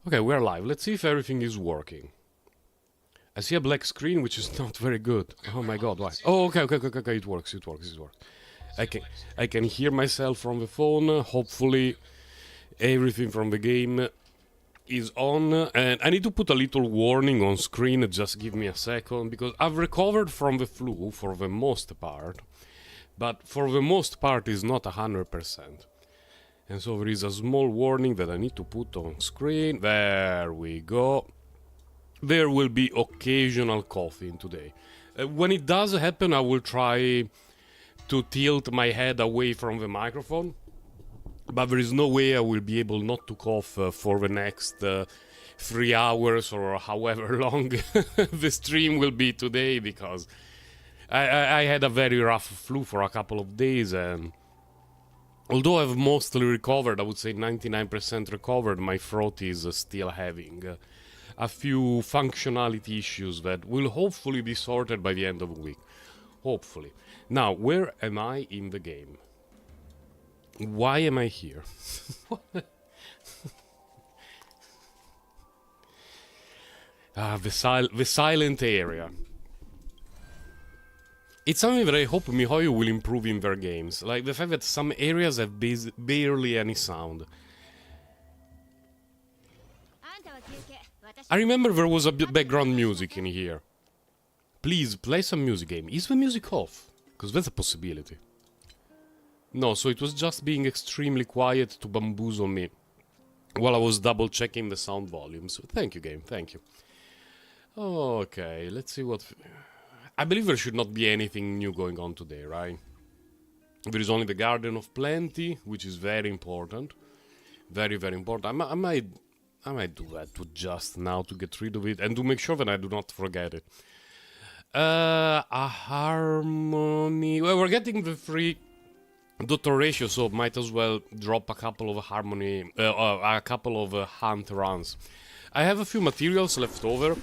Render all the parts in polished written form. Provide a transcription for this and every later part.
Okay, we're live. Let's see if everything is working. I see a black screen, which is not very good. Oh my god, why? Oh, okay, it works. I can hear myself from the phone. Hopefully, everything from the game is on. And I need to put a little warning on screen. Just give me a second, because I've recovered from the flu for the most part. But for the most part, it's not 100%. And so there is a small warning that I need to put on screen. There we go. There will be occasional coughing today. When it does happen, I will try to tilt my head away from the microphone. But there is no way I will be able not to cough for the next 3 hours or however long the stream will be today, because I had a very rough flu for a couple of days, and although I've mostly recovered, I would say 99% recovered, my throat is still having a few functionality issues that will hopefully be sorted by the end of the week. Hopefully. Now, where am I in the game? Why am I here? The silent area. It's something that I hope MiHoYo will improve in their games, like the fact that some areas have barely any sound. I remember there was a background music in here. Please, play some music game. Is the music off? Because that's a possibility. No, so it was just being extremely quiet to bamboozle me while I was double checking the sound volume. So thank you, game, thank you. Okay, let's see what... I believe there should not be anything new going on today, right? There is only the Garden of Plenty, which is very important. Very, very important. I might do that to just now to get rid of it and to make sure that I do not forget it. A harmony... Well, we're getting the free Dr. Ratio, so might as well drop a couple of harmony... a couple of hunt runs. I have a few materials left over,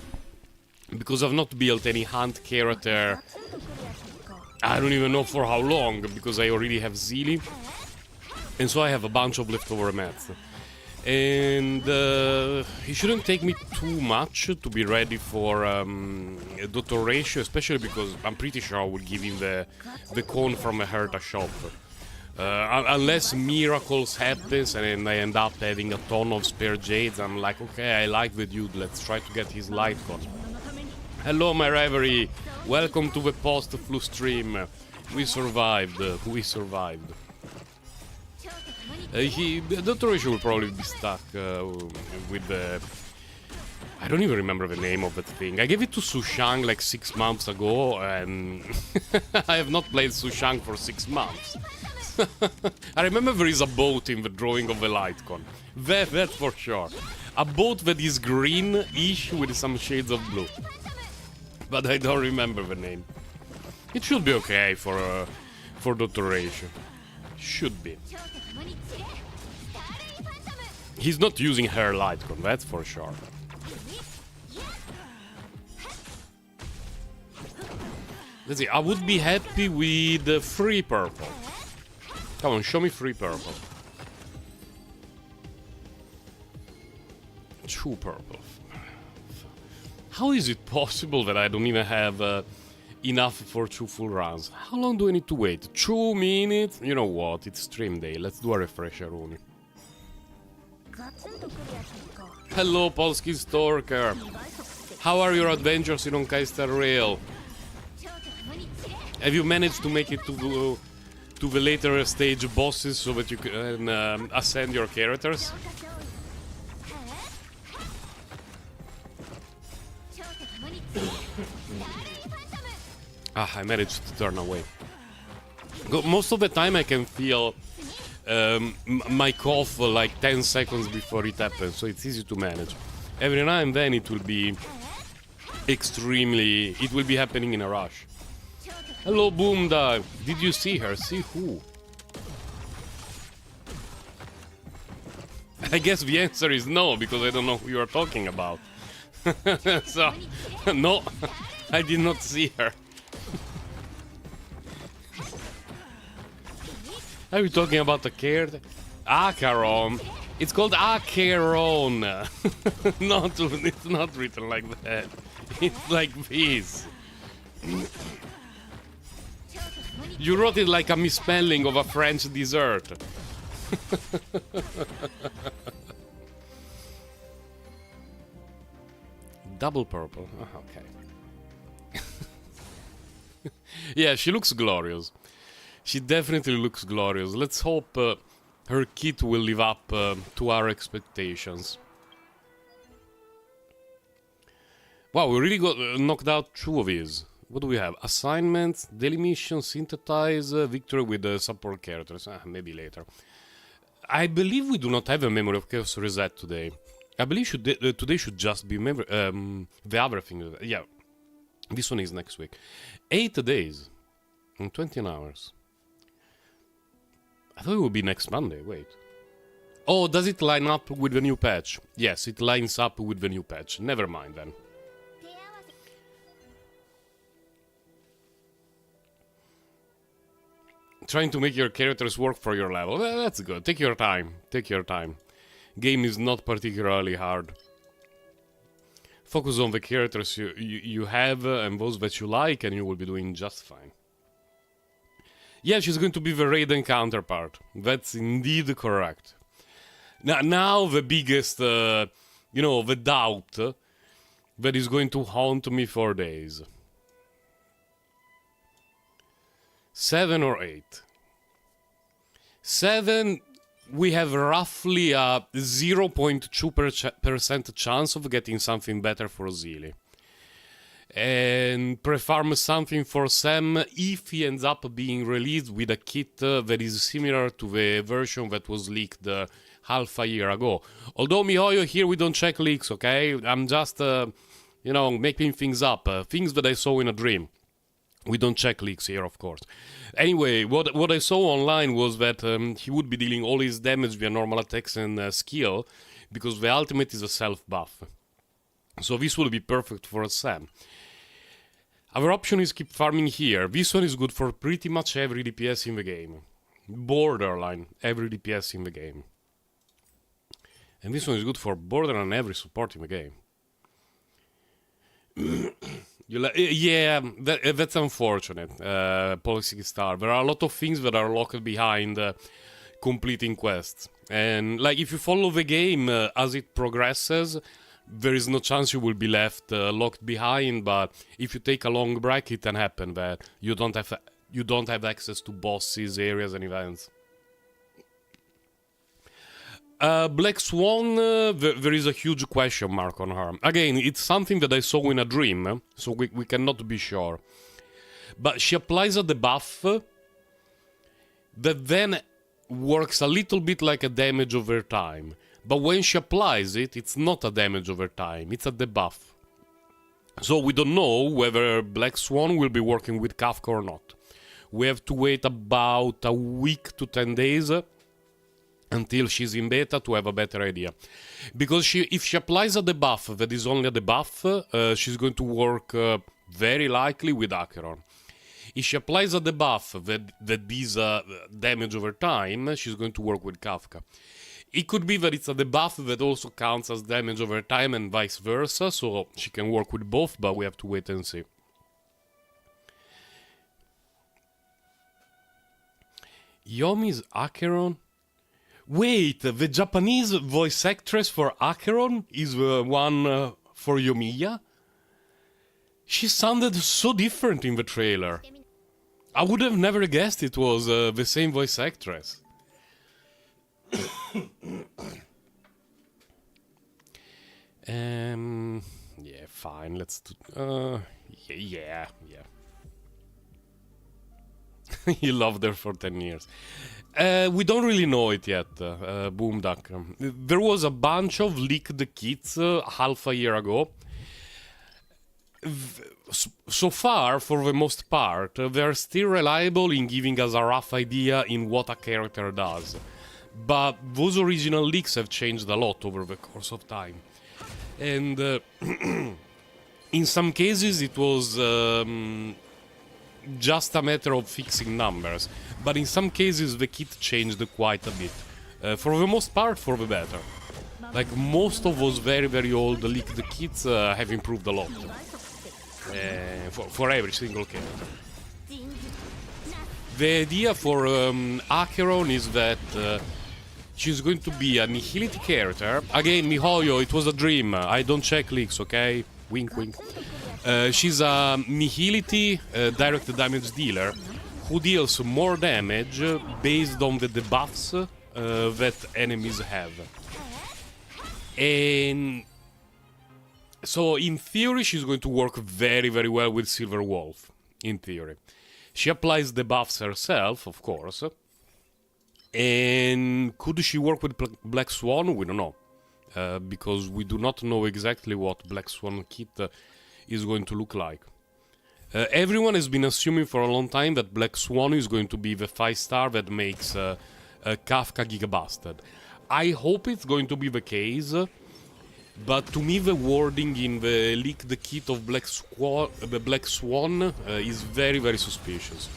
because I've not built any hunt character. I don't even know for how long, because I already have Zeely. And so I have a bunch of leftover mats. And it shouldn't take me too much to be ready for Dr. Ratio, especially because I'm pretty sure I will give him the cone from a Herta shop. Unless miracles happens and I end up having a ton of spare jades, I'm like, okay, I like the dude, let's try to get his light cone. Hello, my Reverie. Welcome to the post-flu stream. We survived. Dr. Ratio will probably be stuck with the... I don't even remember the name of that thing. I gave it to Sushang like 6 months ago, and I have not played Sushang for 6 months. I remember there is a boat in the drawing of the Lightcon. That for sure. A boat that is green-ish with some shades of blue. But I don't remember the name. It should be okay for Dr. Ratio. Should be. He's not using her Lightcon, that's for sure. Let's see, I would be happy with free purple. Come on, show me free purple. 2 purple. How is it possible that I don't even have enough for 2 full runs? How long do I need to wait? 2 minutes? You know what, it's stream day, let's do a refresher only. Hello, Polski Stalker. How are your adventures in Honkai Star Rail? Have you managed to make it to the later stage bosses so that you can ascend your characters? I managed to turn away. Most of the time I can feel my cough like 10 seconds before it happens, so it's easy to manage. Every now and then it will be extremely... it will be happening in a rush. Hello, Boomda! Did you see her? See who? I guess the answer is no, because I don't know who you are talking about. So, no, I did not see her. Are you talking about the character? Acheron. It's called Acheron. It's not written like that. It's like this. You wrote it like a misspelling of a French dessert. Double purple. Oh, okay. Yeah, she looks glorious. She definitely looks glorious. Let's hope her kit will live up to our expectations. Wow, we really got knocked out 2 of these. What do we have? Assignments, daily mission, synthesize, victory with the support characters. Maybe later. I believe we do not have a Memory of Chaos reset today. I believe today should just be the other thing. Yeah, this one is next week. 8 days in 20 hours. I thought it would be next Monday. Wait. Oh, does it line up with the new patch? Yes, it lines up with the new patch. Never mind then. Trying to make your characters work for your level. Well, that's good. Take your time. Take your time. Game is not particularly hard. Focus on the characters you have and those that you like, and you will be doing just fine. Yeah, she's going to be the Raiden counterpart. That's indeed correct. Now the biggest, the doubt that is going to haunt me for days. 7 or 8. 7, we have roughly a 0.2% chance of getting something better for Zilly. And pre-farm something for Sam if he ends up being released with a kit that is similar to the version that was leaked half a year ago. Although, MiHoYo, here we don't check leaks, okay? I'm just, making things up. Things that I saw in a dream. We don't check leaks here, of course. Anyway, what I saw online was that he would be dealing all his damage via normal attacks and skill, because the ultimate is a self-buff. So this will be perfect for Sam. Our option is keep farming here. This one is good for pretty much every DPS in the game. Borderline every DPS in the game. And this one is good for borderline every support in the game. Yeah, that's unfortunate, Honkai Star. There are a lot of things that are locked behind completing quests. And like if you follow the game as it progresses, there is no chance you will be left locked behind, but if you take a long break, it can happen that you don't have access to bosses, areas, and events. Black Swan, there is a huge question mark on her. Again, it's something that I saw in a dream, so we cannot be sure. But she applies a debuff that then works a little bit like a damage over time. But when she applies it, it's not a damage over time, it's a debuff. So we don't know whether Black Swan will be working with Kafka or not. We have to wait about a week to 10 days until she's in beta to have a better idea. Because if she applies a debuff that is only a debuff, she's going to work very likely with Acheron. If she applies a debuff that is damage over time, she's going to work with Kafka. It could be that it's a debuff that also counts as damage over time and vice versa, so she can work with both, but we have to wait and see. Yomi's Acheron? Wait, the Japanese voice actress for Acheron is the one for Yomiya? She sounded so different in the trailer. I would have never guessed it was the same voice actress. Yeah, fine, let's do... yeah. You loved her for 10 years. We don't really know it yet, Boomduck. There was a bunch of leaked kits half a year ago. So far, for the most part, they're still reliable in giving us a rough idea in what a character does. But those original leaks have changed a lot over the course of time. And in some cases it was just a matter of fixing numbers. But in some cases the kit changed quite a bit. For the most part, for the better. Like, most of those very, very old leaked kits have improved a lot. For every single character. The idea for Acheron is that she's going to be a Nihility character. Again, MiHoYo, it was a dream. I don't check leaks, okay? Wink, wink. She's a Nihility direct damage dealer who deals more damage based on the debuffs that enemies have. And so, in theory, she's going to work very, very well with Silver Wolf. In theory. She applies debuffs herself, of course. And could she work with Black Swan? We don't know. Because we do not know exactly what Black Swan kit is going to look like. Everyone has been assuming for a long time that Black Swan is going to be the 5-star that makes Kafka Gigabusted. I hope it's going to be the case, but to me the wording in the leaked kit of Black Swan is very, very suspicious.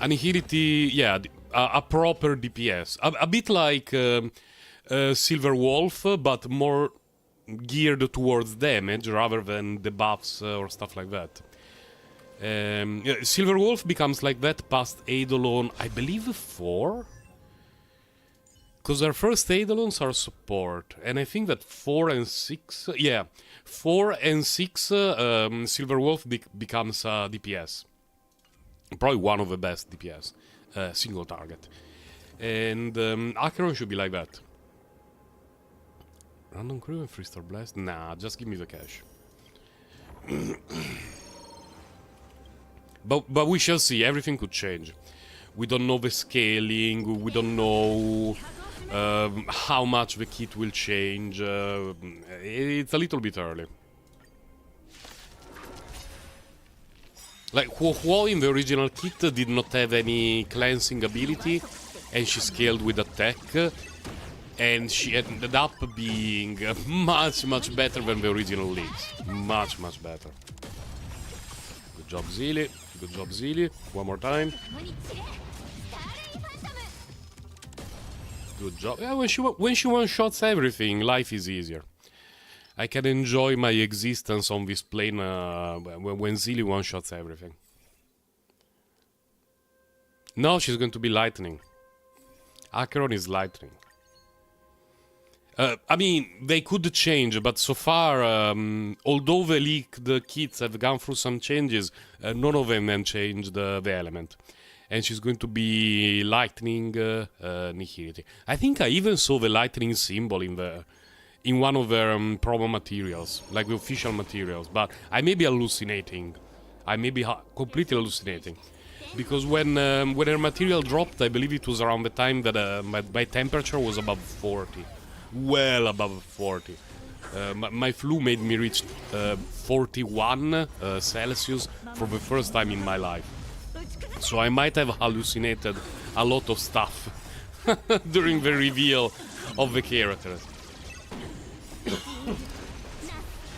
Annihility, yeah, a proper DPS. A bit like Silver Wolf, but more geared towards damage rather than debuffs or stuff like that. Silver Wolf becomes like that past Eidolon, I believe 4? Because our first Eidolons are support, and I think that 4 and 6... Yeah, 4 and 6 Silver Wolf becomes DPS. Probably one of the best DPS, single target. And Acheron should be like that. Random crew and 3-star blast? Nah, just give me the cash. But we shall see, everything could change. We don't know the scaling, we don't know how much the kit will change. It's a little bit early. Like, Huo in the original kit did not have any cleansing ability, and she scaled with attack, and she ended up being much, much better than the original leaks. Much, much better. Good job, Zilly. Good job, Zilly. One more time. Good job. Yeah, when she one-shots everything, life is easier. I can enjoy my existence on this plane when Zilly one-shots everything. No, she's going to be lightning. Acheron is lightning. I mean, they could change, but so far, although the leaked kits have gone through some changes, none of them have changed the element. And she's going to be lightning Nihility. I think I even saw the lightning symbol in one of their promo materials, like the official materials, but I may be hallucinating. I may be completely hallucinating. Because when her material dropped, I believe it was around the time that my temperature was above 40. Well above 40. My flu made me reach 41 Celsius for the first time in my life. So I might have hallucinated a lot of stuff during the reveal of the characters.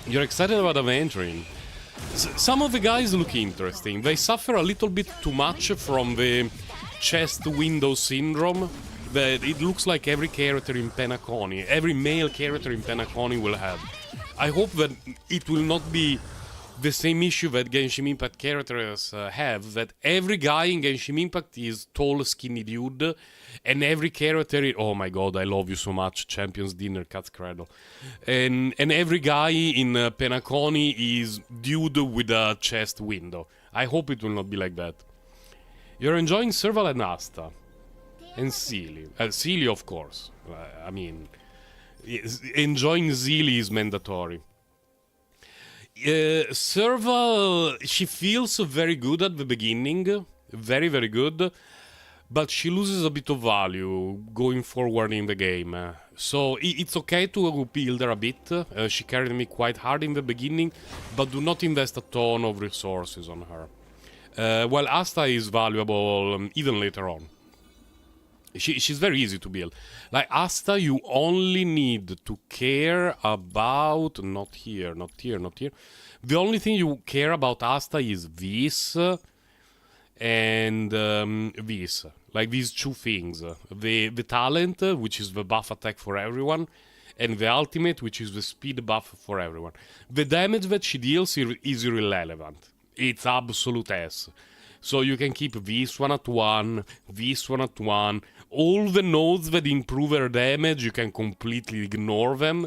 You're excited about adventuring? Some of the guys look interesting. They suffer a little bit too much from the chest window syndrome that it looks like every character in Penacony, every male character in Penacony will have. I hope that it will not be the same issue that Genshin Impact characters have, that every guy in Genshin Impact is tall, skinny dude, and every character... Oh my god, I love you so much, Champions Dinner, Cat's Cradle. And every guy in Penacony is dude with a chest window. I hope it will not be like that. You're enjoying Serval and Asta. And Sealy. Sealy, of course. I mean, enjoying Sealy is mandatory. Serval, she feels very good at the beginning, very, very good, but she loses a bit of value going forward in the game. So it's okay to build her a bit. She carried me quite hard in the beginning, but do not invest a ton of resources on her. While Asta is valuable even later on. She's very easy to build. Like Asta, you only need to care about... Not here, not here, not here. The only thing you care about Asta is this and this. Like these two things. The talent, which is the buff attack for everyone, and the ultimate, which is the speed buff for everyone. The damage that she deals is irrelevant. It's absolute S. So you can keep this one at 1, this one at 1. All the nodes that improve her damage, you can completely ignore them.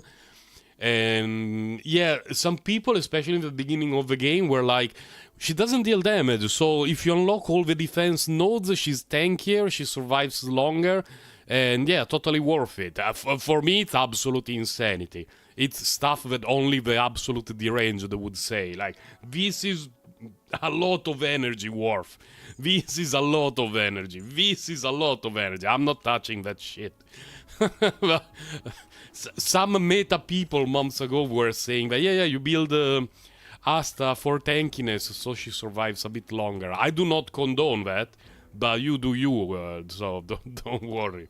And yeah, some people, especially in the beginning of the game, were like, she doesn't deal damage, so if you unlock all the defense nodes, she's tankier, she survives longer, and yeah, totally worth it. For me, it's absolute insanity. It's stuff that only the absolute deranged would say. Like, this is a lot of energy worth. This is a lot of energy. This is a lot of energy. I'm not touching that shit. Some meta people months ago were saying that, yeah, you build Asta for tankiness so she survives a bit longer. I do not condone that, but you do you, so don't worry.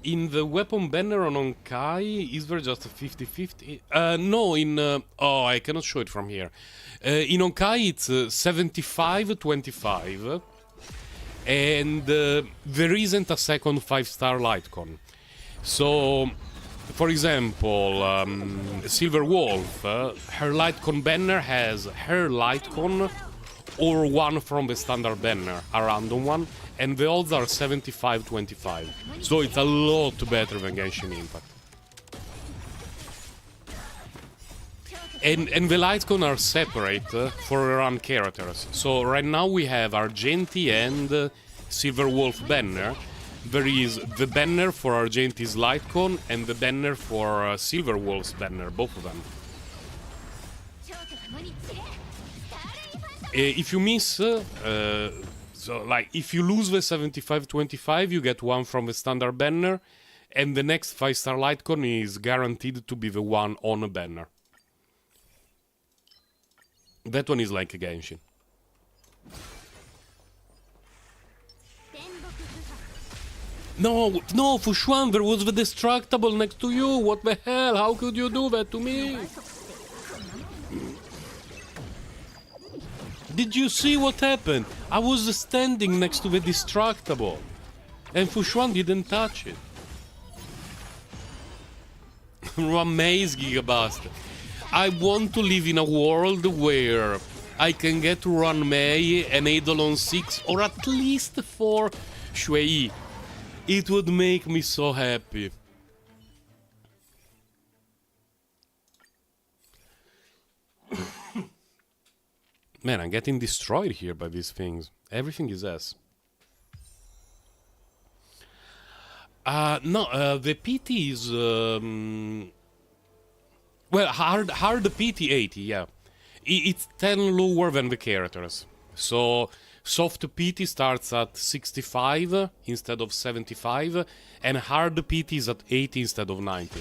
In the weapon banner on Honkai, is there just a 50-50? No, oh, I cannot show it from here. In Honkai, it's 75-25. And there isn't a second 5-star Lightcon. So, for example, Silver Wolf, her Lightcon banner has her Lightcon or one from the standard banner, a random one, and the odds are 75-25. So it's a lot better than Genshin Impact. And the Lightcon are separate for run characters. So right now we have Argenti and Silver Wolf banner. There is the banner for Argenti's Lightcon and the banner for Silver Wolf's banner, both of them. If you miss, so like if you lose the 75-25, you get one from the standard banner, and the next 5-star Lightcon is guaranteed to be the one on a banner. That one is like a Genshin. No, Fushuan, there was the Destructible next to you. What the hell? How could you do that to me? Did you see what happened? I was standing next to the Destructible, and Fushuan didn't touch it. Amaze, Gigabastard. I want to live in a world where I can get to run Mei and Eidolon 6 or at least 4 Shui. It would make me so happy. Man, I'm getting destroyed here by these things. Everything is S. No, the PT is... well, hard PT 80, yeah. It's 10 lower than the characters. So, soft PT starts at 65 instead of 75, and hard PT is at 80 instead of 90.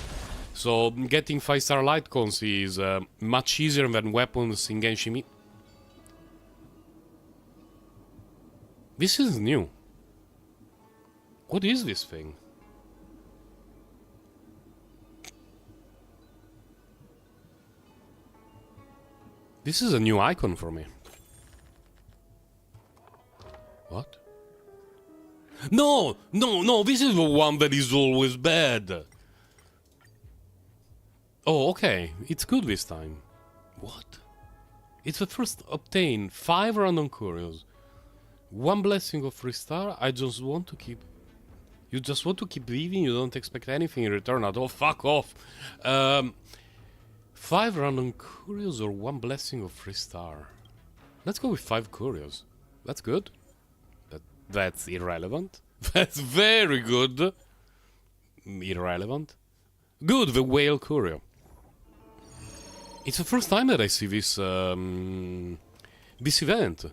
So, getting 5-star Lightcons is much easier than weapons in Genshin. This is new. What is this thing? This is a new icon for me. What? No, this is the one that is always bad. Oh, okay. It's good this time. What? It's the first obtain 5 random curios. 1 blessing of 3-star. I just want to keep... You just want to keep living, you don't expect anything in return at all. Fuck off. 5 random curios or 1 blessing of 3-star. Let's go with 5 curios. That's good. That's irrelevant. That's very good. Irrelevant. Good, the whale curio. It's the first time that I see this this event.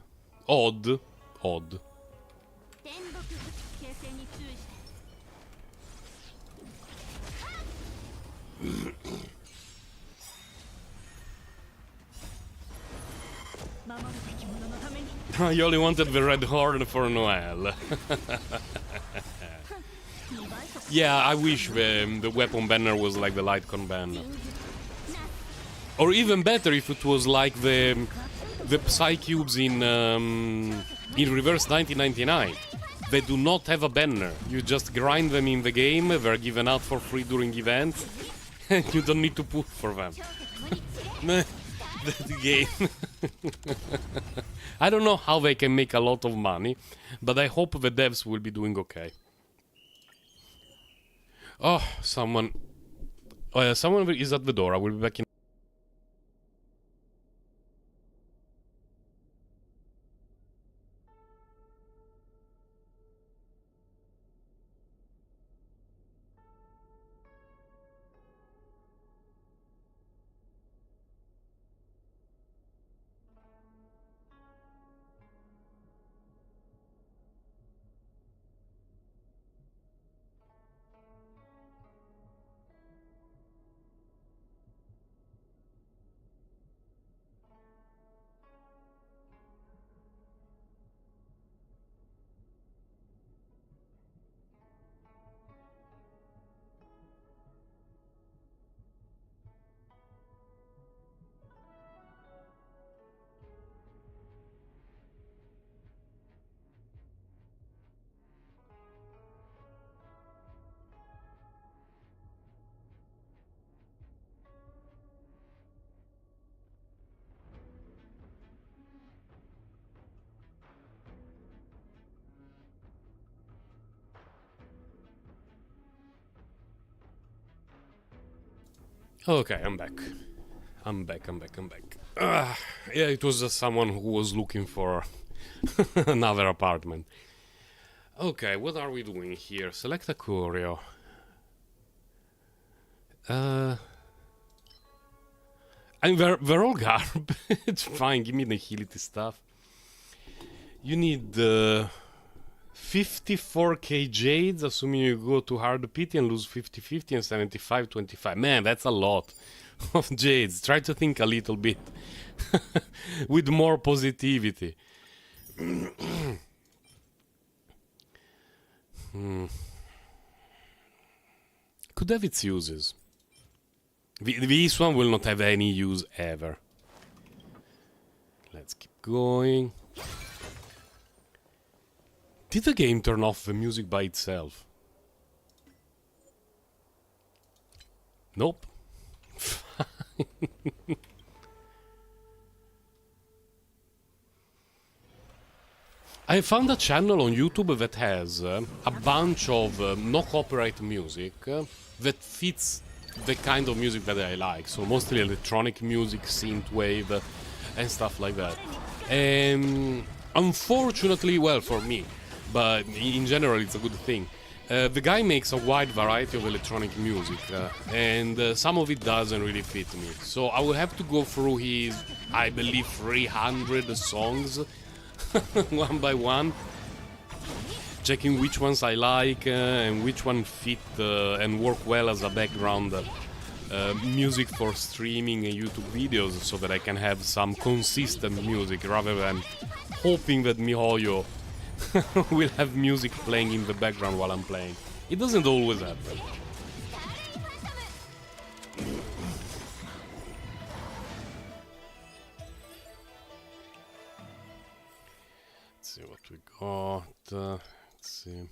Odd. You only wanted the red horn for Noel. Yeah, I wish the weapon banner was like the Lightcon banner. Or even better if it was like the the Psy Cubes in Reverse 1999. They do not have a banner. You just grind them in the game, they're given out for free during events, and you don't need to push for them. That game. I don't know how they can make a lot of money, but I hope the devs will be doing okay. Oh, someone is at the door. I will be back in. Okay, I'm back. I'm back. Yeah, it was just someone who was looking for another apartment. Okay, what are we doing here? Select a choreo. I mean, they're all garbage. It's fine, give me the Nihility stuff. You need 54k jades, assuming you go to hard pity and lose 50-50 and 75-25. Man, that's a lot of jades. Try to think a little bit with more positivity. Could have its uses. This one will not have any use ever. Let's keep going. Did the game turn off the music by itself? Nope. I found a channel on YouTube that has a bunch of no copyright music that fits the kind of music that I like. So mostly electronic music, synthwave, and stuff like that. Unfortunately, well, for me, but in general it's a good thing. The guy makes a wide variety of electronic music, and some of it doesn't really fit me. So I will have to go through his, I believe, 300 songs one by one, checking which ones I like and which one fit and work well as a background music for streaming and YouTube videos, so that I can have some consistent music rather than hoping that MiHoYo will have music playing in the background while I'm playing. It doesn't always happen. Let's see what we got. Let's see.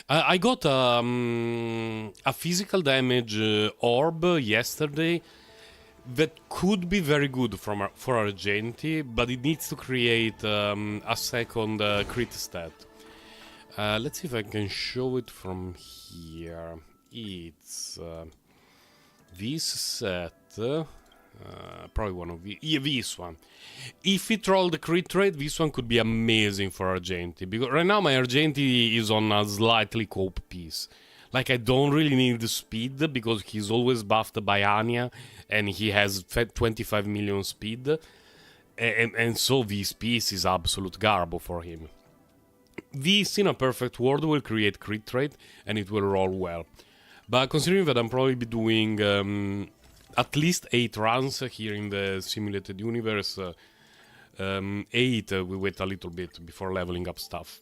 I got a physical damage orb yesterday that could be very good for Argenti, but it needs to create a second crit stat. Let's see if I can show it from here. It's this set, probably one of the... Yeah, this one. If it rolled the crit rate, this one could be amazing for Argenti, because right now my Argenti is on a slightly cope piece. Like, I don't really need the speed, because he's always buffed by Anya, and he has 25 million speed, and so this piece is absolute garbo for him. This, in a perfect world, will create crit rate, and it will roll well. But considering that I'm probably be doing at least 8 runs here in the simulated universe, 8, we wait a little bit before leveling up stuff.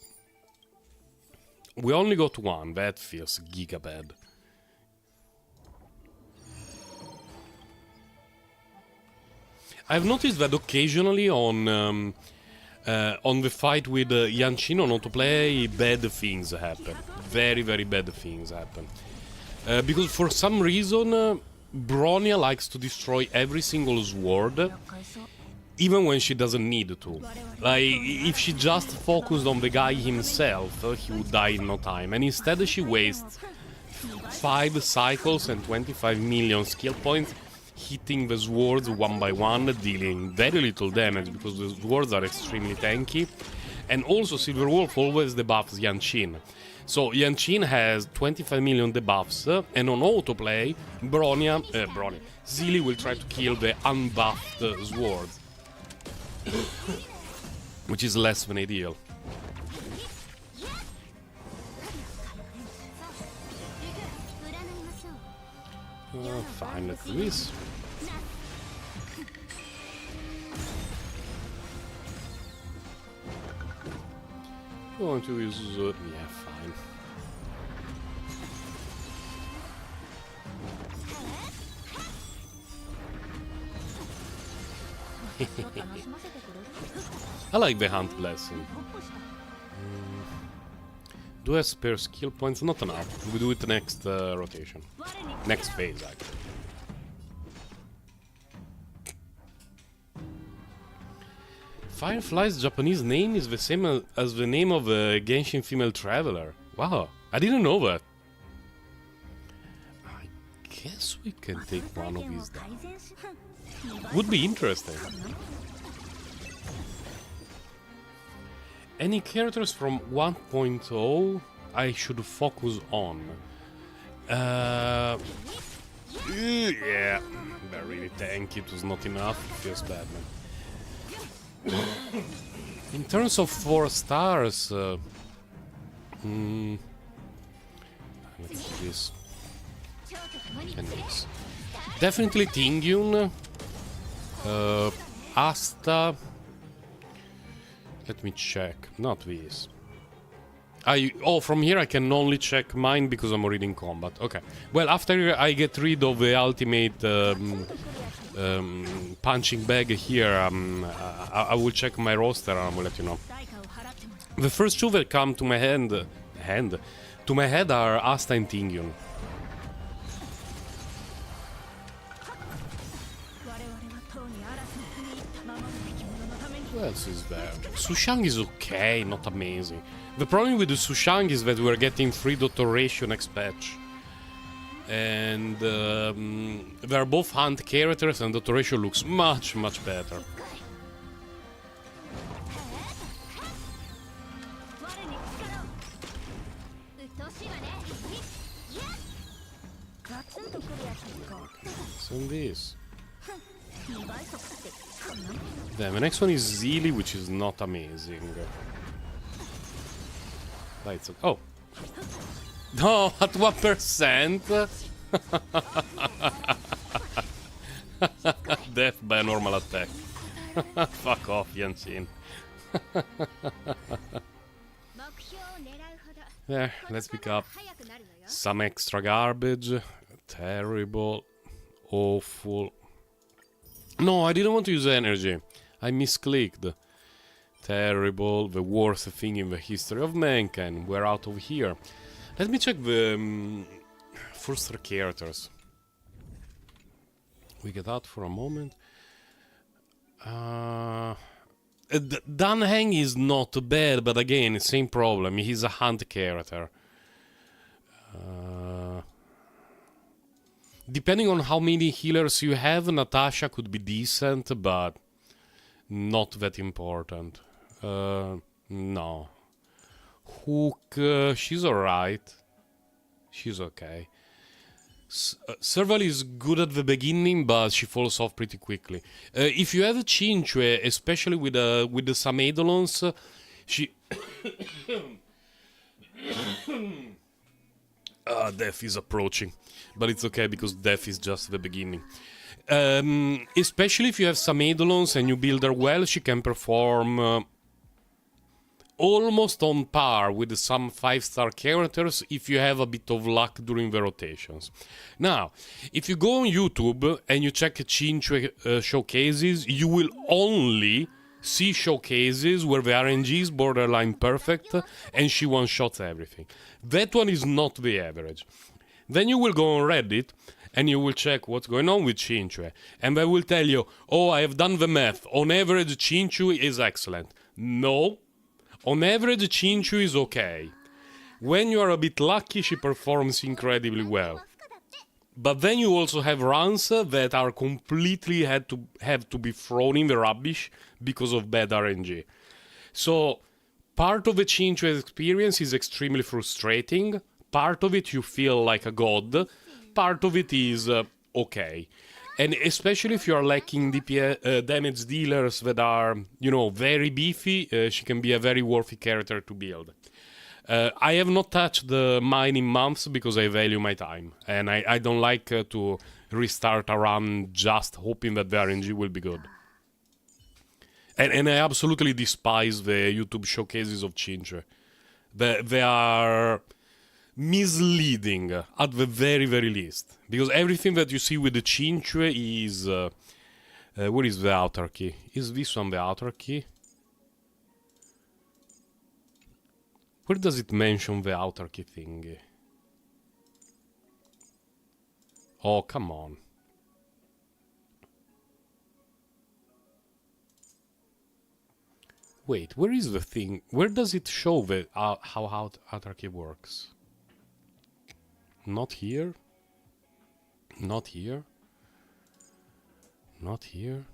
We only got one, that feels giga bad. I've noticed that occasionally on the fight with Yanchin on autoplay, bad things happen. Very, very bad things happen. Because for some reason, Bronya likes to destroy every single sword, even when she doesn't need to. Like, if she just focused on the guy himself, he would die in no time. And instead she wastes 5 cycles and 25 million skill points hitting the swords one by one, dealing very little damage because the swords are extremely tanky. And also Silver Wolf always debuffs Yanchin. So Yanchin has 25 million debuffs, and on autoplay, Zilly will try to kill the unbuffed swords, which is less than ideal. Fine, let's do this. Going to use... yeah, fine. I like the Hunt Blessing. Do I have spare skill points? Not enough. We do it next rotation. Next phase, actually. Firefly's Japanese name is the same as the name of a Genshin female traveler. Wow, I didn't know that. I guess we can take one of these down. Would be interesting. Any characters from 1.0 I should focus on? Yeah, they're really tanky, it was not enough, it feels bad, man. In terms of 4 stars, let's do this. And this. Definitely Tingyun, Asta. Let me check. Not this. From here I can only check mine because I'm already in combat. Okay. Well, after I get rid of the ultimate punching bag here, I will check my roster and I will let you know. The first 2 that come to my head are Asta and Tingyun. What else is there? Sushang is okay, not amazing. The problem with the Sushang is that we're getting 3 Dr. Ratio next patch. And they're both hunt characters and Dr. Ratio looks much, much better. So this. Then the next one is Zilly, which is not amazing. Lights up. Oh! No, at 1%! Death by a normal attack. Fuck off, Yanchin. There, let's pick up some extra garbage. Terrible. Awful. No, I didn't want to use energy. I misclicked. Terrible. The worst thing in the history of mankind. We're out of here. Let me check the first characters. We get out for a moment. Dan Heng is not bad, but again, same problem. He's a hunt character. Depending on how many healers you have, Natasha could be decent, but not that important. No. Hook, she's alright. She's okay. Serval is good at the beginning, but she falls off pretty quickly. If you have a Chinchue, especially with the Sameidolons, she... death is approaching. But it's okay, because death is just the beginning. Especially if you have some Eidolons and you build her well, she can perform almost on par with some 5-star characters if you have a bit of luck during the rotations. Now, if you go on YouTube and you check Chinchue showcases, you will only see showcases where the RNG is borderline perfect and she one-shots everything. That one is not the average. Then you will go on Reddit and you will check what's going on with Chinchue. And they will tell you, oh, I have done the math. On average, Chinchue is excellent. No. On average, Chinchue is okay. When you are a bit lucky, she performs incredibly well. But then you also have runs that are completely have to be thrown in the rubbish because of bad RNG. So part of the Chinchue experience is extremely frustrating. Part of it you feel like a god. Part of it is okay. And especially if you are lacking DPS, damage dealers that are, you know, very beefy, she can be a very worthy character to build. I have not touched the mine in months because I value my time. And I don't like to restart a run just hoping that the RNG will be good. And I absolutely despise the YouTube showcases of Chinchue. They are misleading at the very, very least. Because everything that you see with the Chinchue is... where is the outer key? Is this one the outer key? Where does it mention the outer key thingy? Oh, come on. Wait, where is the thing? Where does it show the how outer key works? Not here. Not here. Not here.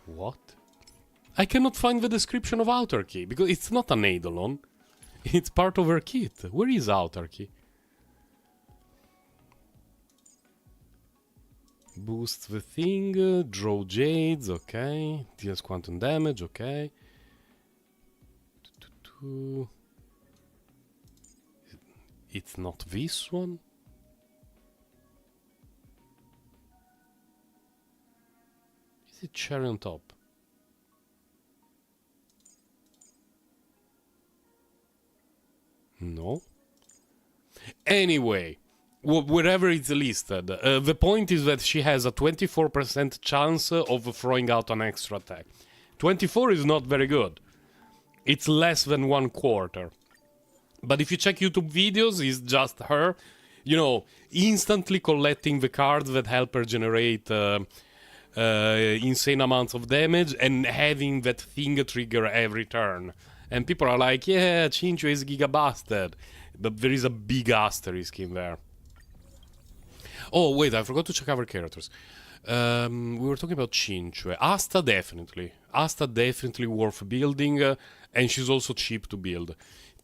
What? I cannot find the description of outer key because it's not an eidolon. It's part of her kit. Where is outer key? Boosts the thing, draw jades, okay. Deals quantum damage, okay. It's not this one. Is it cherry on top? No. Anyway, wherever it's listed, the point is that she has a 24% chance of throwing out an extra attack. 24 is not very good. It's less than 1/4. But if you check YouTube videos, it's just her, you know, instantly collecting the cards that help her generate insane amounts of damage and having that thing trigger every turn. And people are like, yeah, Chinchue is gigabusted. But there is a big asterisk in there. Oh, wait, I forgot to check our characters. We were talking about Chinchue. Asta definitely. Asta definitely worth building, and she's also cheap to build.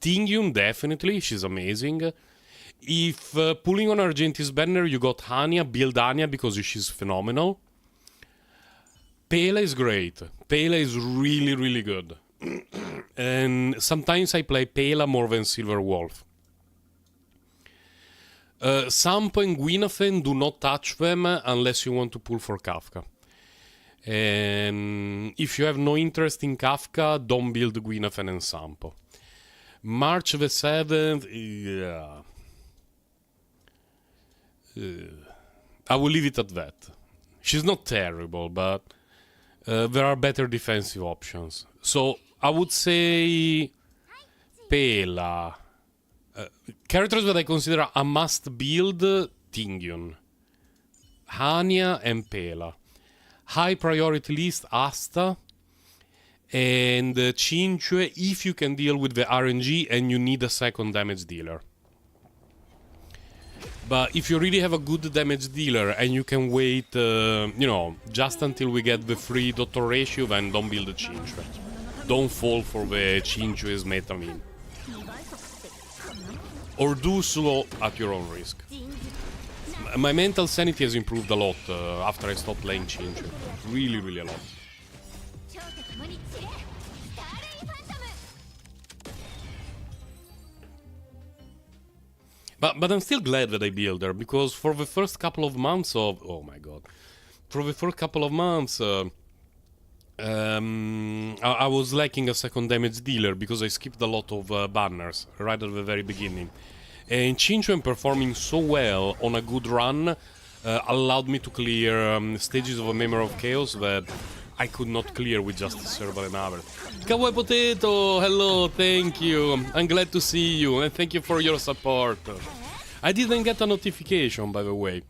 Tingyun definitely, she's amazing. If pulling on Argenti's banner you got Anya, build Anya because she's phenomenal. Pela is great. Pela is really, really good. And sometimes I play Pela more than Silver Wolf. Sampo and Gwynathen, do not touch them unless you want to pull for Kafka. And if you have no interest in Kafka, don't build Gwynathen and Sampo. March the 7th, yeah. I will leave it at that. She's not terrible, but there are better defensive options. So I would say Pela. Characters that I consider a must build, Tingyun, Hania and Pela. High priority list, Asta. And Chinchue if you can deal with the RNG and you need a second damage dealer. But if you really have a good damage dealer and you can wait, you know, just until we get the free Dr. Ratio, then don't build a Chinchue. Don't fall for the Chinchue's meta meme. Or do so at your own risk. My mental sanity has improved a lot after I stopped playing Chinchue. Really, really a lot. But I'm still glad that I built her, because for the first couple of months of... Oh my god. for the first couple of months, I was lacking a second damage dealer because I skipped a lot of banners right at the very beginning. And Chinchuan performing so well on a good run allowed me to clear stages of a Memory of Chaos that I could not clear with just Serval and Aver. Kawaii Potato, hello, thank you. I'm glad to see you and thank you for your support. I didn't get a notification, by the way,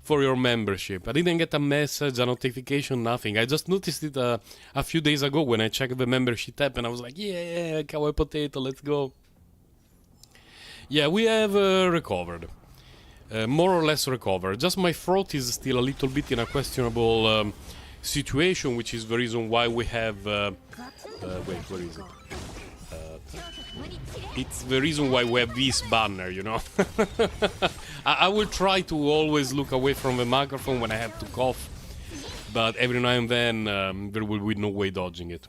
for your membership. I didn't get a message, a notification, nothing. I just noticed it a few days ago when I checked the membership app and I was like, yeah, Kawaii Potato, let's go. Yeah, we have recovered. More or less recovered. Just my throat is still a little bit in a questionable situation, which is the reason why we have... wait, where is it? It's the reason why we have this banner, you know. I will try to always look away from the microphone when I have to cough, but every now and then there will be no way dodging it.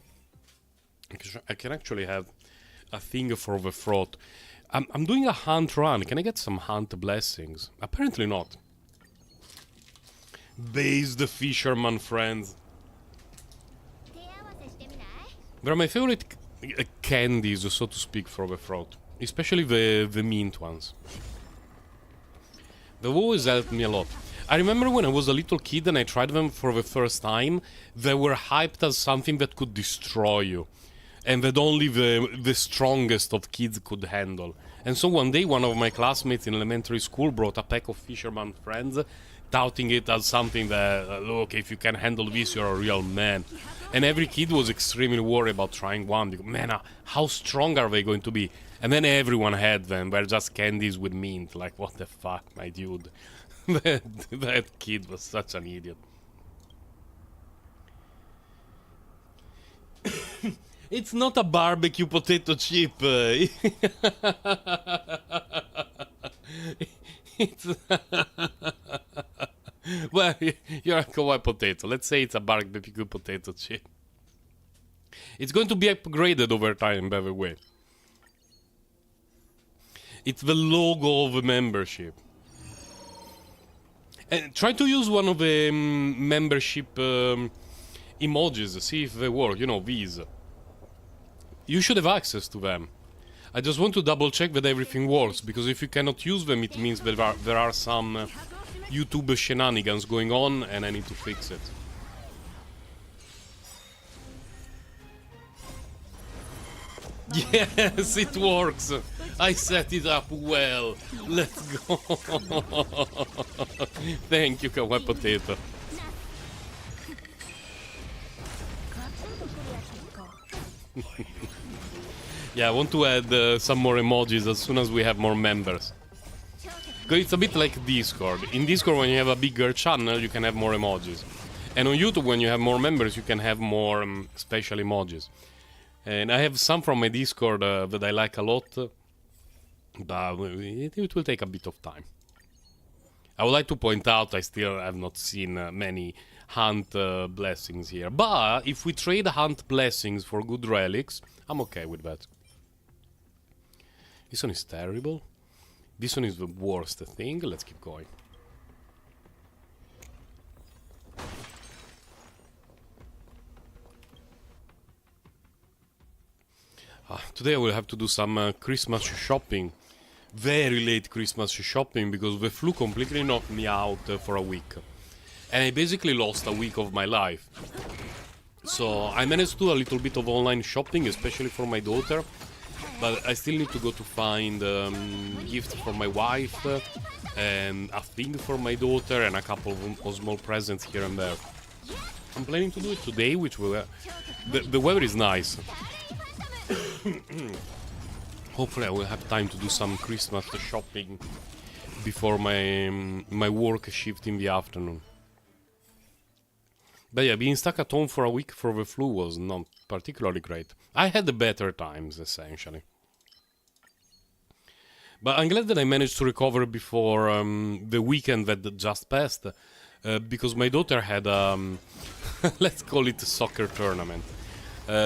I can actually have a thing for the throat. I'm doing a hunt run. Can I get some hunt blessings? Apparently not. Base the fisherman friends. They're my favorite candies, so to speak, for the throat. Especially the mint ones. They've always helped me a lot. I remember when I was a little kid and I tried them for the first time, they were hyped as something that could destroy you. And that only the strongest of kids could handle. And so one day one of my classmates in elementary school brought a pack of fisherman friends, touting it as something that, look, if you can handle this, you're a real man. And every kid was extremely worried about trying one, because, man, how strong are they going to be? And then everyone had them, they're just candies with mint, like, what the fuck, my dude. that kid was such an idiot. It's not a barbecue potato chip. It's well, you're a kawaii potato. Let's say it's a barbecue potato chip. It's going to be upgraded over time, by the way. It's the logo of the membership. And try to use one of the membership emojis, see if they work. You know, these. You should have access to them. I just want to double check that everything works, because if you cannot use them, it means that there are some YouTube shenanigans going on, and I need to fix it. Yes, it works! I set it up well! Let's go! Thank you, Kawaii Potato. Yeah, I want to add some more emojis as soon as we have more members. Because it's a bit like Discord. In Discord, when you have a bigger channel, you can have more emojis. And on YouTube, when you have more members, you can have more special emojis. And I have some from my Discord that I like a lot. But it will take a bit of time. I would like to point out I still have not seen many hunt blessings here. But if we trade hunt blessings for good relics, I'm okay with that. This one is terrible. This one is the worst thing. Let's keep going. Today I will have to do some Christmas shopping. Very late Christmas shopping, because the flu completely knocked me out for a week. And I basically lost a week of my life. So I managed to do a little bit of online shopping, especially for my daughter. But I still need to go to find gifts for my wife, and a thing for my daughter, and a couple of small presents here and there. I'm planning to do it today, which will... the weather is nice. Hopefully I will have time to do some Christmas shopping before my work shift in the afternoon. But yeah, being stuck at home for a week for the flu was not particularly great. I had the better times, essentially. But I'm glad that I managed to recover before the weekend that just passed, because my daughter had let's call it a soccer tournament.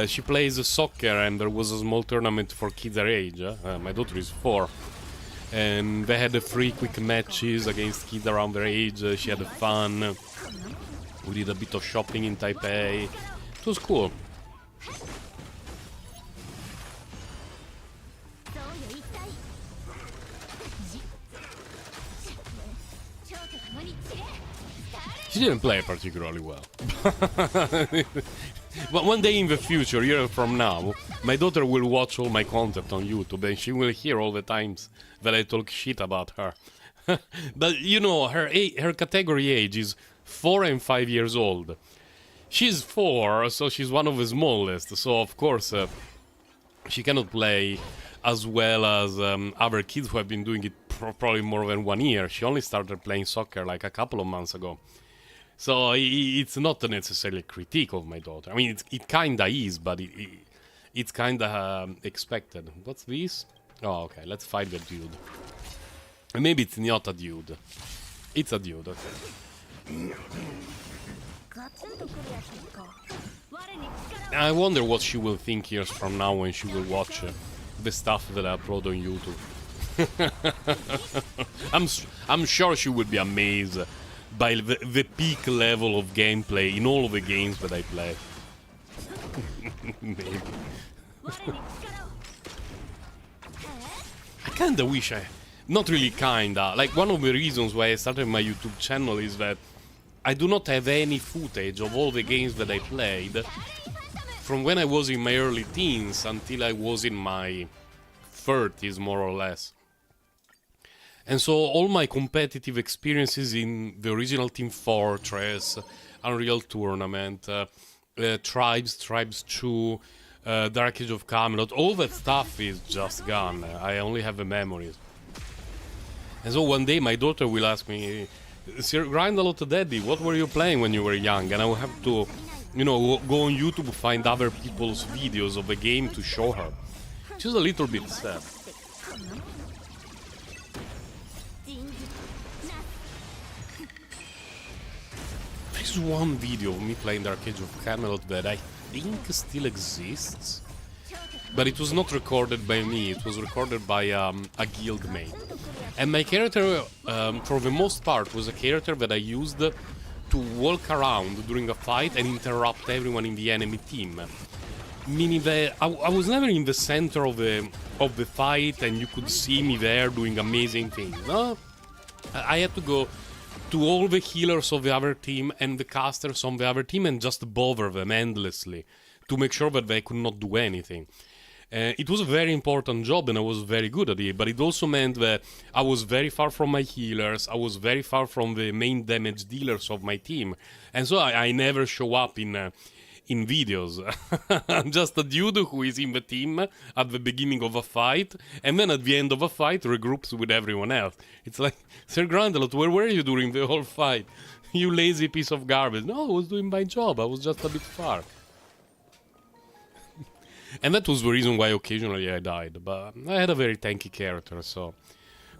She plays soccer, and there was a small tournament for kids her age. My daughter is 4. And they had 3 quick matches against kids around their age. She had fun. We did a bit of shopping in Taipei. It was cool. She didn't play particularly well. But one day in the future, a year from now, my daughter will watch all my content on YouTube and she will hear all the times that I talk shit about her. But you know, her category age is 4 and 5 years old. She's 4, so she's one of the smallest, so of course she cannot play as well as other kids who have been doing it probably more than 1 year. She only started playing soccer like a couple of months ago. So it's not necessarily a critique of my daughter. I mean, it kinda is, but it's kinda expected. What's this? Oh, okay, let's fight the dude. Maybe it's not a dude. It's a dude, okay. I wonder what she will think years from now when she will watch the stuff that I upload on YouTube. I'm sure she will be amazed by the peak level of gameplay in all of the games that I play. Maybe. I kinda wish not really kinda. Like, one of the reasons why I started my YouTube channel is that I do not have any footage of all the games that I played from when I was in my early teens until I was in my 30s, more or less. And so all my competitive experiences in the original Team Fortress, Unreal Tournament, Tribes 2, Dark Age of Camelot, all that stuff is just gone. I only have the memories. And so one day my daughter will ask me, Sir Grindalot Daddy, what were you playing when you were young? And I will have to, you know, go on YouTube to find other people's videos of the game to show her. She's a little bit sad. There's one video of me playing Dark Age of Camelot that I think still exists. But it was not recorded by me, it was recorded by a guildmate. And my character, for the most part, was a character that I used to walk around during a fight and interrupt everyone in the enemy team. Meaning that I was never in the center of the fight and you could see me there doing amazing things. No, I had to go to all the healers of the other team and the casters on the other team and just bother them endlessly to make sure that they could not do anything. It was a very important job and I was very good at it, but it also meant that I was very far from my healers, I was very far from the main damage dealers of my team, and so I never show up in videos. I'm just a dude who is in the team at the beginning of a fight, and then at the end of a fight regroups with everyone else. It's like, Sir Grandalot, where were you during the whole fight? You lazy piece of garbage. No, I was doing my job, I was just a bit far. And that was the reason why occasionally I died, but I had a very tanky character, so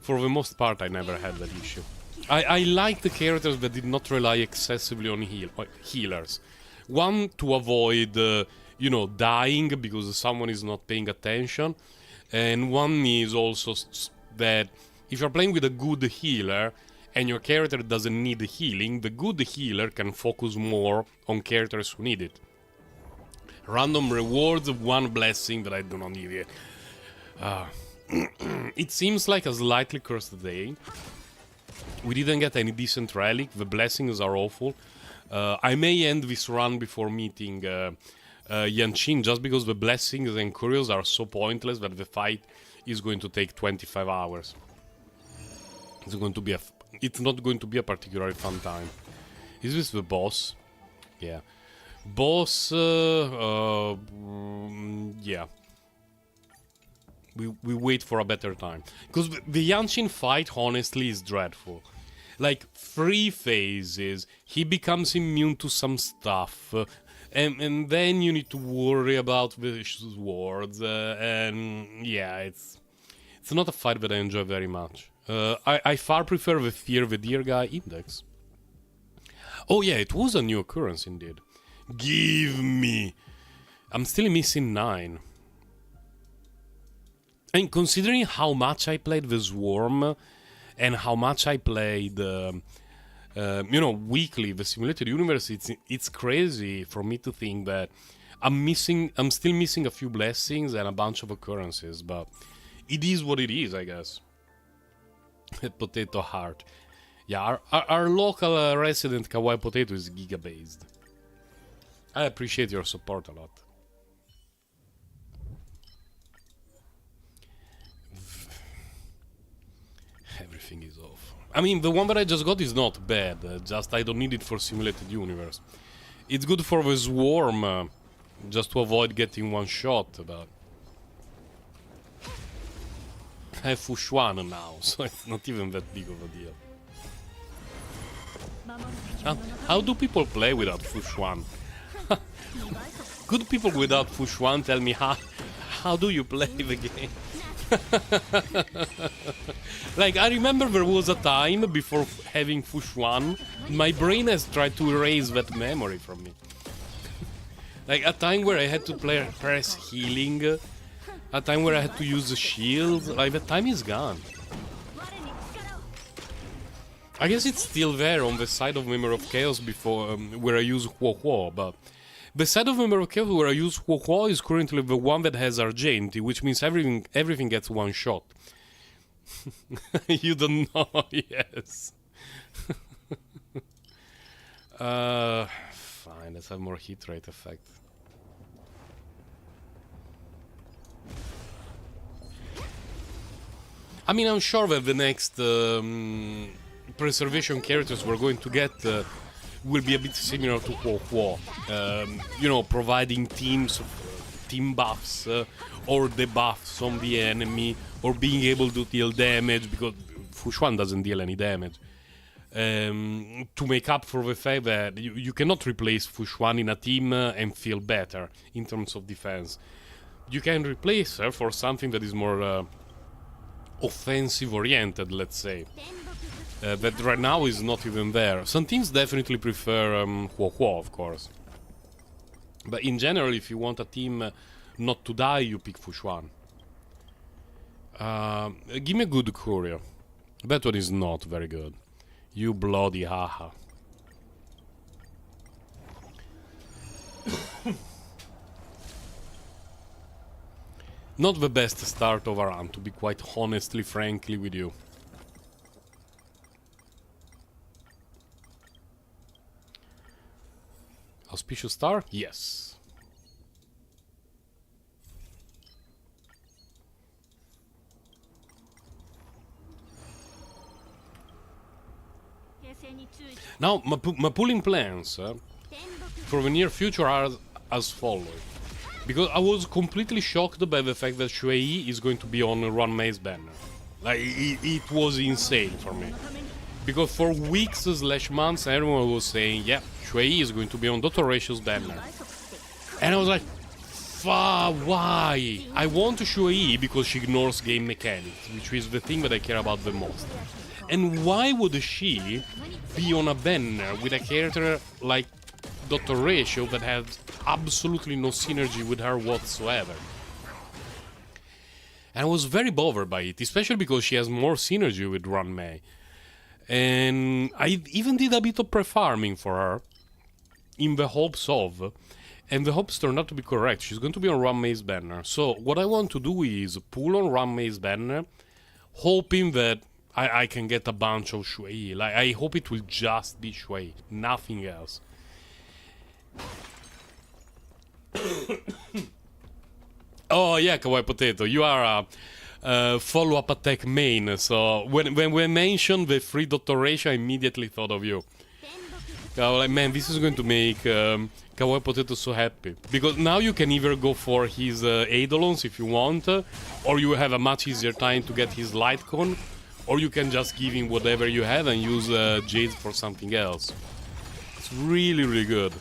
for the most part I never had that issue. I like the characters that did not rely excessively on healers. One, to avoid, you know, dying because someone is not paying attention, and one is also that if you're playing with a good healer and your character doesn't need healing, the good healer can focus more on characters who need it. Random rewards, one blessing that I do not need yet. It seems like a slightly cursed day. We didn't get any decent relic, the blessings are awful. I may end this run before meeting Yanqing, just because the blessings and curios are so pointless that the fight is going to take 25 hours. It's not going to be a particularly fun time. Is this the boss? Yeah. Boss, yeah. We wait for a better time. Because the Yanqing fight, honestly, is dreadful. Like, 3 phases, he becomes immune to some stuff, and then you need to worry about the swords, and yeah, it's not a fight that I enjoy very much. I far prefer the Fear the Deer Guy index. Oh yeah, it was a new occurrence indeed. Give me! I'm still missing 9. And considering how much I played the Swarm, and how much I played you know, weekly, the simulated universe, it's crazy for me to think that I'm still missing a few blessings and a bunch of occurrences, but it is what it is, I guess. Potato Heart. Yeah, our local resident Kawaii Potato is Giga-based. I appreciate your support a lot. Everything is off. I mean, the one that I just got is not bad, just I don't need it for simulated universe. It's good for the swarm, just to avoid getting one shot, but... I have Fushuan now, so it's not even that big of a deal. How do people play without Fushuan? Good people without Fushuan tell me how do you play the game? Like, I remember there was a time before having Fushuan, my brain has tried to erase that memory from me. Like, a time where I had to press healing, a time where I had to use the shield, like, the time is gone. I guess it's still there on the side of Memory of Chaos before, where I use Huo, but the side of Memory of Chaos where I use Huo is currently the one that has Argenti, which means everything gets one shot. You don't know, yes. Fine, let's have more hit rate effect. I mean, I'm sure that the next preservation characters we're going to get will be a bit similar to Huo. You know, providing team buffs or debuffs on the enemy, or being able to deal damage, because Fushuan doesn't deal any damage. To make up for the fact that you cannot replace Fushuan in a team and feel better in terms of defense. You can replace her for something that is more offensive oriented, let's say. That right now is not even there. Some teams definitely prefer Huo, of course. But in general, if you want a team not to die, you pick Fushuan. Give me a good courier. That one is not very good. You bloody haha. Not the best start of a run, to be quite honestly, frankly with you. Auspicious star? Yes. Now, my pulling plans for the near future are as follows. Because I was completely shocked by the fact that Shui is going to be on Run Maze banner. Like, it was insane for me. Because for weeks / months everyone was saying, yeah, Shui is going to be on Dr. Ratio's banner. And I was like, why? I want Shui because she ignores game mechanics, which is the thing that I care about the most. And why would she be on a banner with a character like Dr. Ratio that has absolutely no synergy with her whatsoever? And I was very bothered by it, especially because she has more synergy with Run Mei. And I even did a bit of pre-farming for her, in the hopes of, and the hopes turned out to be correct. She's going to be on Run Mei's banner. So what I want to do is pull on Run Mei's banner, hoping that I can get a bunch of Shui. Like, I hope it will just be Shui, nothing else. Oh yeah, Kawaii Potato, you are a follow-up attack main, so when we mentioned the free Dr. Ratio, I immediately thought of you. I was like, man, this is going to make Kawaii Potato so happy. Because now you can either go for his Eidolons if you want, or you have a much easier time to get his Light Cone, or you can just give him whatever you have and use Jade for something else. It's really, really good.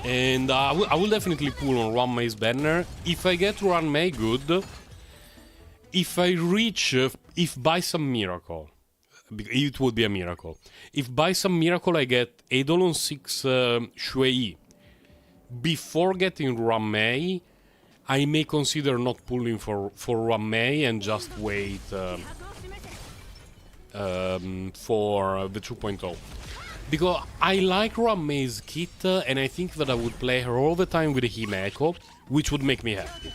And I will definitely pull on Run Mei's banner. If I get Run Mei, good. If I reach, if by some miracle, it would be a miracle. If by some miracle I get Eidolon 6 Shui before getting Run Mei, I may consider not pulling for Run Mei and just wait for the 2.0. Because I like Ruanmei's kit, and I think that I would play her all the time with Himeko, which would make me happy.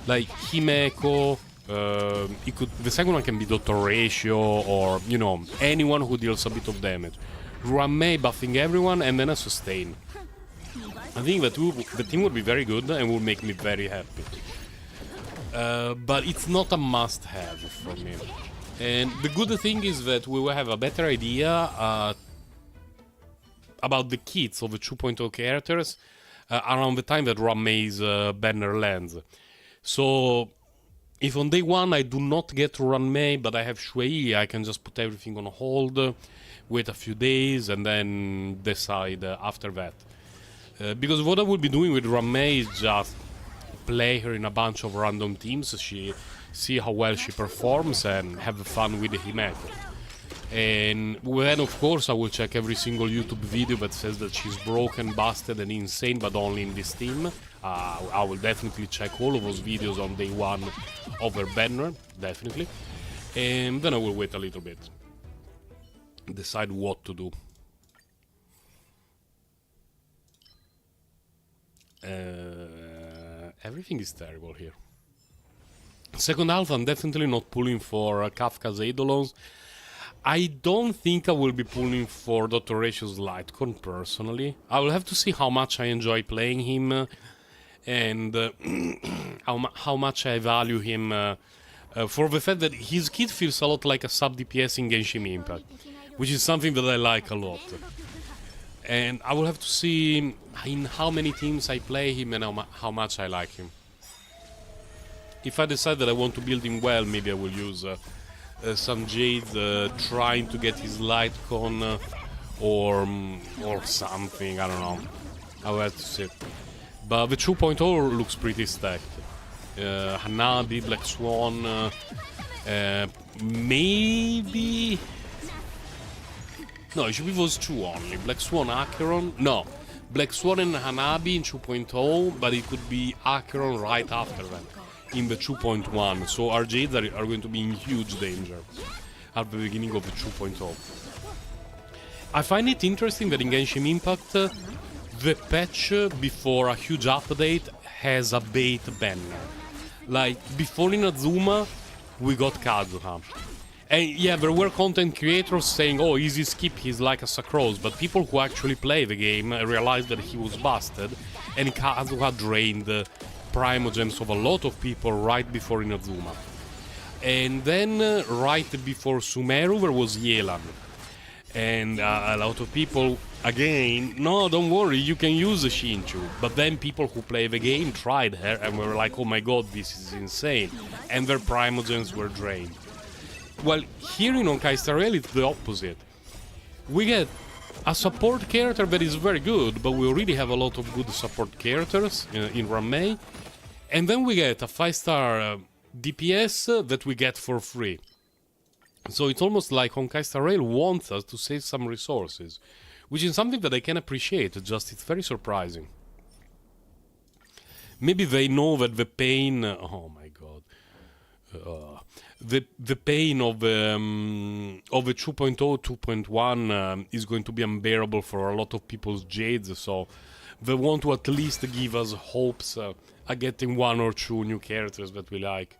Like Himeko, the second one can be Dr. Ratio, or, you know, anyone who deals a bit of damage. Ruanmei buffing everyone, and then a sustain. I think that the team would be very good and would make me very happy. But it's not a must-have for me. And the good thing is that we will have a better idea about the kits of the 2.0 characters around the time that Ruanmei's banner lands. So, if on day one I do not get Ruanmei, but I have Shui, I can just put everything on hold, wait a few days, and then decide after that. Because what I will be doing with Ruanmei is just play her in a bunch of random teams, see how well she performs, and have fun with the Himeko. And then, of course, I will check every single YouTube video that says that she's broken, busted, and insane, but only in this team. I will definitely check all of those videos on day one of her banner, definitely. And then I will wait a little bit. Decide what to do. Everything is terrible here. Second half, I'm definitely not pulling for Kafka's Eidolons. I don't think I will be pulling for Dr. Ratio's Lightcon, personally. I will have to see how much I enjoy playing him, and how much I value him, for the fact that his kit feels a lot like a sub-DPS in Genshin Impact, which is something that I like a lot. And I will have to see in how many teams I play him and how much I like him. If I decide that I want to build him well, maybe I will use some Jade trying to get his Lightcon or something, I don't know. I will have to see. But the 2.0 looks pretty stacked. Hanabi, Black Swan, maybe... No, it should be those two only. Black Swan, Acheron... No, Black Swan and Hanabi in 2.0, but it could be Acheron right after that, in the 2.1. So our Jades are going to be in huge danger at the beginning of the 2.0. I find it interesting that in Genshin Impact, the patch before a huge update has a bait banner. Like, before Inazuma, we got Kazuha. And yeah, there were content creators saying, oh, easy skip, he's like a Sucrose, but people who actually play the game realized that he was busted, and Kazuha drained the Primogems of a lot of people right before Inazuma. And then, right before Sumeru, there was Yelan. And a lot of people, again, no, don't worry, you can use the Shinchu. But then people who play the game tried her and were like, oh my god, this is insane. And their Primogems were drained. Well, here in Honkai Star Rail, it's the opposite. We get a support character that is very good, but we already have a lot of good support characters in Ruanmei. And then we get a 5-star DPS that we get for free. So it's almost like Honkai Star Rail wants us to save some resources, which is something that I can appreciate, just it's very surprising. Maybe they know that the pain... oh my god. The pain of the 2.0, 2.1 is going to be unbearable for a lot of people's Jades, so they want to at least give us hopes at getting one or two new characters that we like.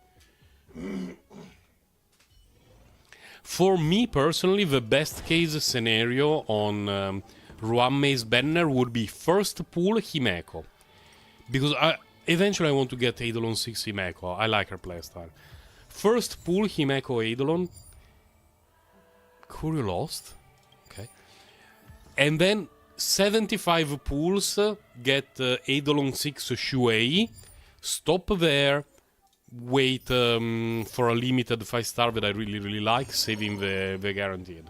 For me personally, the best case scenario on Ruanmei's banner would be first pull Himeko, because eventually I want to get Eidolon 6 Himeko. I like her playstyle. First pull Himeko Eidolon. Kuryu lost. Okay. And then 75 pulls, get Eidolon 6 Shuei. Stop there. Wait for a limited 5-star that I really like, saving the guaranteed.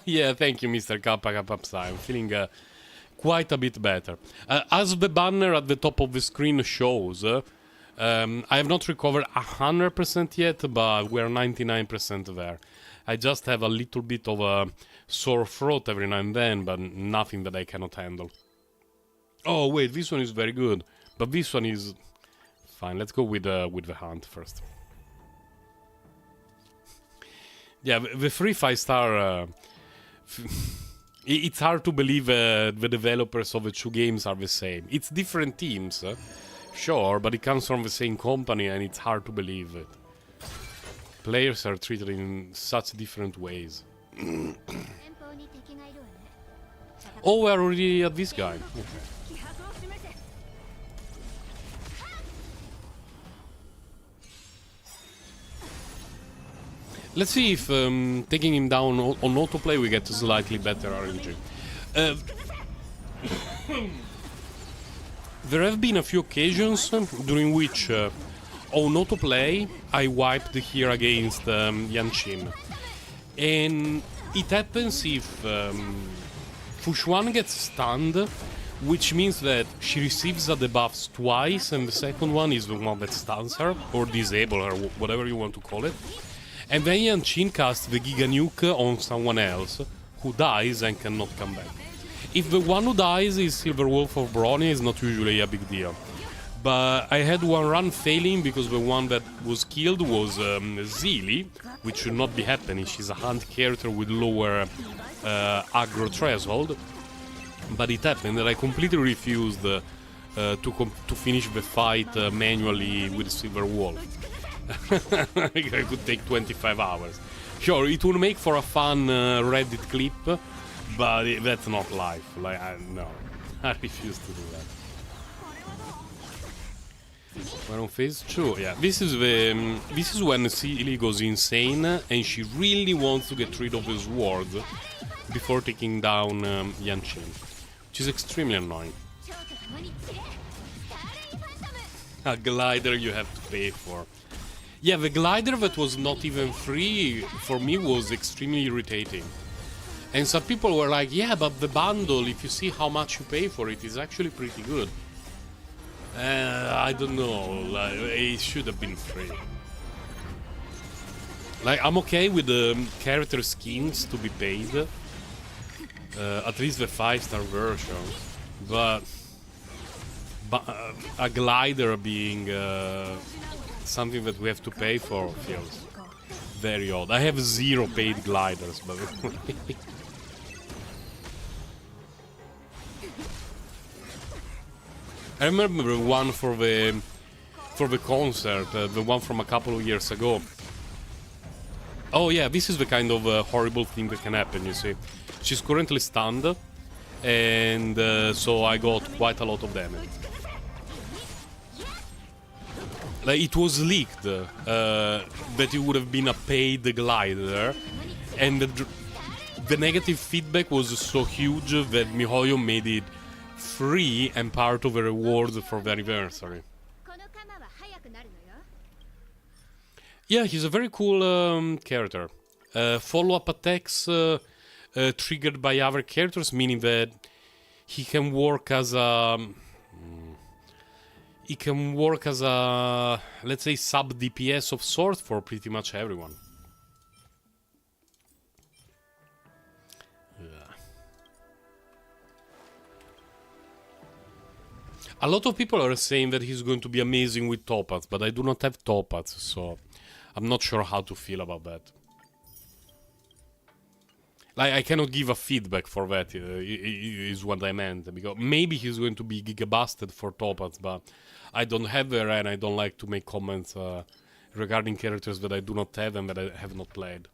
Yeah, thank you, Mr. Kappa Psi. I'm feeling quite a bit better. As the banner at the top of the screen shows, I have not recovered 100% yet, but we're 99% there. I just have a little bit of sore throat every now and then, but nothing that I cannot handle. Oh wait, this one is very good, but this one is fine. Let's go with the hunt first. Yeah, the 3 5-star. It's hard to believe the developers of the two games are the same. It's different teams, sure, but it comes from the same company, and it's hard to believe it. Players are treated in such different ways. Oh, we're already at this guy. Okay. Let's see if taking him down on autoplay we get a slightly better RNG. There have been a few occasions during which on autoplay I wiped here against Yanshin. And it happens if Fushuan gets stunned, which means that she receives a debuff twice, and the second one is the one that stuns her, or disable her, whatever you want to call it. And then Yanshin casts the Giga Nuke on someone else, who dies and cannot come back. If the one who dies is Silver Wolf or Brawny, it's not usually a big deal. But I had one run failing because the one that was killed was Zeely, which should not be happening. She's a hunt character with lower aggro threshold. But it happened that I completely refused to finish the fight manually with Silver Wolf. I could take 25 hours. Sure, it would make for a fun Reddit clip, but that's not life. Like, no, I refuse to do that. We're on phase 2. Yeah, this is when Seely goes insane and she really wants to get rid of the sword before taking down Yanshin, which is extremely annoying. A glider you have to pay for. Yeah, the glider that was not even free, for me, was extremely irritating. And some people were like, yeah, but the bundle, if you see how much you pay for it, is actually pretty good. I don't know, like, it should have been free. Like, I'm okay with the character skins to be paid. At least the 5-star version. But a glider being... something that we have to pay for feels very odd. I have 0 paid gliders, but I remember the one for the concert, the one from a couple of years ago. Oh yeah, this is the kind of horrible thing that can happen, you see. She's currently stunned, and so I got quite a lot of damage. Like, it was leaked that it would have been a paid glider, and the negative feedback was so huge that MiHoYo made it free and part of a reward for the anniversary. Yeah, he's a very cool character. Follow-up attacks triggered by other characters, meaning that he can work as a... He can work as a, let's say, sub-DPS of sorts for pretty much everyone. Yeah. A lot of people are saying that he's going to be amazing with Topaz, but I do not have Topaz, so I'm not sure how to feel about that. Like, I cannot give a feedback for that, is what I meant. Because maybe he's going to be gigabusted for Topaz, but I don't have her, and I don't like to make comments regarding characters that I do not have and that I have not played.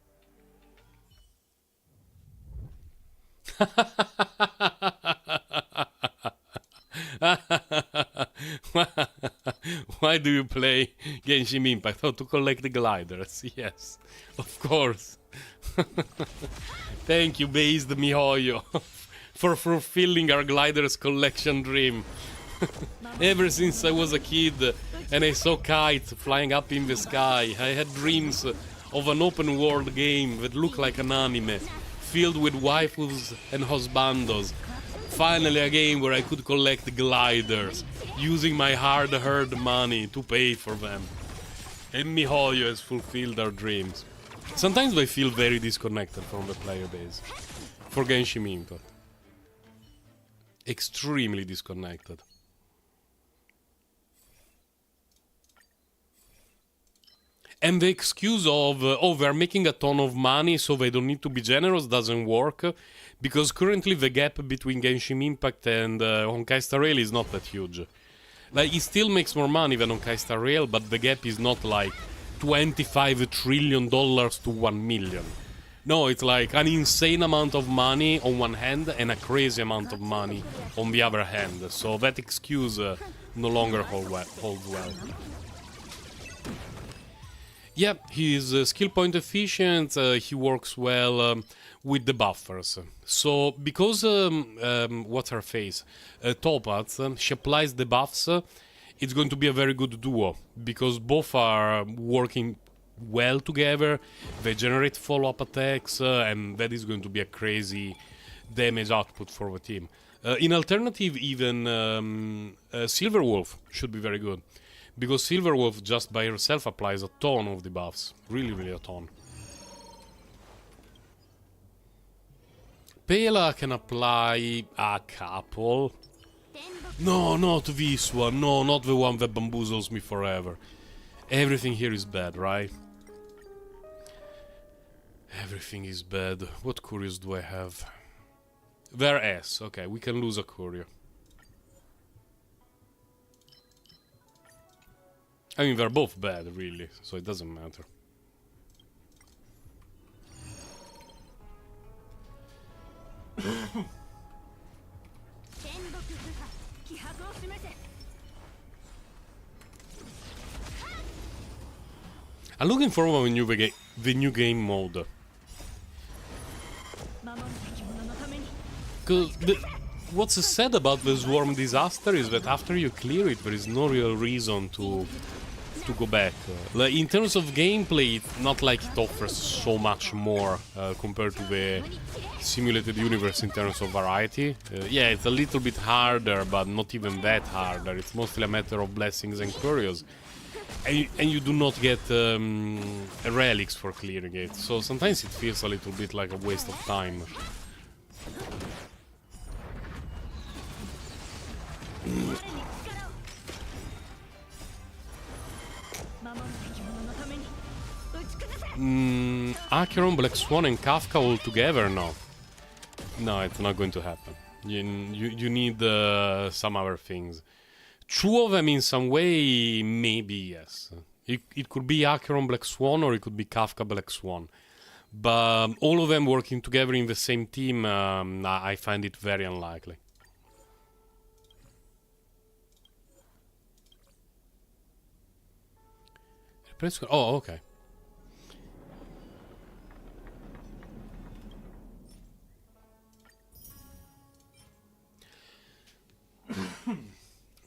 Why do you play Genshin Impact? Oh, to collect the gliders. Yes, of course. Thank you, Based MiHoYo, for fulfilling our gliders collection dream. Ever since I was a kid and I saw kites flying up in the sky, I had dreams of an open world game that looked like an anime, filled with waifus and husbandos. Finally a game where I could collect gliders, using my hard-earned money to pay for them. And MiHoYo has fulfilled our dreams. Sometimes I feel very disconnected from the player base. for Genshin Impact. Extremely disconnected. And the excuse of, oh, they're making a ton of money, so they don't need to be generous, doesn't work. Because currently the gap between Genshin Impact and Honkai Star Rail is not that huge. Like, it still makes more money than Honkai Star Rail, but the gap is not like $25 trillion to 1 million. No, it's like an insane amount of money on one hand and a crazy amount of money on the other hand. So that excuse no longer holds well. Yeah, he's skill point efficient, he works well with the buffers. So, because, what's her face? Topaz, she applies the buffs, it's going to be a very good duo, because both are working well together, they generate follow-up attacks, and that is going to be a crazy damage output for the team. In alternative, even Silverwolf should be very good. Because Silverwolf just by herself applies a ton of debuffs. Really, really a ton. Pela can apply a couple. No, not this one. No, not the one that bamboozles me forever. Everything here is bad, right? Everything is bad. What couriers do I have? They're S. Okay, we can lose a courier. I mean, they're both bad, really, so it doesn't matter. I'm looking forward to the new game mode. Because what's sad about the Swarm Disaster is that after you clear it, there is no real reason to go back. Like, in terms of gameplay, it's not like it offers so much more compared to the simulated universe in terms of variety. Yeah, it's a little bit harder, but not even that harder. It's mostly a matter of blessings and curios. And you do not get relics for clearing it, so sometimes it feels a little bit like a waste of time. Acheron, Black Swan and Kafka all together? No. No, it's not going to happen. You need some other things. Two of them in some way, maybe yes. It could be Acheron, Black Swan, or it could be Kafka, Black Swan. But all of them working together in the same team, I find it very unlikely. Oh, okay.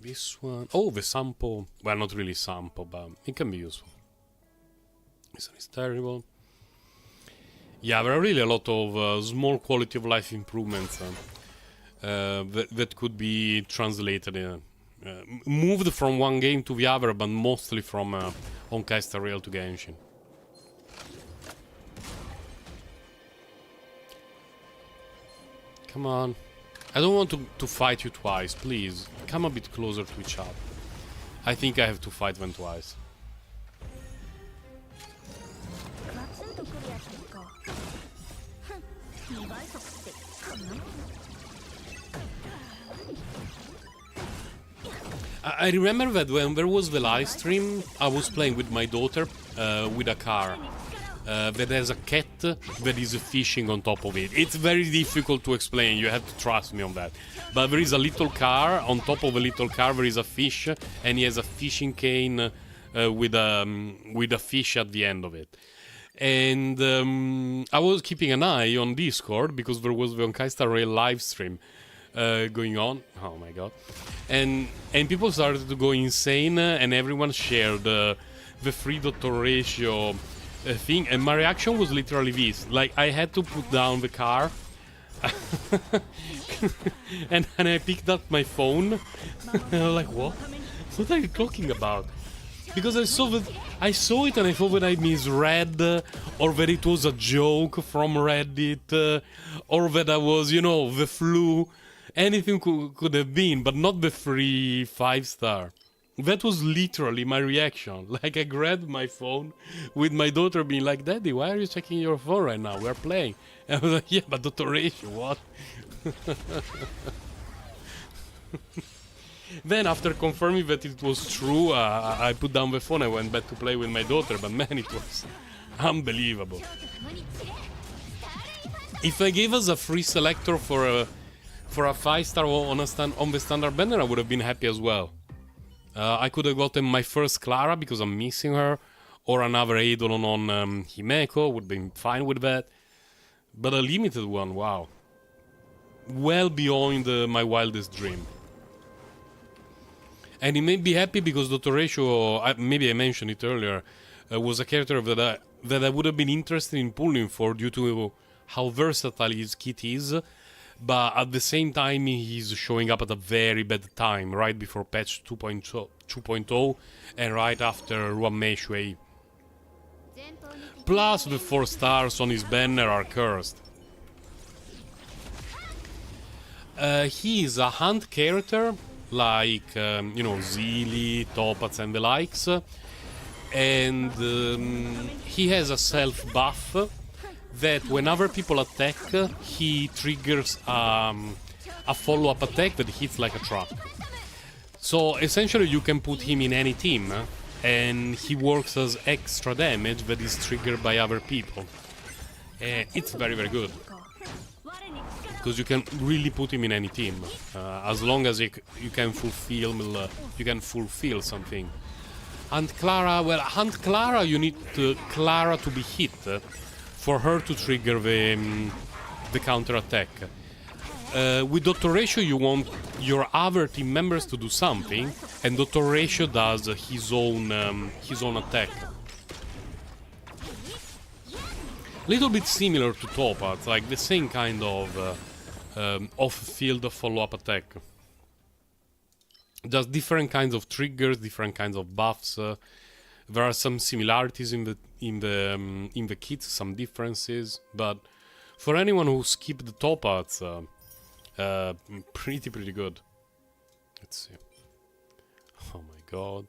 This one... Oh, the sample. Well, not really sample, but it can be useful. This one is terrible. Yeah, there are really a lot of small quality of life improvements that could be translated, moved from one game to the other, but mostly from Honkai Star Rail to Genshin. Come on. I don't want to fight you twice, please. Come a bit closer to each other. I think I have to fight them twice. I remember that when there was the live stream, I was playing with my daughter with a car that has a cat that is fishing on top of it. It's very difficult to explain, you have to trust me on that. But there is a little car, on top of a little car there is a fish, and he has a fishing cane with a fish at the end of it. And I was keeping an eye on Discord because there was the Honkai Star Rail live stream going on. Oh my god. And people started to go insane, and everyone shared the 3-dot ratio thing, and my reaction was literally this. Like, I had to put down the car and I picked up my phone. And I was like, what? What are you talking about? Because I saw it and I thought that I misread, or that it was a joke from Reddit, or that I was, you know, the flu. Anything could have been, but not the free 5-star. That was literally my reaction. Like, I grabbed my phone with my daughter being like, Daddy, why are you checking your phone right now? We're playing. And I was like, yeah, but Dr. Ratio, what? Then, after confirming that it was true, I put down the phone. I went back to play with my daughter, but man, it was unbelievable. If I gave us a free selector for a 5-star on the standard banner, I would have been happy as well. I could have gotten my first Clara because I'm missing her, or another Eidolon on Himeko, would have been fine with that. But a limited one, wow. Well beyond my wildest dream. And it made me happy because Dr. Ratio, maybe I mentioned it earlier, was a character that I would have been interested in pulling for due to how versatile his kit is. But at the same time, he's showing up at a very bad time, right before patch 2.0 and right after Ruanmei Shui. Plus, the 4 stars on his banner are cursed. He is a hunt character, like, you know, Zeely, Topaz and the likes. And he has a self-buff that when other people attack, he triggers a follow-up attack that hits like a truck. So essentially you can put him in any team, and he works as extra damage that is triggered by other people. It's very, very good. Because you can really put him in any team, as long as you can fulfill something. Hunt Clara, well, Hunt Clara, you need Clara to be hit for her to trigger the counter attack. With Dr. Ratio, you want your other team members to do something, and Dr. Ratio does his own attack. Little bit similar to Topaz, like the same kind of off-field follow-up attack. Just different kinds of triggers, different kinds of buffs. There are some similarities in the kit, some differences, but for anyone who skipped the Topaz, pretty good. Let's see. Oh my god.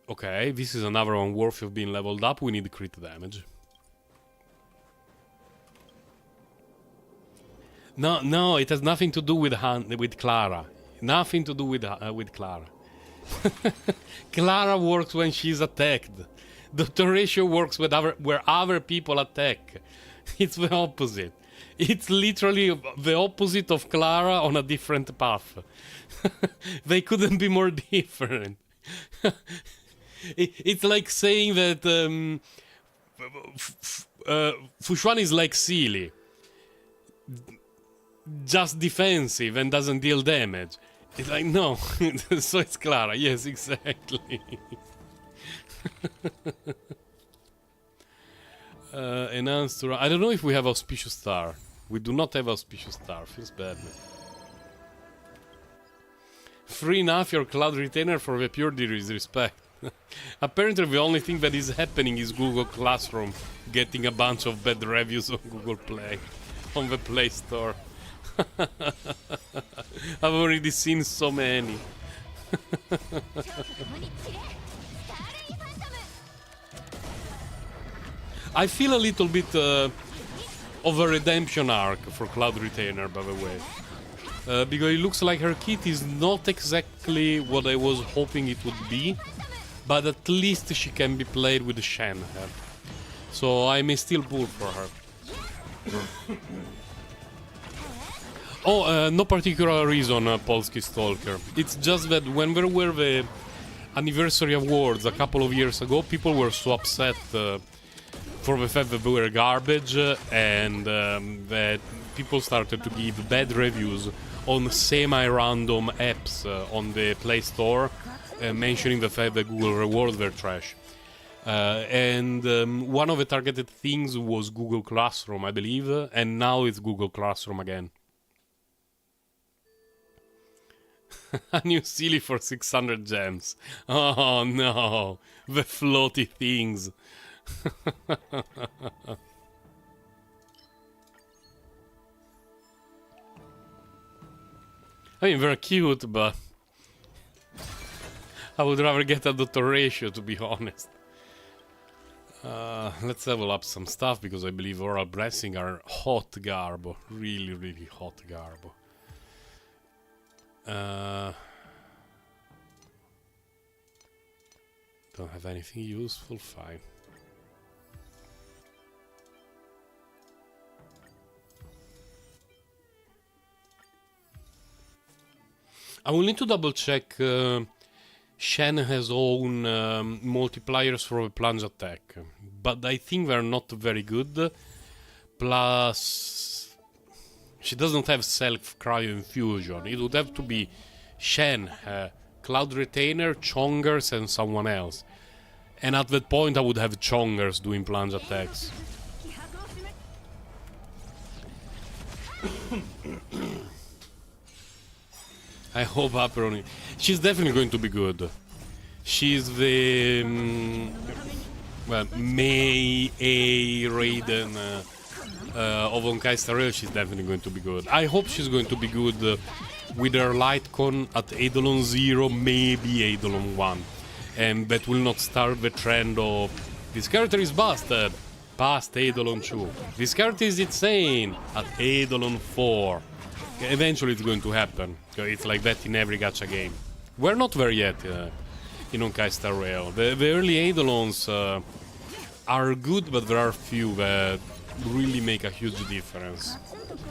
Okay, this is another one worthy of being leveled up. We need crit damage. No, it has nothing to do with Clara. Nothing to do with Clara. Clara works when she's attacked. Dr. Ratio works where other people attack. It's the opposite. It's literally the opposite of Clara on a different path. They couldn't be more different. It's like saying that Fushuan is like Seely. Just defensive and doesn't deal damage. It's like, no. So it's Clara. Yes, exactly. Enhanced to... I don't know if we have Auspicious Star. We do not have Auspicious Star. Feels bad. Free enough your Cloud Retainer for the pure disrespect. Apparently the only thing that is happening is Google Classroom getting a bunch of bad reviews on Google Play. On the Play Store. I've already seen so many. I feel a little bit of a redemption arc for Cloud Retainer, by the way. Because it looks like her kit is not exactly what I was hoping it would be, but at least she can be played with Shen. So I may still pull for her. Oh, no particular reason, Polski Stalker. It's just that when there were the anniversary awards a couple of years ago, people were so upset for the fact that they were garbage and that people started to give bad reviews on semi-random apps on the Play Store, mentioning the fact that Google rewards were trash. And one of the targeted things was Google Classroom, I believe, and now it's Google Classroom again. A new silly for 600 gems. Oh no, the floaty things. I mean, they're cute, but I would rather get a Dr. Ratio, to be honest. Let's level up some stuff, because I believe oral blessing are hot garbo. Really, really hot garbo. Don't have anything useful, fine. I will need to double check. Shen has own multipliers for a plunge attack, but I think they're not very good. Plus, she doesn't have self cryo infusion. It would have to be Shen, Cloud Retainer, Chongers, and someone else. And at that point, I would have Chongers doing plunge attacks. I hope Aperon. She's definitely going to be good. She's the well, Mei A Raiden of Honkai Star Rail. She's definitely going to be good. I hope she's going to be good with her Lightcon at Eidolon 0, maybe Eidolon 1, and that will not start the trend of this character is busted past Eidolon 2. This character is insane at Eidolon 4. Eventually it's going to happen. It's like that in every gacha game. We're not there yet in Honkai Star Rail. The early Eidolons are good, but there are few that really make a huge difference.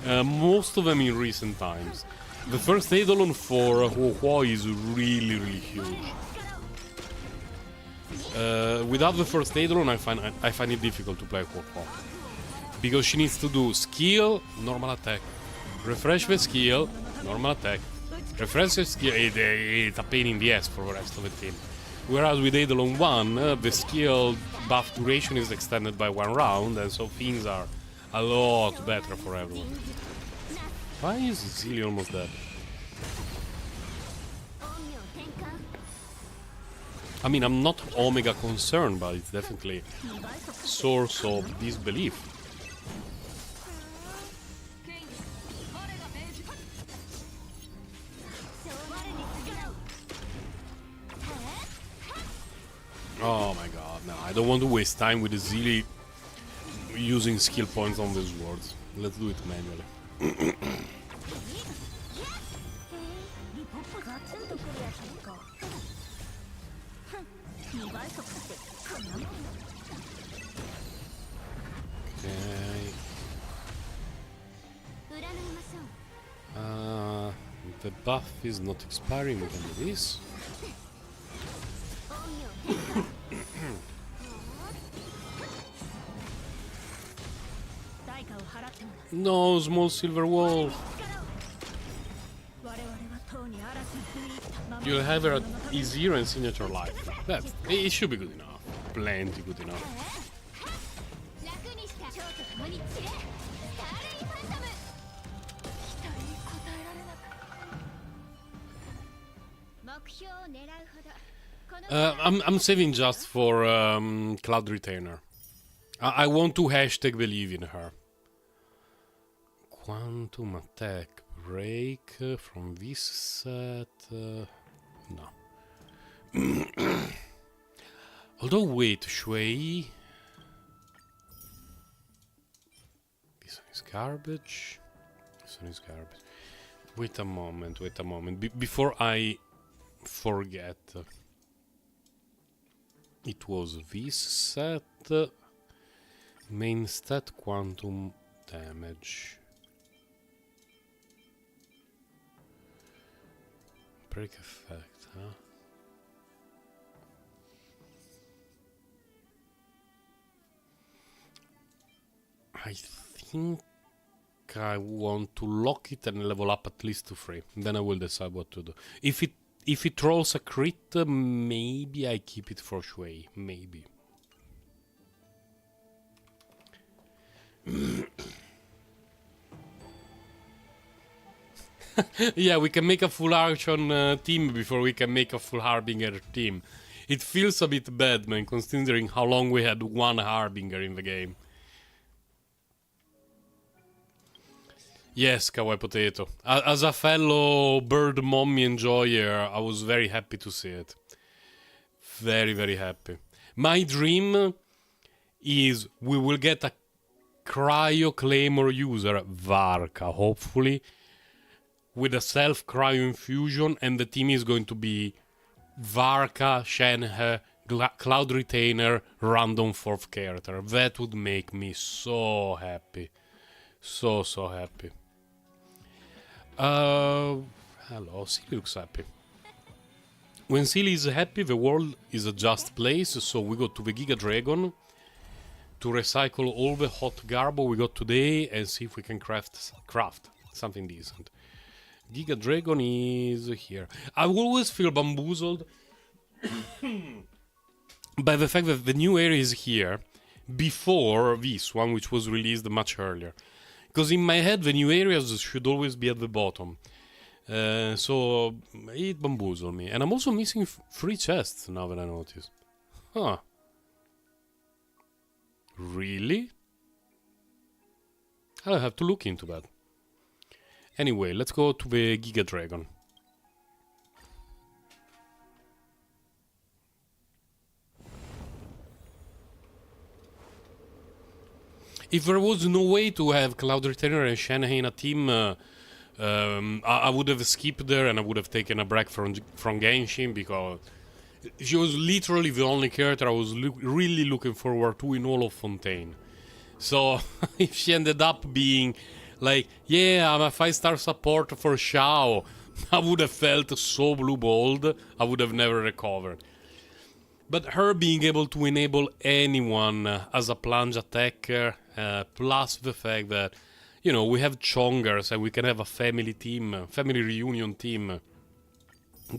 Most of them in recent times. The first Eidolon for Ho is really, really huge. Without the first Eidolon, I find it difficult to play Ho, because she needs to do skill, normal attack. Refresh the skill, normal attack. Refresh the skill, it's a pain in the ass for the rest of the team. Whereas with Eidolon 1, the skill buff duration is extended by 1 round, and so things are a lot better for everyone. Why is Zilly almost dead? I mean, I'm not Omega concerned, but it's definitely source of disbelief. Oh my god, no, I don't want to waste time with the Zilly using skill points on these words. Let's do it manually. Okay. The buff is not expiring with this. No, small silver wolf. You'll have her at easier and signature life. It should be good enough. Plenty good enough. I'm saving just for Cloud Retainer. I want to hashtag believe in her. Quantum attack break from this set. No. Although, wait, Shui. This one is garbage. This one is garbage. Wait a moment, wait a moment. Before I forget. It was this set. Main stat quantum damage. Break effect, huh? I think I want to lock it and level up at least to 3. Then I will decide what to do. If it rolls a crit, maybe I keep it for Shui. Maybe. Yeah, we can make a full Archon team before we can make a full Harbinger team. It feels a bit bad, man, considering how long we had one Harbinger in the game. Yes, Kawaii Potato. As a fellow bird mommy enjoyer, I was very happy to see it. Very, very happy. My dream is we will get a Cryo Claymore user, Varka, hopefully, with a self-cryo infusion, and the team is going to be Varka, Shenhe, Cloud Retainer, random 4th character. That would make me so happy. So happy. Hello, Silly looks happy. When Silly is happy, the world is a just place, so we go to the Giga Dragon to recycle all the hot garbo we got today and see if we can craft something decent. Giga Dragon is here. I always feel bamboozled by the fact that the new area is here before this one, which was released much earlier. Because in my head, the new areas should always be at the bottom. So it bamboozled me. And I'm also missing 3 chests now that I notice. Huh. Really? I'll have to look into that. Anyway, let's go to the Giga Dragon. If there was no way to have Cloud Retainer and Shenhe in a team, I would have skipped there and I would have taken a break from Genshin, because she was literally the only character I was really looking forward to in all of Fontaine. So if she ended up being like, yeah, I'm a 5-star support for Xiao, I would have felt so blue-balled, I would have never recovered. But her being able to enable anyone as a plunge attacker, plus the fact that, you know, we have Chongers and we can have a family team, family reunion team,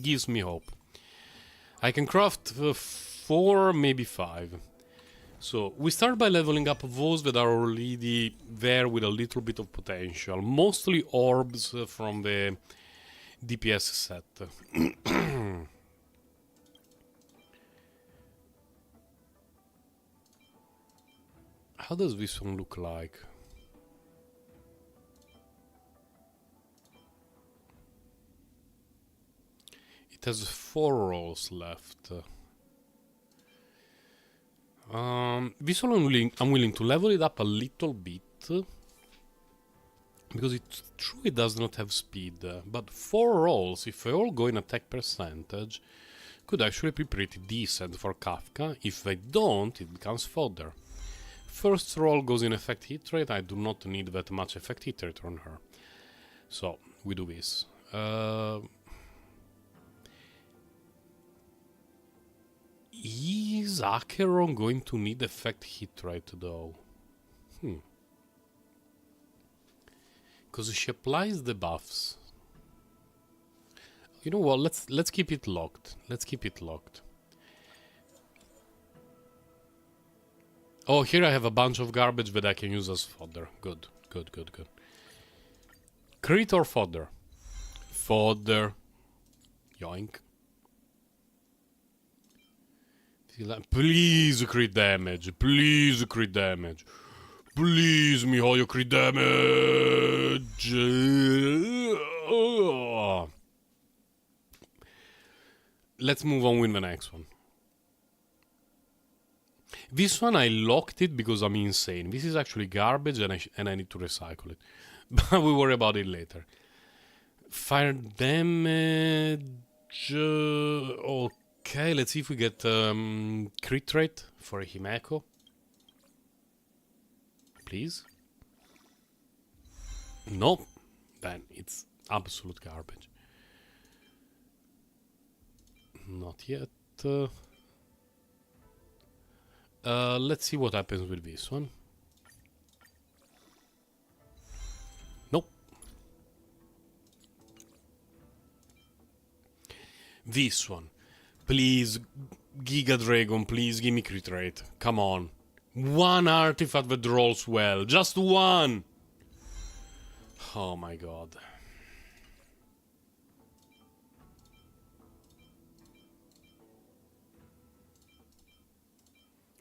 gives me hope. I can craft 4, maybe 5. So we start by leveling up those that are already there with a little bit of potential. Mostly orbs from the DPS set. How does this one look like? It has 4 rolls left. This one I'm willing to level it up a little bit, because it's true it does not have speed, but 4 rolls, if they all go in attack percentage, could actually be pretty decent for Kafka. If they don't, it becomes fodder. First roll goes in effect hit rate. I do not need that much effect hit rate on her. So, we do this. Is Acheron going to need effect hit rate though? Because she applies the buffs. You know what? Let's keep it locked. Let's keep it locked. Oh, here I have a bunch of garbage that I can use as fodder. Good. Crit or fodder? Fodder. Yoink. Please crit damage. Please crit damage. Please, miHoYo, crit damage. Let's move on with the next one. This one I locked it because I'm insane. This is actually garbage and I need to recycle it. But we'll worry about it later. Fire damage. Okay, let's see if we get crit rate for a Himeko. Please. Nope. Then it's absolute garbage. Not yet. Let's see what happens with this one. Nope. This one. Please, Giga Dragon, please give me crit rate. Come on. One artifact that rolls well. Just one! Oh my god.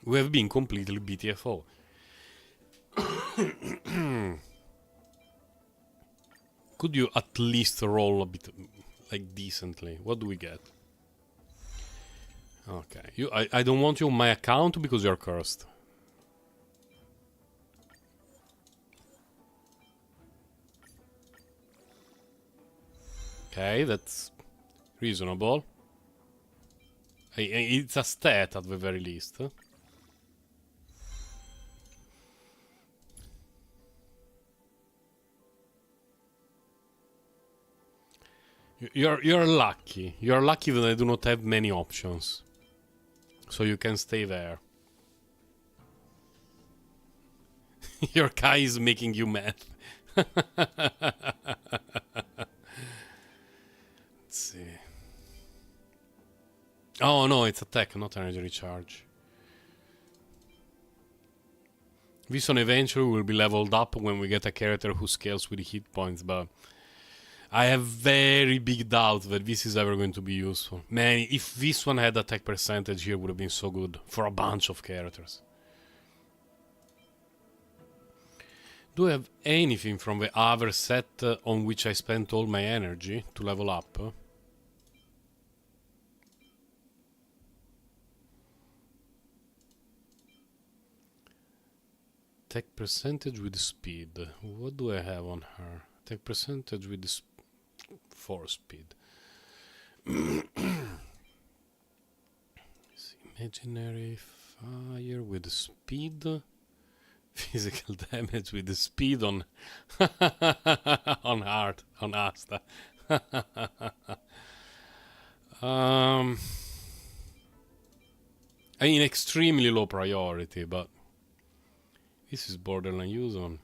We have been completely BTFO. Could you at least roll a bit, like, decently? What do we get? Okay, I don't want you on my account because you're cursed. Okay, that's reasonable. It's a stat at the very least. You're lucky. You're lucky that I do not have many options. So you can stay there. Your Kai is making you mad. Let's see. Oh no, it's attack, not energy recharge. This one eventually will be leveled up when we get a character who scales with hit points, but I have very big doubt that this is ever going to be useful. Man, if this one had attack percentage here, would have been so good for a bunch of characters. Do I have anything from the other set on which I spent all my energy to level up? Attack percentage with speed. What do I have on her? Attack percentage with 4 speed. Imaginary fire with speed. Physical damage with the speed on on art on Asta. I mean, extremely low priority, but this is borderline use on.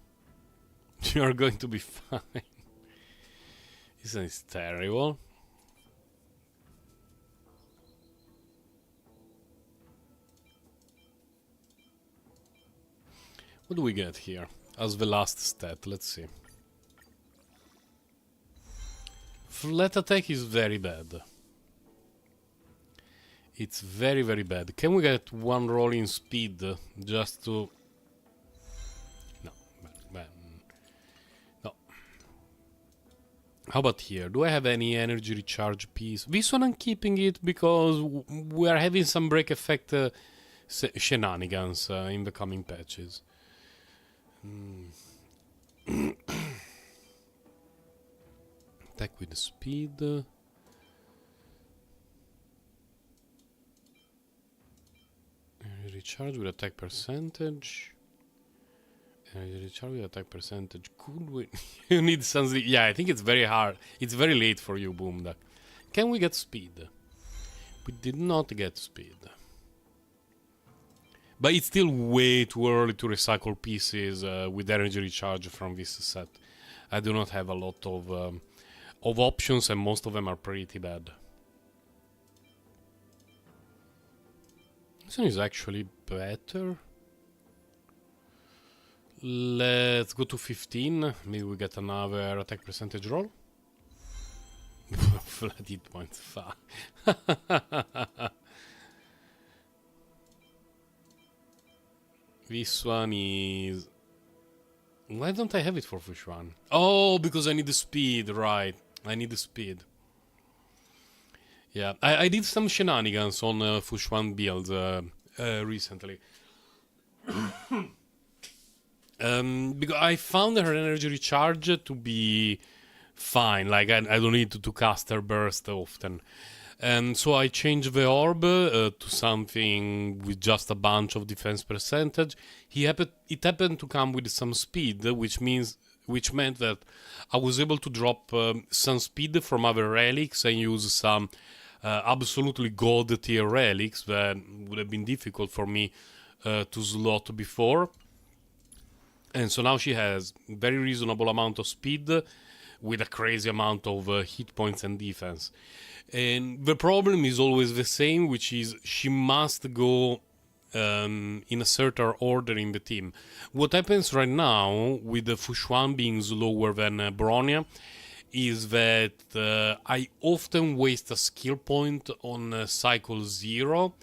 You are going to be fine. This is terrible. What do we get here as the last stat? Let's see. Flat attack is very bad. It's very, very bad. Can we get one roll in speed just to... No. No. How about here? Do I have any energy recharge piece? This one I'm keeping it because we are having some break effect shenanigans in the coming patches. Attack with speed. Recharge with attack percentage. Recharge with attack percentage. Could we? You need something. Yeah, I think it's very hard. It's very late for you, Boomduck. Can we get speed? We did not get speed. But it's still way too early to recycle pieces with energy recharge from this set. I do not have a lot of options, and most of them are pretty bad. This one is actually better. Let's go to 15. Maybe we get another attack percentage roll. Flat hit points. Fuck. This one is... Why don't I have it for Fish One? Oh, because I need the speed, right. I need the speed. Yeah, I did some shenanigans on Fish One builds recently. Because I found her energy recharge to be fine. Like, I don't need to cast her burst often. And so I changed the orb to something with just a bunch of defense percentage. It happened to come with some speed, which meant that I was able to drop some speed from other relics and use some absolutely god tier relics that would have been difficult for me to slot before. And so now she has very reasonable amount of speed with a crazy amount of hit points and defense. And the problem is always the same, which is she must go in a certain order in the team. What happens right now with the Fushuan being slower than Bronya is that I often waste a skill point on cycle 0.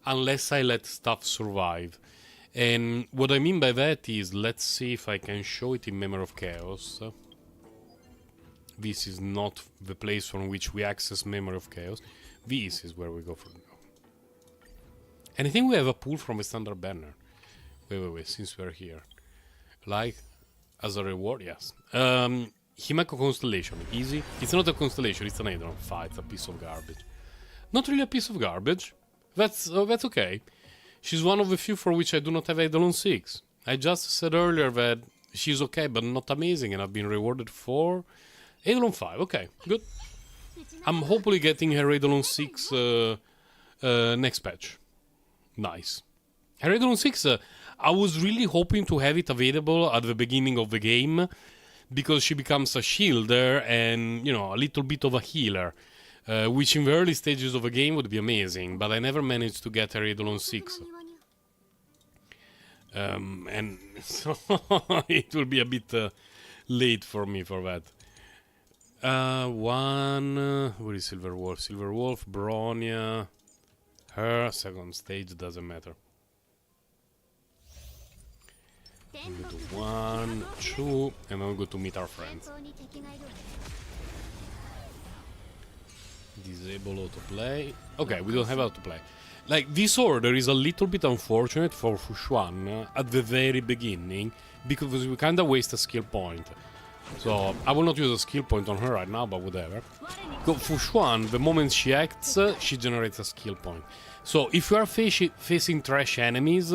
unless I let stuff survive. And what I mean by that is, let's see if I can show it in Memory of Chaos. This is not the place from which we access Memory of Chaos. This is where we go from now. And I think we have a pull from a standard banner. Wait, since we're here. Like, as a reward, yes. Himeko Constellation, easy. It's not a constellation, it's an Eidolon. It's a piece of garbage. Not really a piece of garbage. That's okay. She's one of the few for which I do not have Eidolon 6. I just said earlier that she's okay, but not amazing, and I've been rewarded for Eidolon 5. Okay, good. I'm hopefully getting her Eidolon 6 next patch. Nice. Her Eidolon 6, I was really hoping to have it available at the beginning of the game, because she becomes a shielder and, you know, a little bit of a healer, which in the early stages of the game would be amazing, but I never managed to get her Eidolon 6. And so it will be a bit late for me for that. Where is Silver Wolf? Silver Wolf, Bronya, her, second stage, doesn't matter. I'll go to 1, 2, and I'll go to meet our friends. Disable autoplay. Okay, we don't have autoplay. Like, this order is a little bit unfortunate for Fushuan at the very beginning, because we kinda waste a skill point. So, I will not use a skill point on her right now, but whatever. Go Fushuan, the moment she acts, she generates a skill point. So, if you are facing trash enemies,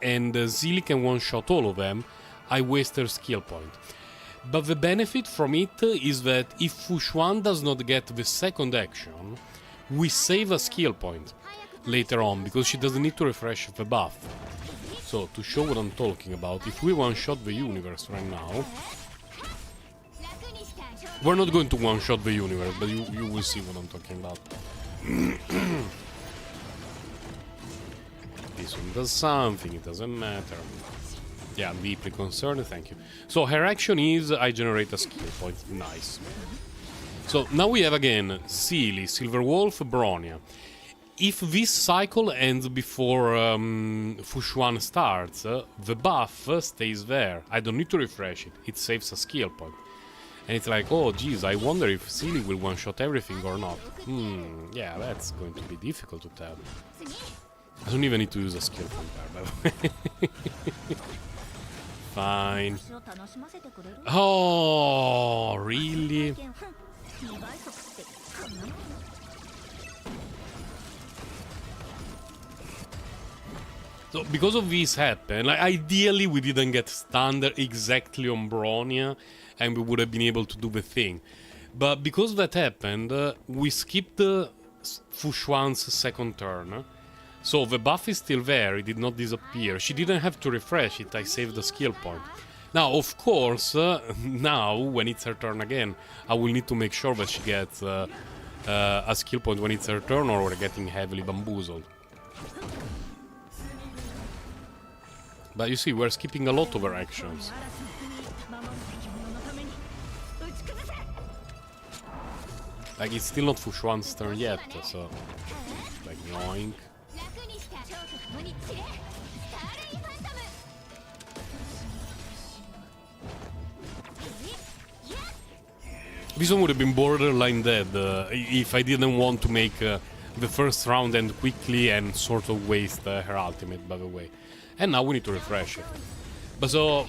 and Zilly can one-shot all of them, I waste her skill point. But the benefit from it is that if Fushuan does not get the second action, we save a skill point later on, because she doesn't need to refresh the buff. So, to show what I'm talking about, if we one-shot the universe right now... We're not going to one-shot the universe, but you will see what I'm talking about. This one does something, it doesn't matter. Yeah, I'm deeply concerned, thank you. So her action is, I generate a skill point. Nice. So now we have again Sealy, Silver Wolf, Bronya. If this cycle ends before Fushuan starts, the buff stays there. I don't need to refresh it, it saves a skill point. And it's like, oh geez, I wonder if Sealy will one-shot everything or not. Yeah, that's going to be difficult to tell. I don't even need to use a skill point there, by the way. Fine. Oh, really? So, because of this happened, like, ideally we didn't get stunned exactly on Bronya, and we would have been able to do the thing. But because that happened, we skipped Fushuan's second turn. So the buff is still there, it did not disappear. She didn't have to refresh it, I saved the skill point. Now, of course, now, when it's her turn again, I will need to make sure that she gets a skill point when it's her turn, or we're getting heavily bamboozled. But you see, we're skipping a lot of her actions. Like, it's still not Fushuan's turn yet, so... Like, yoink. This one would have been borderline dead if I didn't want to make the first round end quickly and sort of waste her ultimate, by the way. And now we need to refresh it. But so...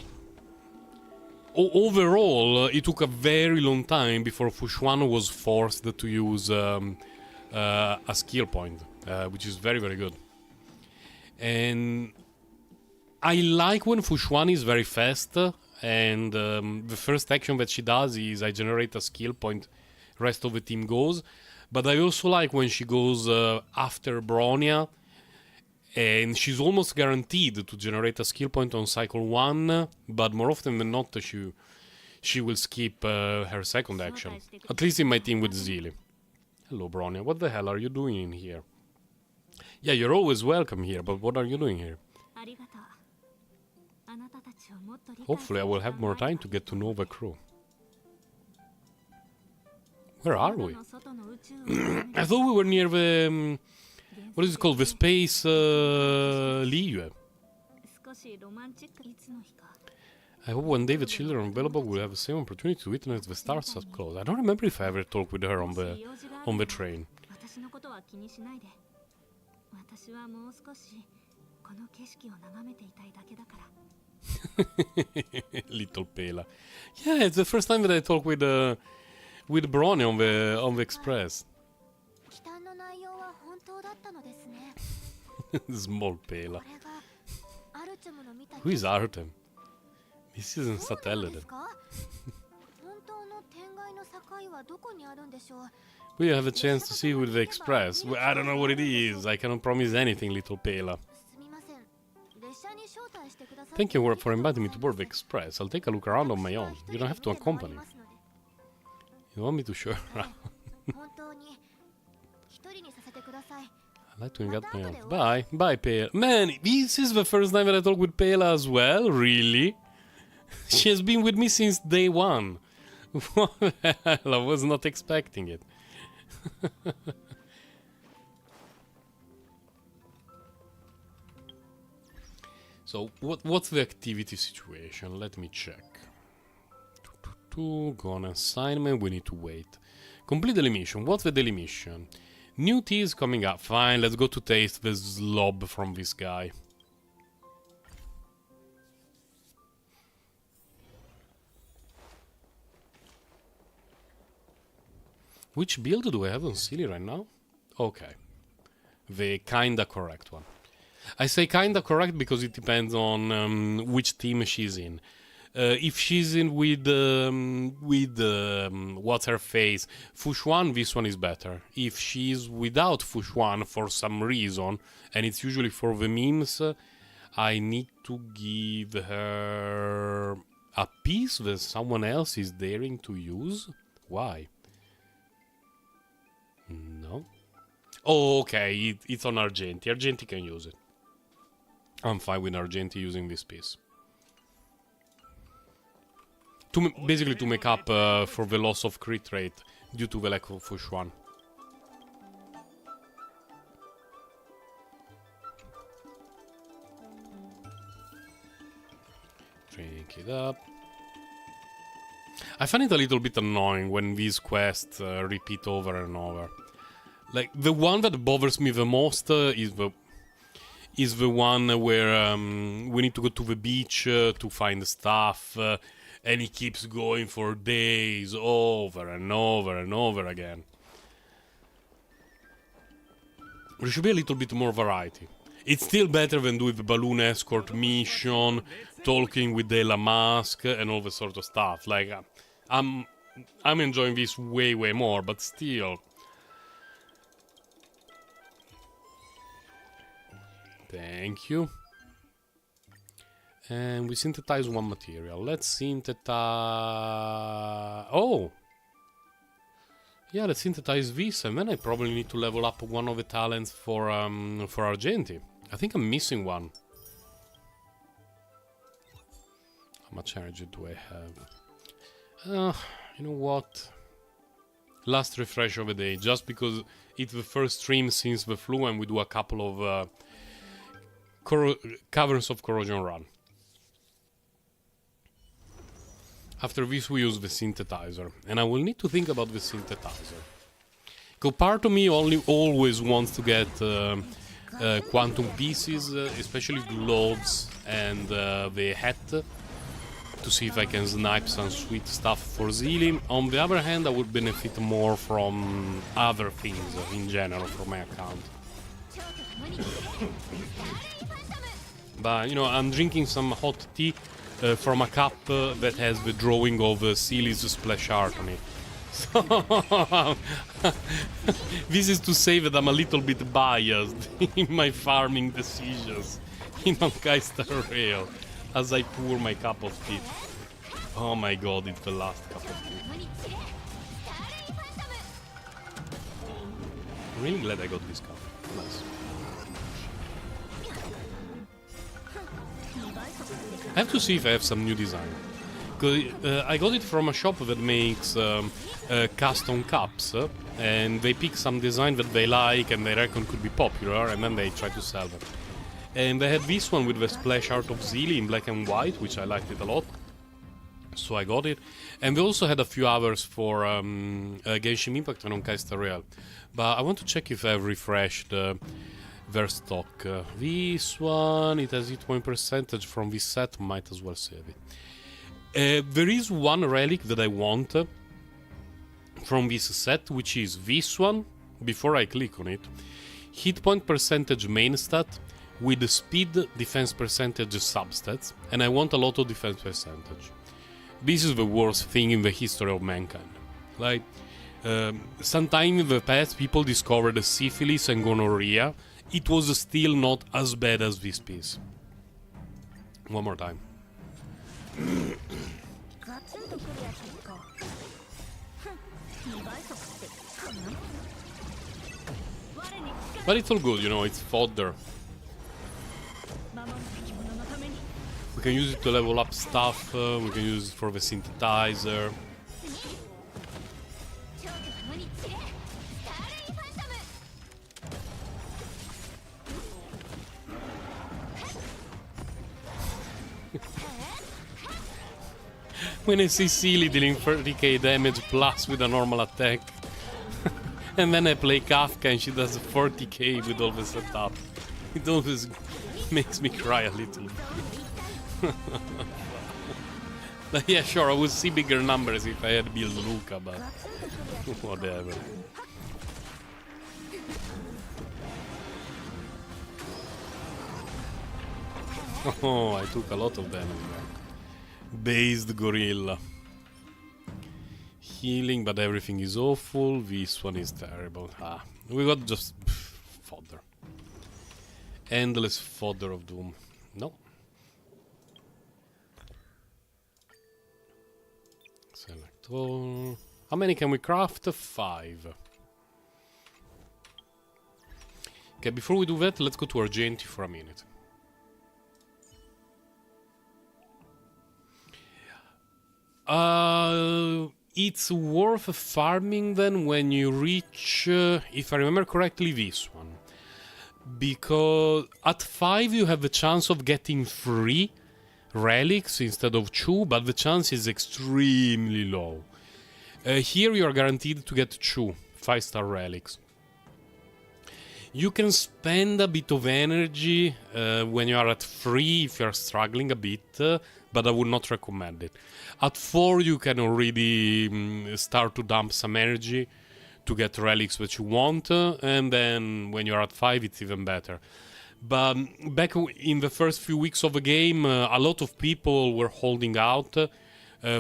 overall, it took a very long time before Fushuan was forced to use a skill point, which is very, very good. And I like when Fushuan is very fast, and the first action that she does is I generate a skill point, rest of the team goes. But I also like when she goes after Bronya, and she's almost guaranteed to generate a skill point on cycle 1, but more often than not she will skip her second action. At least in my team with Zilly. Hello Bronya, what the hell are you doing in here? Yeah, you're always welcome here, but what are you doing here? Hopefully I will have more time to get to know the crew. Where are we? I thought we were near What is it called? The Space Ligue. I hope one day the children of Belobog will have the same opportunity to witness the stars up close. I don't remember if I ever talked with her on the train. Little Pela. Yeah, it's the first time that I talk with Bronny on the express. Small Pela. Who is Artem? This isn't Satellite. We have a chance to see with the express. Well, I don't know what it is. I cannot promise anything, Little Pela. Thank you for inviting me to board the express. I'll take a look around on my own. You don't have to accompany. You want me to show around? I'd like to get my own. Bye. Bye, Pela. Man, this is the first time that I talk with Pela as well? Really? She has been with me since day one. What the hell? I was not expecting it. So, what's the activity situation? Let me check. Go on assignment, we need to wait. Complete the mission. What's the daily mission? New tea is coming up. Fine, let's go to taste the slob from this guy. Which build do I have on Silly right now? Okay. The kinda correct one. I say kinda correct because it depends on which team she's in. If she's in with what's her face, Fushuan, this one is better. If she's without Fushuan for some reason, and it's usually for the memes, I need to give her a piece that someone else is daring to use. Why? No. Oh, okay, it's on Argenti. Argenti can use it. I'm fine with Argenti using this piece. Basically to make up for the loss of crit rate due to the lack of Fushuan. Drink it up. I find it a little bit annoying when these quests repeat over and over. Like, the one that bothers me the most is the one where we need to go to the beach to find stuff, and it keeps going for days, over and over and over again. There should be a little bit more variety. It's still better than doing the balloon escort mission, talking with Dela Mask, and all the sort of stuff. Like, I'm enjoying this way more, but still. Thank you. And we synthesize one material. Let's synthesize... Oh! Yeah, let's synthesize this, and then I probably need to level up one of the talents for Argenti. I think I'm missing one. How much energy do I have? You know what? Last refresh of the day, just because it's the first stream since the flu, and we do a couple of caverns of corrosion run. After this we use the synthesizer, and I will need to think about the synthesizer. Because part of me always wants to get quantum pieces, especially gloves and the hat, to see if I can snipe some sweet stuff for Zili. On the other hand, I would benefit more from other things in general for my account. But, you know, I'm drinking some hot tea from a cup that has the drawing of Sealy's splash art on it. So, this is to say that I'm a little bit biased in my farming decisions in Honkai Star Rail as I pour my cup of tea. Oh my god, it's the last cup of tea. I'm really glad I got this cup. Nice. I have to see if I have some new design. Because I got it from a shop that makes custom cups. and they pick some design that they like and they reckon could be popular, and then they try to sell them. And they had this one with the splash art of Zeely in black and white, which I liked it a lot, so I got it. And they also had a few others for Genshin Impact and Honkai Star Rail, but I want to check if I've refreshed their stock. This one, it has hit 1% from this set, might as well save it. There is one relic that I want from this set, which is this one. Before I click on it, hit point percentage main stat with the speed defense percentage substats, and I want a lot of defense percentage. This is the worst thing in the history of mankind. Like, sometime in the past people discovered syphilis and gonorrhea. It was still not as bad as this piece. One more time. But it's all good, you know, it's fodder. We can use it to level up stuff, we can use it for the synthesizer. When I see Sealy dealing 30k damage plus with a normal attack, and then I play Kafka and she does 40k with all the setup, it always makes me cry a little. But yeah, sure, I would see bigger numbers if I had built Luca, but whatever. Oh, I took a lot of damage there. Based gorilla. Healing, but everything is awful. This one is terrible. Ah, we got just fodder. Endless fodder of doom. No. Select all. How many can we craft? 5. Okay, before we do that, let's go to Argenti for a minute. It's worth farming then when you reach, if I remember correctly, this one. Because at 5 you have the chance of getting 3 relics instead of 2, but the chance is extremely low. Here you are guaranteed to get 2 5-star relics. You can spend a bit of energy when you are at 3 if you are struggling a bit, but I would not recommend it. At 4 you can already start to dump some energy to get relics that you want, and then when you're at 5 it's even better. But back in the first few weeks of the game, a lot of people were holding out,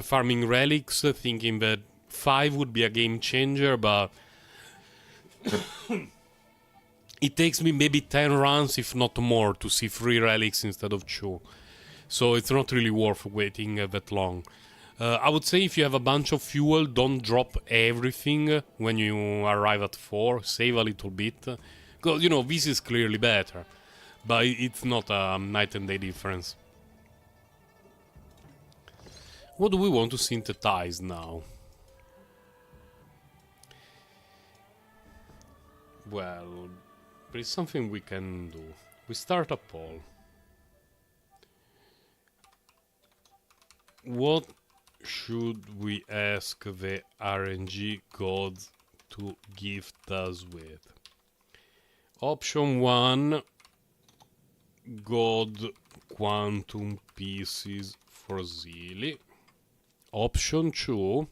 farming relics, thinking that 5 would be a game changer, but it takes me maybe 10 runs, if not more, to see 3 relics instead of 2. So it's not really worth waiting that long. I would say if you have a bunch of fuel, don't drop everything when you arrive at 4. Save a little bit. Because, you know, this is clearly better. But it's not a night and day difference. What do we want to synthesize now? Well, there is something we can do. We start a poll. What should we ask the RNG gods to gift us with? Option 1, God Quantum Pieces for Zeely. Option 2,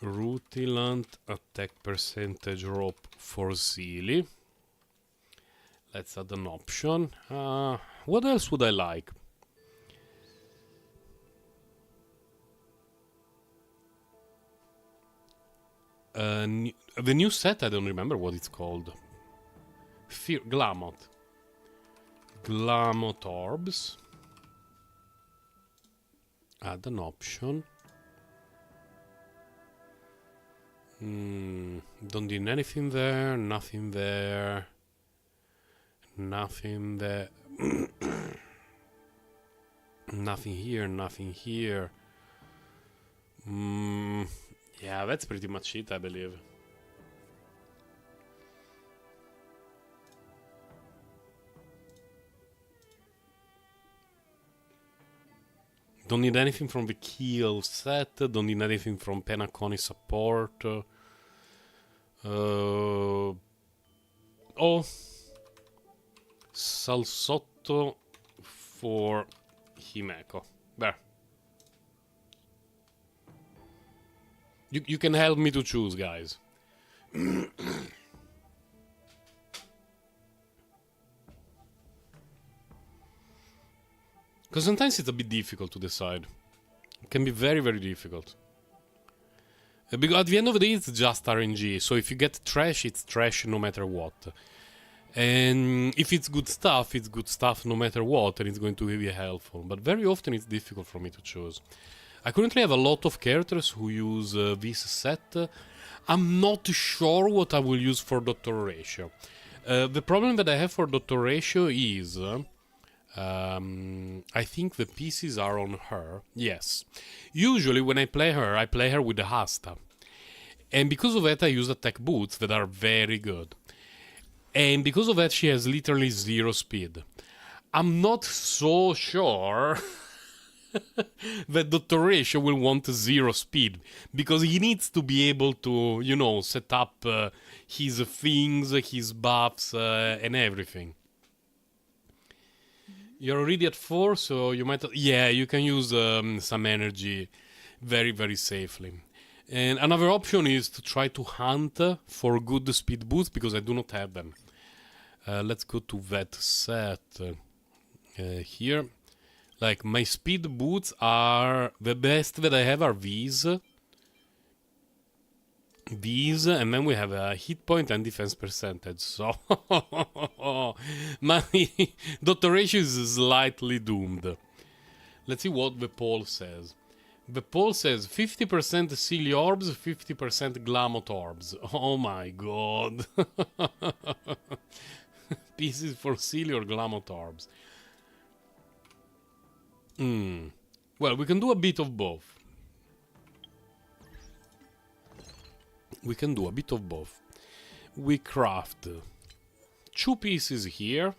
Rutilant attack percentage rope for Zeely. Let's add an option. What else would I like? The new set, I don't remember what it's called. Glamot. Glamot orbs. Add an option. Don't need anything there, nothing there. Nothing there. Nothing here, nothing here. Yeah, that's pretty much it, I believe. Don't need anything from the Keel set, don't need anything from Penacony support. Oh, Salsotto for Himeko. There. You can help me to choose, guys. Because sometimes it's a bit difficult to decide. It can be very, very difficult. Because at the end of the day, it's just RNG. So if you get trash, it's trash no matter what. And if it's good stuff no matter what, and it's going to be helpful. But very often it's difficult for me to choose. I currently have a lot of characters who use this set. I'm not sure what I will use for Dr. Ratio. The problem that I have for Dr. Ratio is... I think the pieces are on her. Yes. Usually when I play her with the Hasta. And because of that I use attack boots that are very good. And because of that she has literally 0 speed. I'm not so sure that Dr. Ratio will want 0 speed. Because he needs to be able to, you know, set up his things, his buffs and everything. You're already at 4, so you might... Yeah, you can use some energy very, very safely. And another option is to try to hunt for good speed boots, because I do not have them. Let's go to that set here. Like, my speed boots are... The best that I have are these. And then we have a hit point and defense percentage. So my Dr. Ratio is slightly doomed. Let's see what the poll says. The poll says 50% Silly Orbs, 50% Glamot Orbs. Oh my god. Pieces for Silly or Glamot Orbs. Well, we can do a bit of both. We can do a bit of both. We craft 2 pieces here.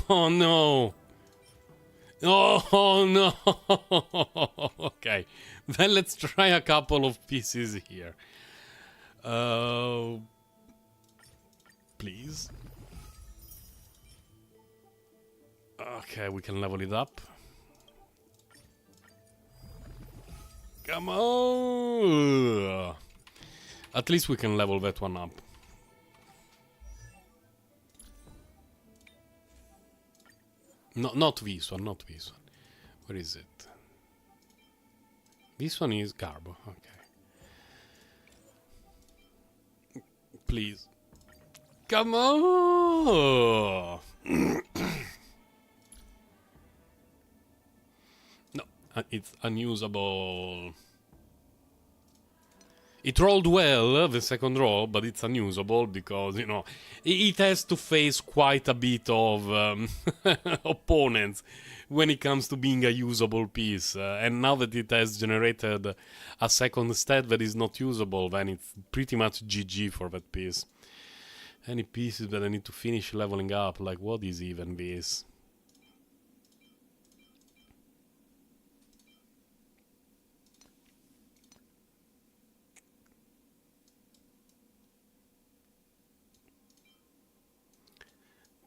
Oh no! Oh no! Okay, then let's try a couple of pieces here. Please. Okay, we can level it up. Come on! At least we can level that one up. No, not this one, not this one. Where is it? This one is Garbo, okay. Please. Come on! No, it's unusable. It rolled well, the second roll, but it's unusable because, you know, it has to face quite a bit of opponents when it comes to being a usable piece. And now that it has generated a second stat that is not usable, then it's pretty much GG for that piece. Any pieces that I need to finish leveling up, like what is even this?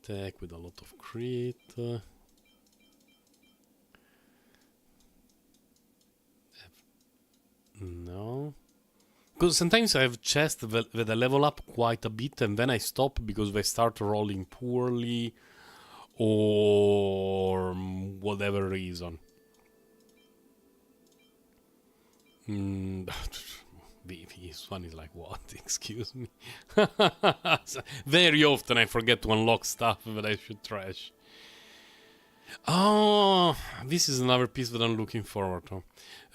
Attack with a lot of crit. No. Because sometimes I have chests that I level up quite a bit and then I stop because they start rolling poorly or whatever reason. This one is like, what? Excuse me. Very often I forget to unlock stuff that I should trash. Oh, this is another piece that I'm looking forward to.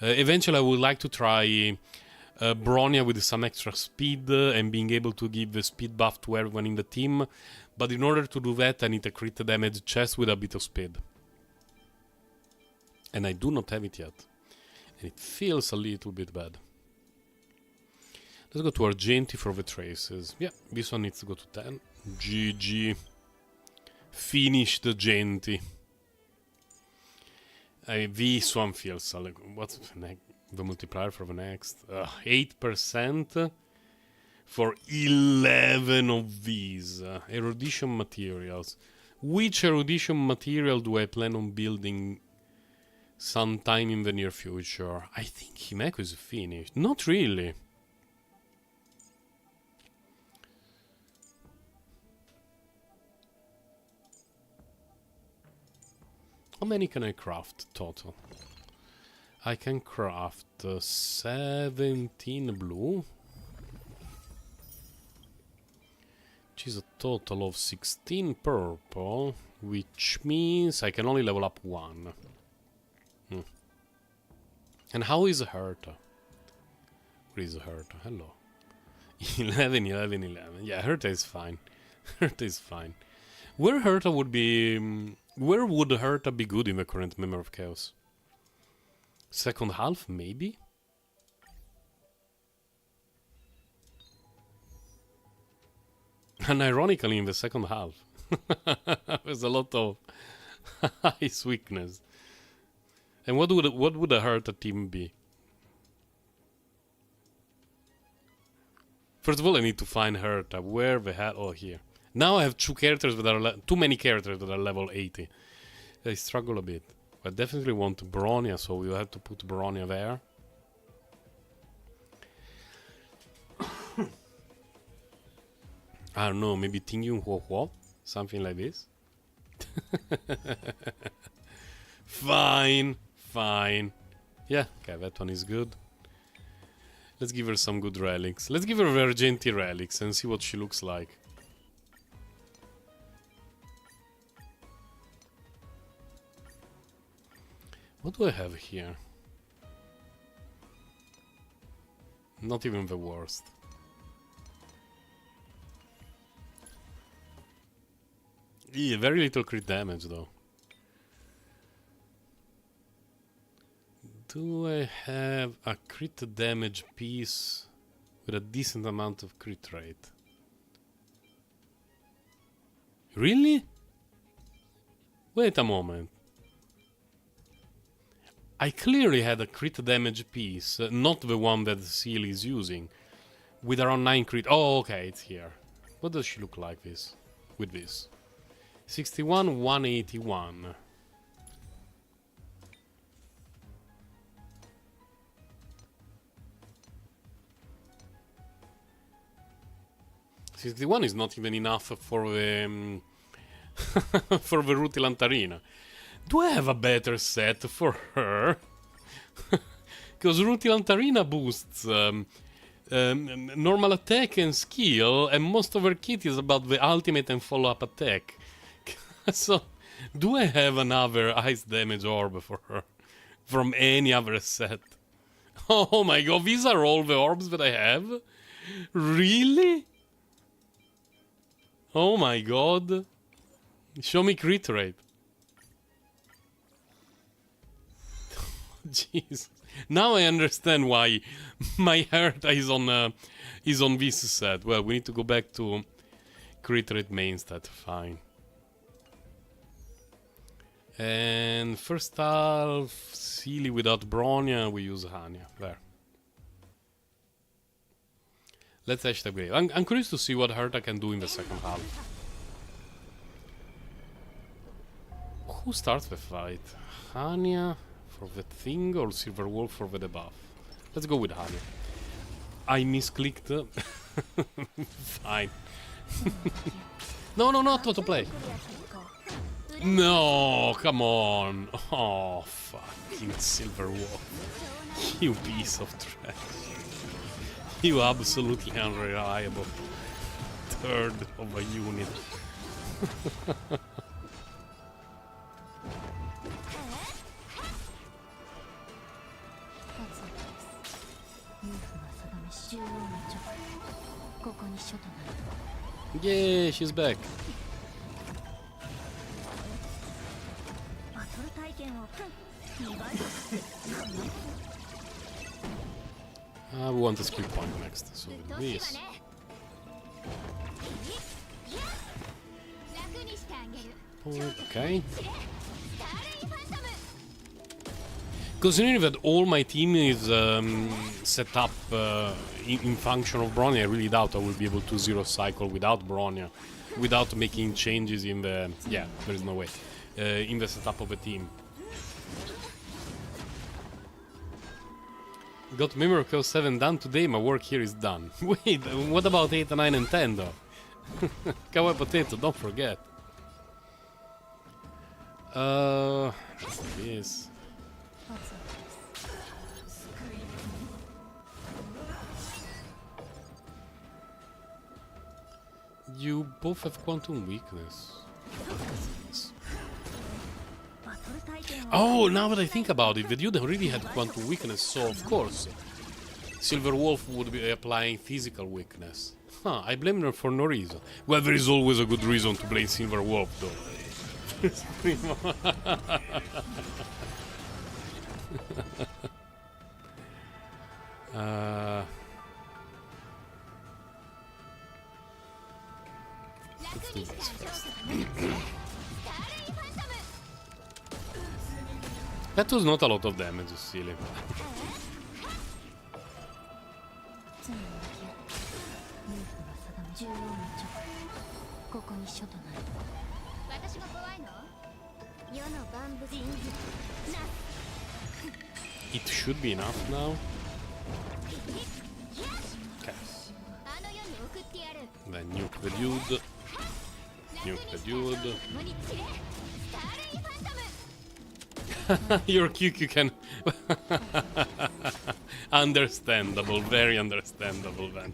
Eventually I would like to try Bronya with some extra speed and being able to give the speed buff to everyone in the team. But in order to do that I need a crit damage chest with a bit of speed. And I do not have it yet. And it feels a little bit bad. Let's go to Argenti for the traces. Yeah, this one needs to go to 10. GG. Finished Argenti. This one feels like... What's the multiplier for the next? 8% for 11 of these. Erudition materials. Which erudition material do I plan on building sometime in the near future? I think Himeko is finished. Not really. How many can I craft total? I can craft 17 blue, which is a total of 16 purple, which means I can only level up 1. And how is Herta? Where is Herta? Hello. 11, 11, 11. Yeah, Herta is fine. Herta is fine. Where Herta would be... Where would Herta be good in the current Memory of Chaos? Second half, maybe? And ironically, in the second half, there's a lot of ice weakness. And what would a Herta team be? First of all, I need to find Herta. Where the hell? Oh, here. Now I have two characters that are too many characters that are level 80. I struggle a bit. I definitely want Bronya, so we'll have to put Bronya there. I don't know, maybe Tingyun Huo, something like this. Fine, fine. Yeah, okay, that one is good. Let's give her some good relics. Let's give her Argenti relics and see what she looks like. What do I have here? Not even the worst. Yeah, very little crit damage though. Do I have a crit damage piece with a decent amount of crit rate? Really? Wait a moment. I clearly had a crit damage piece, not the one that Seal is using, with around 9 crit. Oh, okay, it's here. What does she look like this? With this? 61, 181. $61 is not even enough for the for the Rutilantarina. Do I have a better set for her? Because Rutilantarina boosts normal attack and skill, and most of her kit is about the ultimate and follow-up attack. So, do I have another ice damage orb for her from any other set? Oh my god, these are all the orbs that I have? Really? Oh my god. Show me crit rate. Jeez. Now I understand why my heart is on this set. Well, we need to go back to crit rate main stat. Fine. And first half, Sealy without Bronya, we use Hanya. There. Let's hashtag grave. I'm curious to see what Herta can do in the second half. Who starts the fight? Hanya for the thing or Silver Wolf for the debuff? Let's go with Hanya. I misclicked. Fine. No, not autoplay. No, come on. Oh, fucking Silver Wolf. You piece of trash. You absolutely unreliable. Third of a unit. Yay, she's back. We want a skill point next, so with this. Okay. Considering that all my team is set up in function of Bronya, I really doubt I will be able to zero cycle without Bronya, without making changes in the... yeah, there is no way. In the setup of a team. Got Memory Code 7 done today, my work here is done. Wait, what about 8, 9 and 10 though? Kawaii Potato, don't forget. This. You both have quantum weakness. Oh, now that I think about it, the dude already had quantum weakness, so of course Silver Wolf would be applying physical weakness. Huh, I blame her for no reason. Well, there is always a good reason to blame Silver Wolf, though. Let's do this first. That was not a lot of damage, silly. It should be enough now. Okay. Then nuke the dude. Nuke the dude. Your QQ can... Understandable, very understandable then.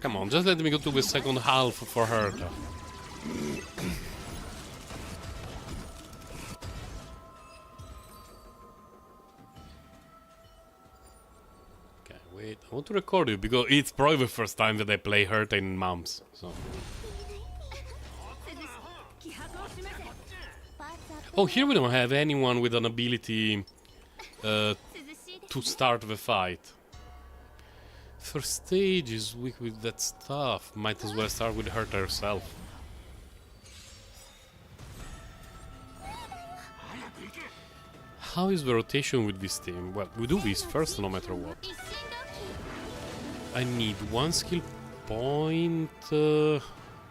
Come on, just let me go to the second half for her. Okay, wait, I want to record you because it's probably the first time that I play Herta in Mums, so... Oh, here we don't have anyone with an ability to start the fight. First stage is weak with that stuff. Might as well start with Herta herself. How is the rotation with this team? Well, we do this first no matter what. I need one skill point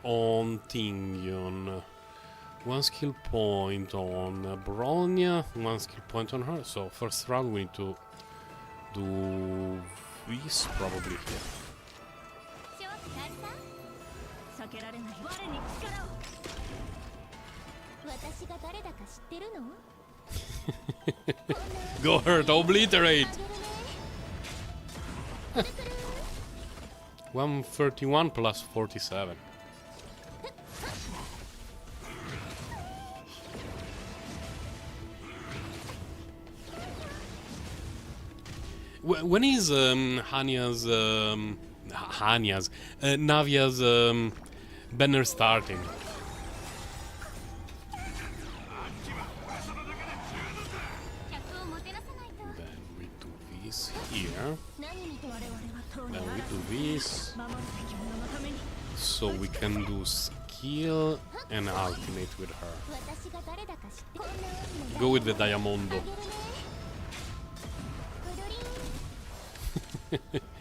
on Tingion. One skill point on Bronya, one skill point on her. So first round we need to do this probably here. Go hurt, obliterate! 131 plus 47. When is Navia's banner starting? Then we do this here. Then we do this. So we can do skill and ultimate with her. Go with the Diamondo.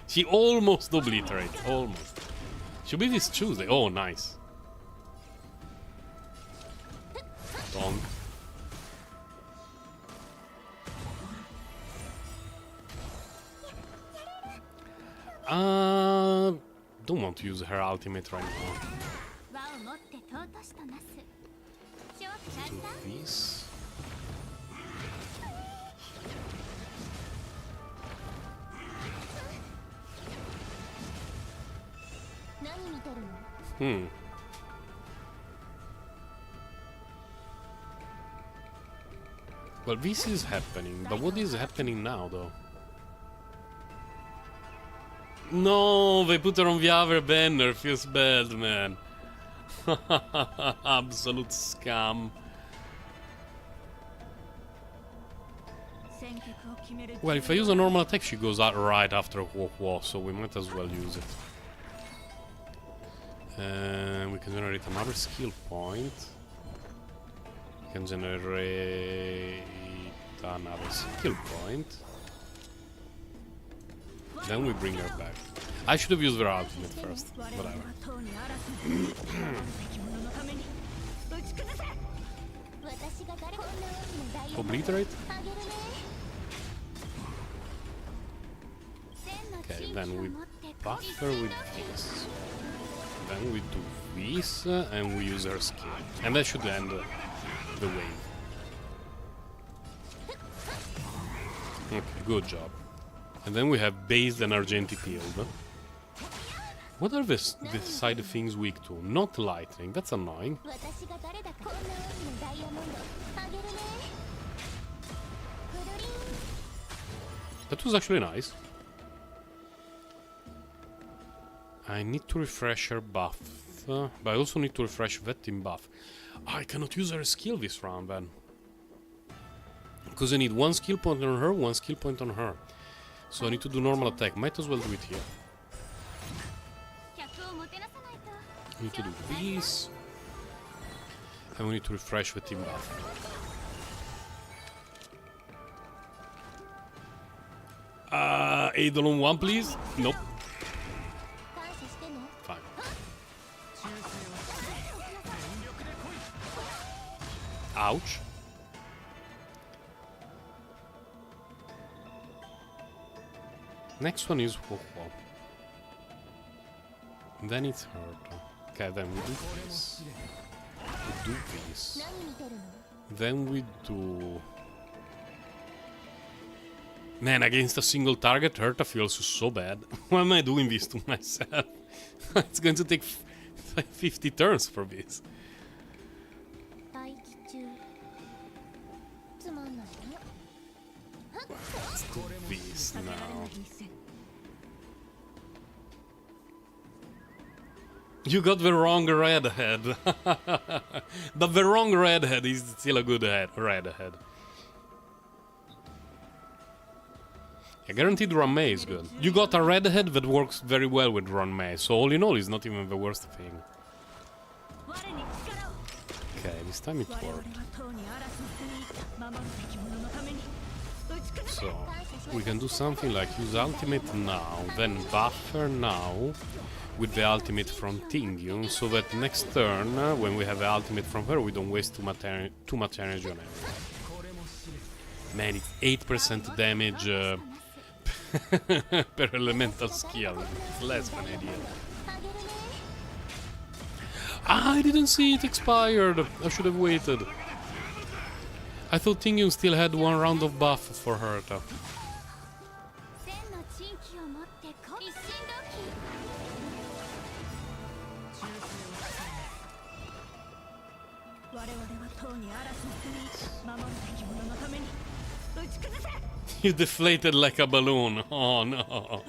She almost obliterates, almost. Should be this Tuesday. Oh, nice. Donk. Don't want to use her ultimate right now. Do this. Well, this is happening, but what is happening now, though? No, they put her on the other banner. Feels bad, man. Absolute scam. Well, if I use a normal attack, she goes out right after Huo, so we might as well use it. We can generate another skill point. We can generate another skill point. Then we bring her back. I should have used her ultimate first. Whatever. Obliterate? Okay, then we buff her with this. Then we do this, and we use her skill. And that should end the wave. Okay, good job. And then we have based and Argenti peeled. What are this side things weak to? Not lightning, that's annoying. That was actually nice. I need to refresh her buff, but I also need to refresh that team buff. I cannot use her skill this round then. Because I need one skill point on her, one skill point on her. So I need to do normal attack. Might as well do it here. I need to do this. And we need to refresh the team buff. Eidolon 1, please? Nope. Fine. Ouch. Next one is Huo. Then it's hurt. Okay, then we do this. We do this. Then we do... Man, against a single target, Herta feels so bad. Why am I doing this to myself? It's going to take 50 turns for this. Let's do this now. You got the wrong redhead. But the wrong redhead is still a good redhead. Yeah, guaranteed Ranmei is good. You got a redhead that works very well with Ranmei, so all in all, it's not even the worst thing. Okay, this time it worked. So, we can do something like use ultimate now, then buffer now with the ultimate from Tingyun, so that next turn, when we have the ultimate from her, we don't waste too much energy on her. Man, it's 8% damage per elemental skill. It's less than ideal. Ah, I didn't see it expired. I should have waited. I thought Tingyun still had one round of buff for Herta. You deflated like a balloon. Oh no.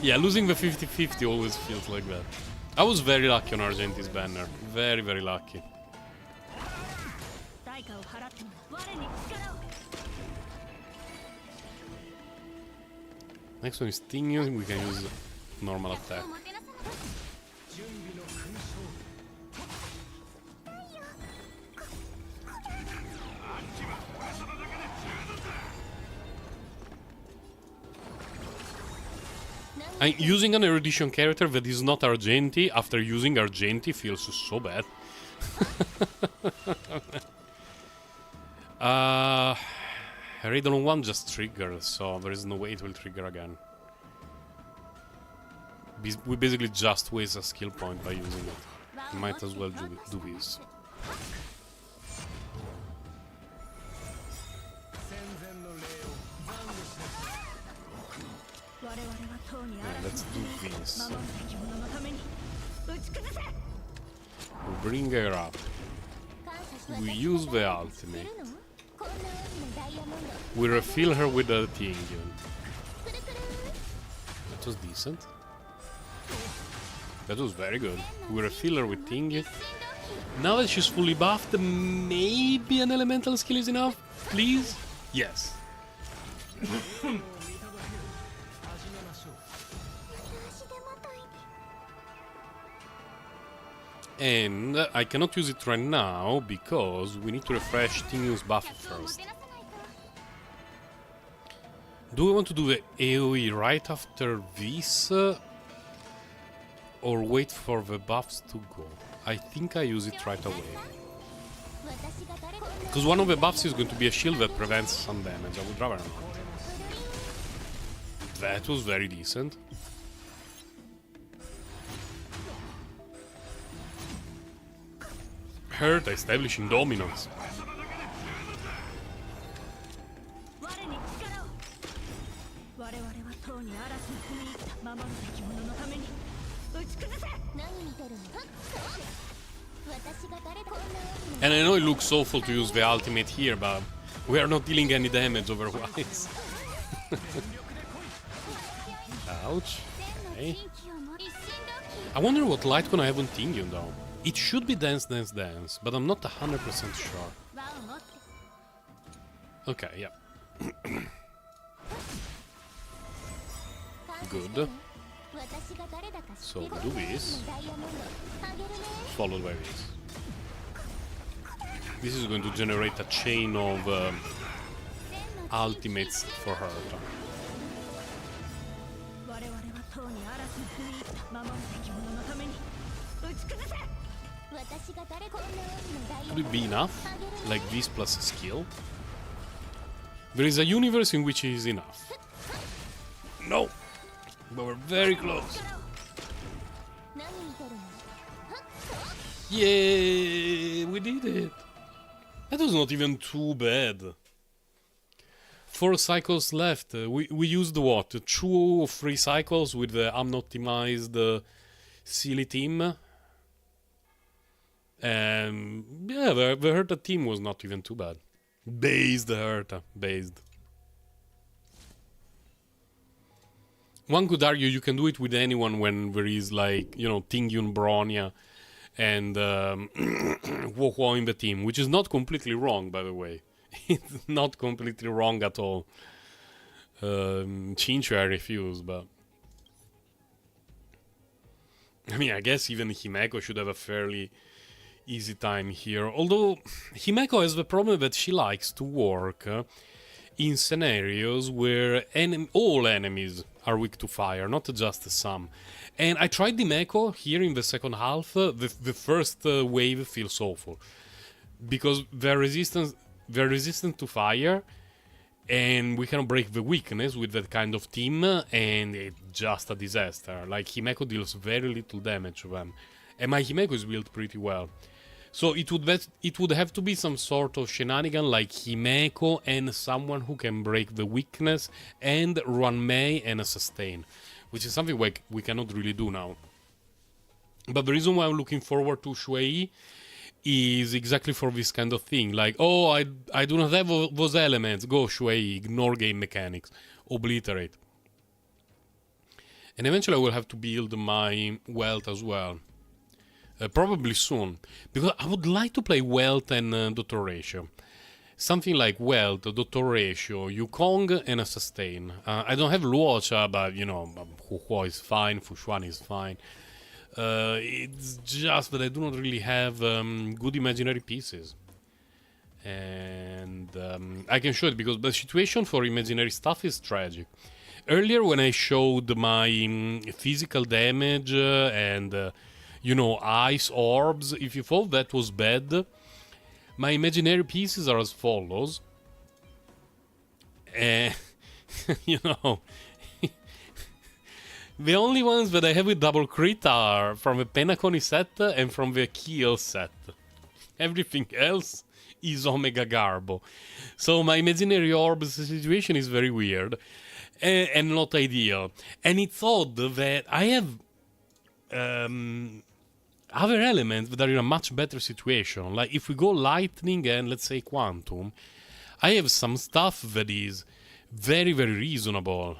Yeah, losing the 50-50 always feels like that. I was very lucky on Argenti's banner. Very, very lucky. Next one is Tingyun. We can use normal attack. And using an erudition character that is not Argenti after using Argenti feels so bad. Raidon 1 just triggered, so there is no way it will trigger again. We basically just waste a skill point by using it. Might as well do this. Yeah, let's do this. We bring her up. We use the ultimate. We refill her with a Tingyun. That was decent. That was very good. We refill her with Ting. Now that she's fully buffed, maybe an elemental skill is enough? Please? Yes. And I cannot use it right now because we need to refresh Tingyun's buff first. Do we want to do the AoE right after this? Or wait for the buffs to go? I think I use it right away. Because one of the buffs is going to be a shield that prevents some damage. I would rather not. That was very decent. Hurt establishing dominance. And I know it looks awful to use the ultimate here, but we are not dealing any damage otherwise. Ouch. Okay. I wonder what Lightcon I have on Tingyun though. It should be Dance Dance Dance, but I'm not 100% sure. Okay, yeah. Good. So do this, followed by this. This is going to generate a chain of ultimates for her. Could it be enough? Like this plus a skill? There is a universe in which it is enough. No! But we're very close. Yay! We did it! That was not even too bad. 4 cycles left. We used what? 2 or 3 cycles with the unoptimized silly team. And yeah, the Herta team was not even too bad. Based Herta. Based. One could argue you can do it with anyone when there is like, you know, Tingyun, Bronya and Wohuo in the team, which is not completely wrong, by the way. It's not completely wrong at all. Chinchu I refuse, but... I mean, I guess even Himeko should have a fairly easy time here. Although, Himeko has the problem that she likes to work in scenarios where all enemies are weak to fire, not just some. And I tried Himeko here in the second half. The first wave feels awful. Because they're resistant to fire, and we cannot break the weakness with that kind of team, and it's just a disaster. Like, Himeko deals very little damage to them. And my Himeko is built pretty well. So it would have to be some sort of shenanigan like Himeko and someone who can break the weakness and run Mei and a sustain, which is something we cannot really do now. But the reason why I'm looking forward to Shui is exactly for this kind of thing. Like, oh, I do not have those elements. Go Shui, ignore game mechanics, obliterate. And eventually I will have to build my wealth as well. Probably soon, because I would like to play Wealth and Dr. Ratio. Something like Wealth, Dr. Ratio, Yukong, and a Sustain. I don't have Luocha, but, you know, Huo is fine, Fushuan is fine. It's just that I do not really have good imaginary pieces. And I can show it, because the situation for imaginary stuff is tragic. Earlier, when I showed my physical damage and... you know, ice orbs, if you thought that was bad, my imaginary pieces are as follows. You know, the only ones that I have with double crit are from the Penacony set and from the Kiel set. Everything else is Omega Garbo. So my imaginary orbs situation is very weird and not ideal. And it's odd that I have... other elements that are in a much better situation. Like if we go lightning and let's say quantum, I have some stuff that is very, very reasonable.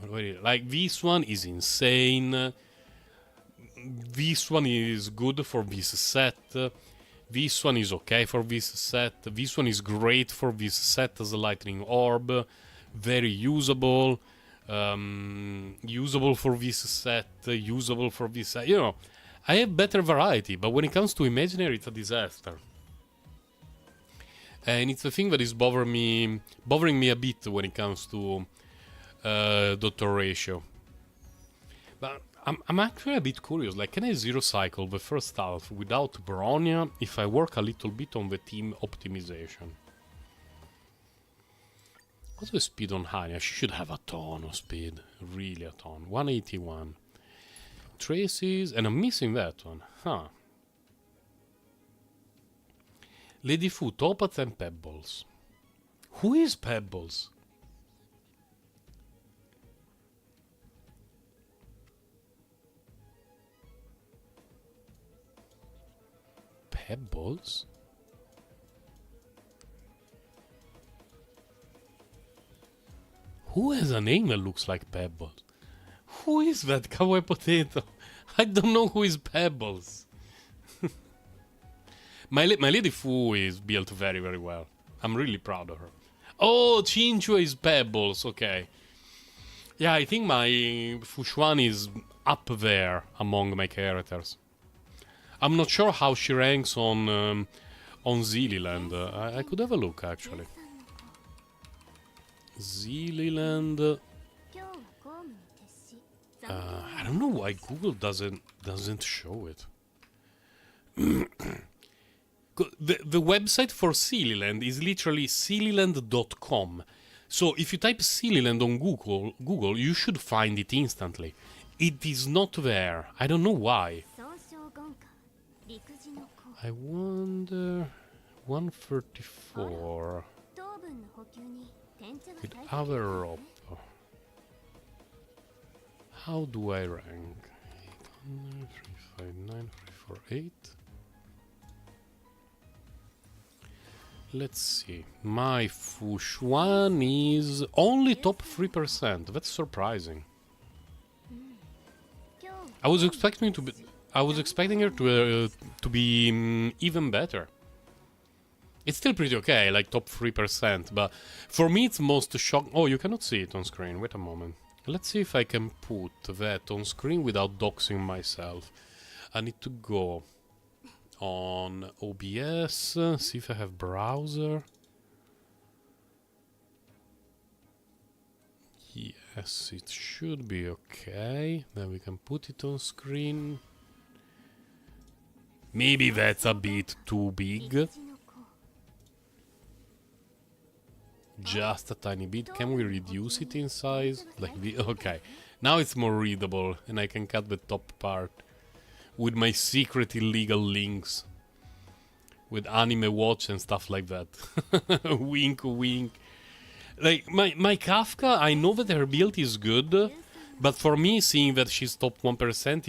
Like, this one is insane. This one is good for this set. This one is okay for this set. This one is great for this set as a lightning orb. Very usable. Usable for this set. Usable for this set. You know, I have better variety, but when it comes to imaginary, it's a disaster. And it's a thing that is bothering me a bit when it comes to Dr. Ratio. But I'm actually a bit curious, like, can I zero cycle the first half without Bronya if I work a little bit on the team optimization? What's the speed on Hania? She should have a ton of speed, really a ton. 181. Traces, and I'm missing that one, huh? Lady Fu, Topaz and Pebbles. Who is Pebbles? Pebbles? Who has a name that looks like Pebbles? Who is that kawaii potato? I don't know who is Pebbles. My Lady Fu is built very, very well. I'm really proud of her. Oh, Chinchua is Pebbles, okay. Yeah, I think my Fushuan is up there among my characters. I'm not sure how she ranks on Zilliland. I could have a look, actually. Zilliland. I don't know why Google doesn't show it. The website for Sillyland is literally sillyland.com. So if you type Sillyland on Google, you should find it instantly. It is not there. I don't know why. I wonder... 134... with other rope. How do I rank? 800, 359, 348. Let's see. My Fushuan is only top 3%. That's surprising. I was expecting her to be even better. It's still pretty okay, like top 3%, but for me it's most shocking. Oh, you cannot see it on screen. Wait a moment. Let's see if I can put that on screen without doxing myself. I need to go on OBS, see if I have browser. Yes, it should be okay. Then we can put it on screen. Maybe that's a bit too big. Just a tiny bit. Can we reduce it in size? Like the okay. Now it's more readable and I can cut the top part with my secret illegal links with Anime Watch and stuff like that. Wink wink. Like my Kafka, I know that her build is good, but for me seeing that she's top 1%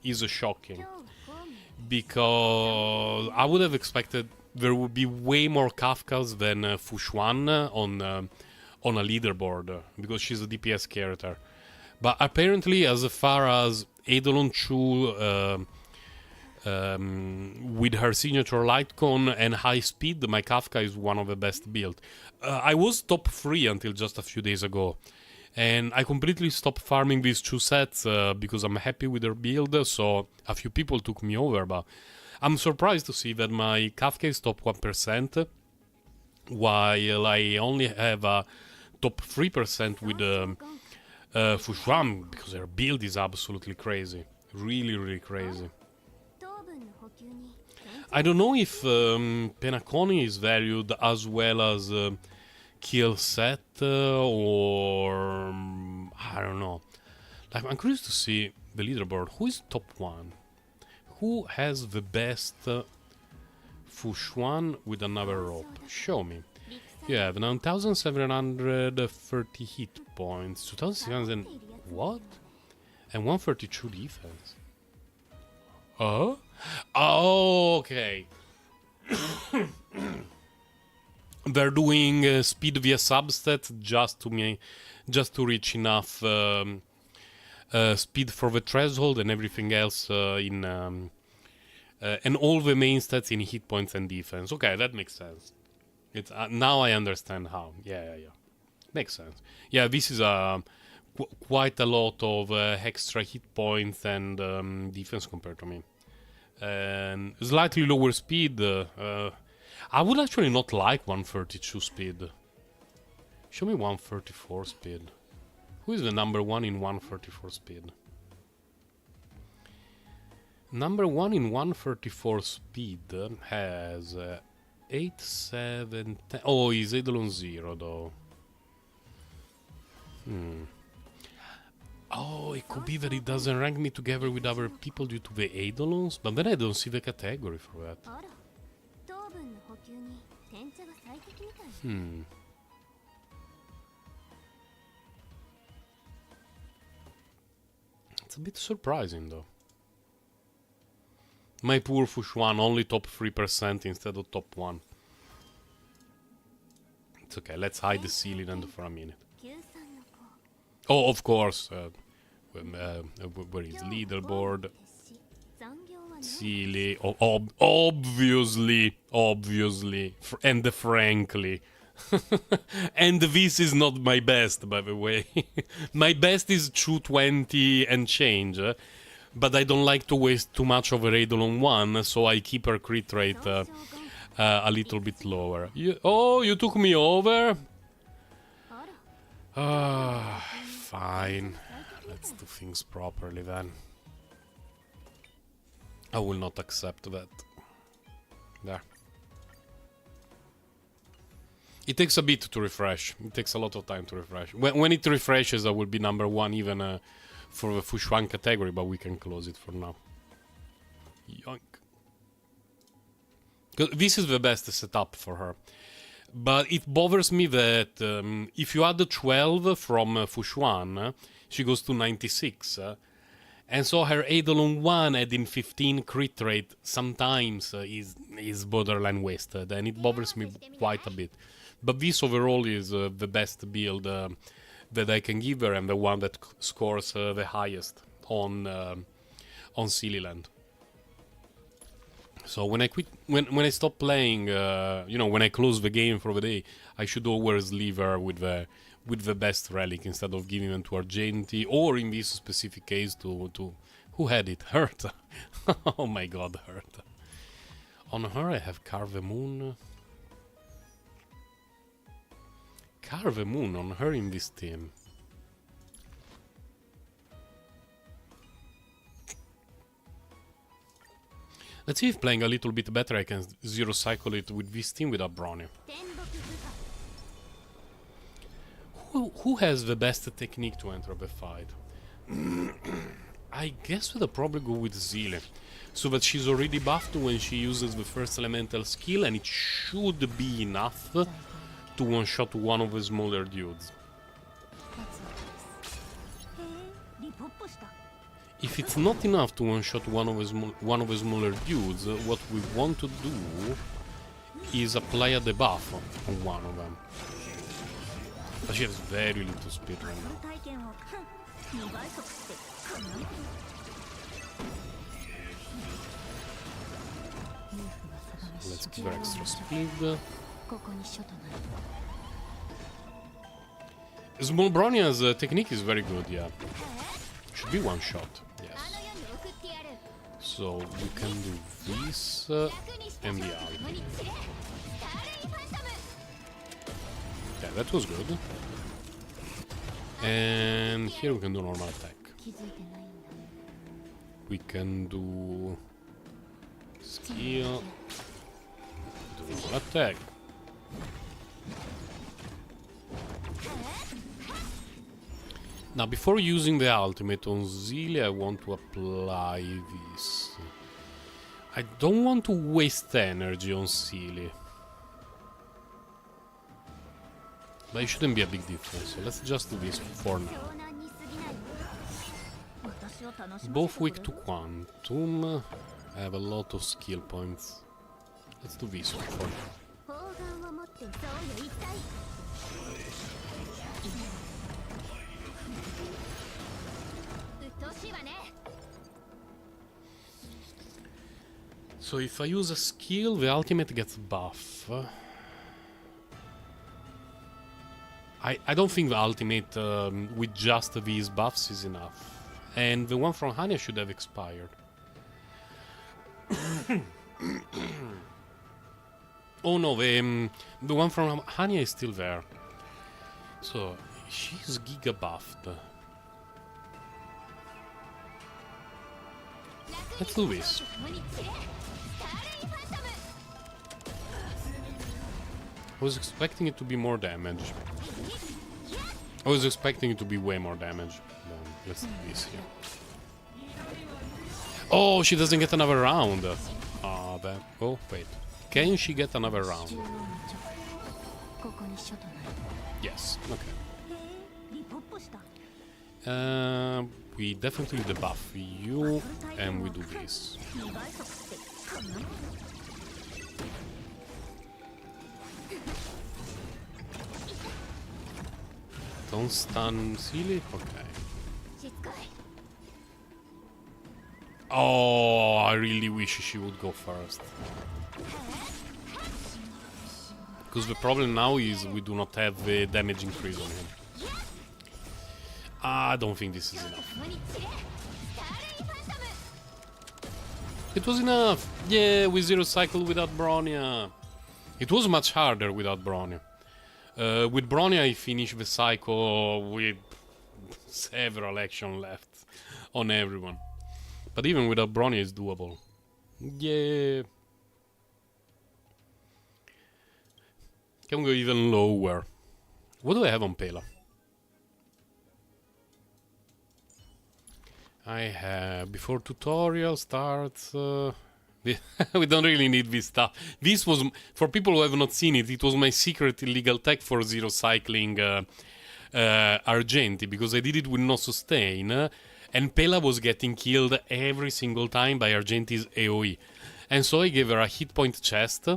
is shocking. Because I would have expected there would be way more Kafkas than Fushuan on a leaderboard, because she's a DPS character. But apparently, as far as Eidolon Chu with her signature light cone and high speed, my Kafka is one of the best built. I was top 3 until just a few days ago. And I completely stopped farming these 2 sets because I'm happy with her build, so a few people took me over, but I'm surprised to see that my Kafka is top 1%, while I only have a top 3% with Fushuan, because her build is absolutely crazy. Really, really crazy. I don't know if Penacony is valued as well as Kill Set, or I don't know. Like, I'm curious to see the leaderboard. Who is top 1? Who has the best Fushuan with another rope? Show me. You have 9,730 hit points, 2,600 what? And 132 defense. Oh, okay. They're doing speed via substat just to reach enough speed for the threshold, and everything else and all the main stats in hit points and defense. Okay, that makes sense. It's now I understand how. Yeah. Makes sense. Yeah, this is quite a lot of extra hit points and defense compared to me. And slightly lower speed. I would actually not like 132 speed. Show me 134 speed. Who is the number one in 134 speed? Number one in 134 speed has 8, 7, 10. Oh, he's Eidolon 0 though. Oh, it could be that it doesn't rank me together with other people due to the Eidolons, but then I don't see the category for that. It's a bit surprising though. My poor Fushuan, only top 3% instead of top 1. It's okay, let's hide the Sealand for a minute. Oh, of course. Where is leaderboard? Silly. Obviously. And frankly. And this is not my best, by the way. My best is 220 and change. But I don't like to waste too much of a Eidolon 1, so I keep her crit rate a little bit lower. You took me over? Fine. Let's do things properly then. I will not accept that. There. It takes a bit to refresh. It takes a lot of time to refresh. When it refreshes, I will be number 1 even for the Fushuan category, but we can close it for now. Yoink. This is the best setup for her. But it bothers me that if you add the 12 from Fushuan, she goes to 96. And so her Eidolon 1 adding 15 crit rate sometimes is borderline wasted, and it bothers me quite a bit. But this overall is the best build that I can give her, and the one that scores the highest on Sillyland. So when I stop playing, when I close the game for the day, I should always leave her with the best relic instead of giving them to Argenti, or in this specific case to who had it? Herta. Oh my god, Herta. On her I have Carve Moon. Carve Moon on her in this team. Let's see if playing a little bit better I can zero cycle it with this team without Bronny. Who has the best technique to enter the fight? I guess we'll probably go with Zile, so that she's already buffed when she uses the first elemental skill, and it should be enough to one-shot one of the smaller dudes. If it's not enough to one-shot one of the smaller dudes, what we want to do is apply a debuff on one of them. But she has very little speed right now. Let's give her extra speed. Small Bronia's technique is very good, yeah. Should be one shot, yes. So we can do this and the ult. Yeah, that was good. And here we can do normal attack. We can do skill, do attack. Now, before using the ultimate on Zelia, I want to apply this. I don't want to waste energy on Sealy. But it shouldn't be a big difference, so let's just do this for now. Both weak to Quantum. I have a lot of skill points. Let's do this one for now. So if I use a skill, the ultimate gets buff. I don't think the ultimate with just these buffs is enough. And the one from Hanya should have expired. Oh no, the one from Hanya is still there. So she's giga buffed. Let's do this. I was expecting it to be more damage. I was expecting it to be way more damage. Let's do this here. Oh, she doesn't get another round. Ah, bad. Oh, wait. Can she get another round? Yes, okay. We definitely debuff you, and we do this. Don't stun Sealy? Okay. Oh, I really wish she would go first. Because the problem now is we do not have the damage increase on him. I don't think this is enough. It was enough! Yeah, with zero cycle without Bronya. It was much harder without Bronya. With Bronya I finished the cycle with several actions left on everyone. But even without Bronya it's doable. Yeah. Can we go even lower? What do I have on Pela? I have before tutorial starts. We don't really need this stuff. This was, for people who have not seen it, it was my secret illegal tech for zero cycling Argenti, because I did it with no sustain, and Pela was getting killed every single time by Argenti's AoE. And so I gave her a hit point chest,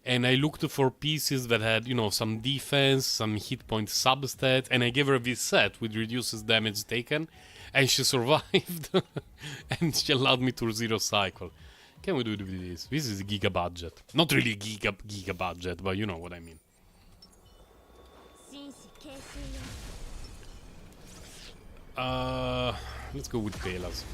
and I looked for pieces that had, you know, some defense, some hit point substat, and I gave her this set which reduces damage taken, and she survived, and she allowed me to zero cycle. Can we do this? This is giga budget. Not really giga budget, but you know what I mean. Let's go with Pelas.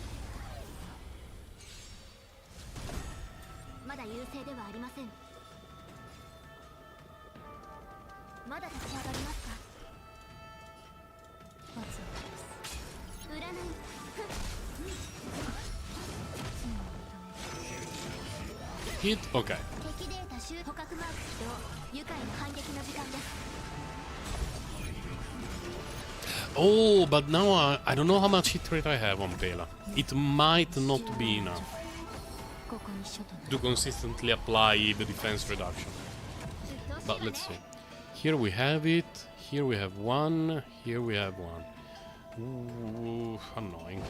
Hit? Okay. Oh, but now I don't know how much hit rate I have on Pela. It might not be enough to consistently apply the defense reduction. But let's see. Here we have it. Here we have one. Here we have one. Ooh, annoying.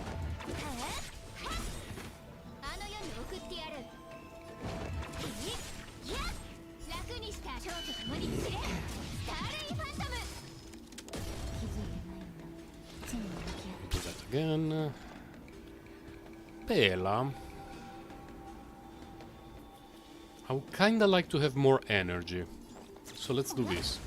Do that again. Pela. I would kinda like to have more energy. So let's do this.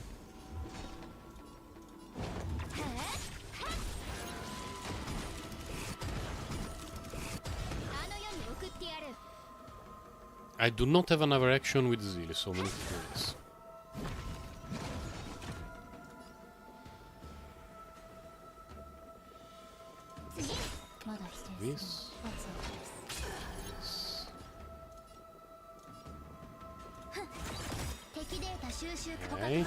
I do not have another action with Zilly, so we need to do this. This. Okay.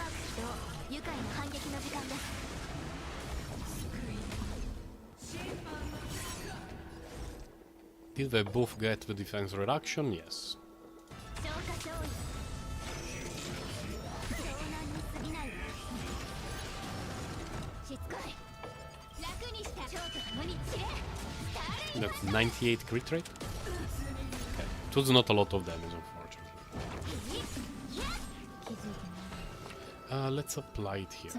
Did they both get the defense reduction? Yes. That's 98 crit rate. Okay. It was not a lot of damage, unfortunately. Let's apply it here.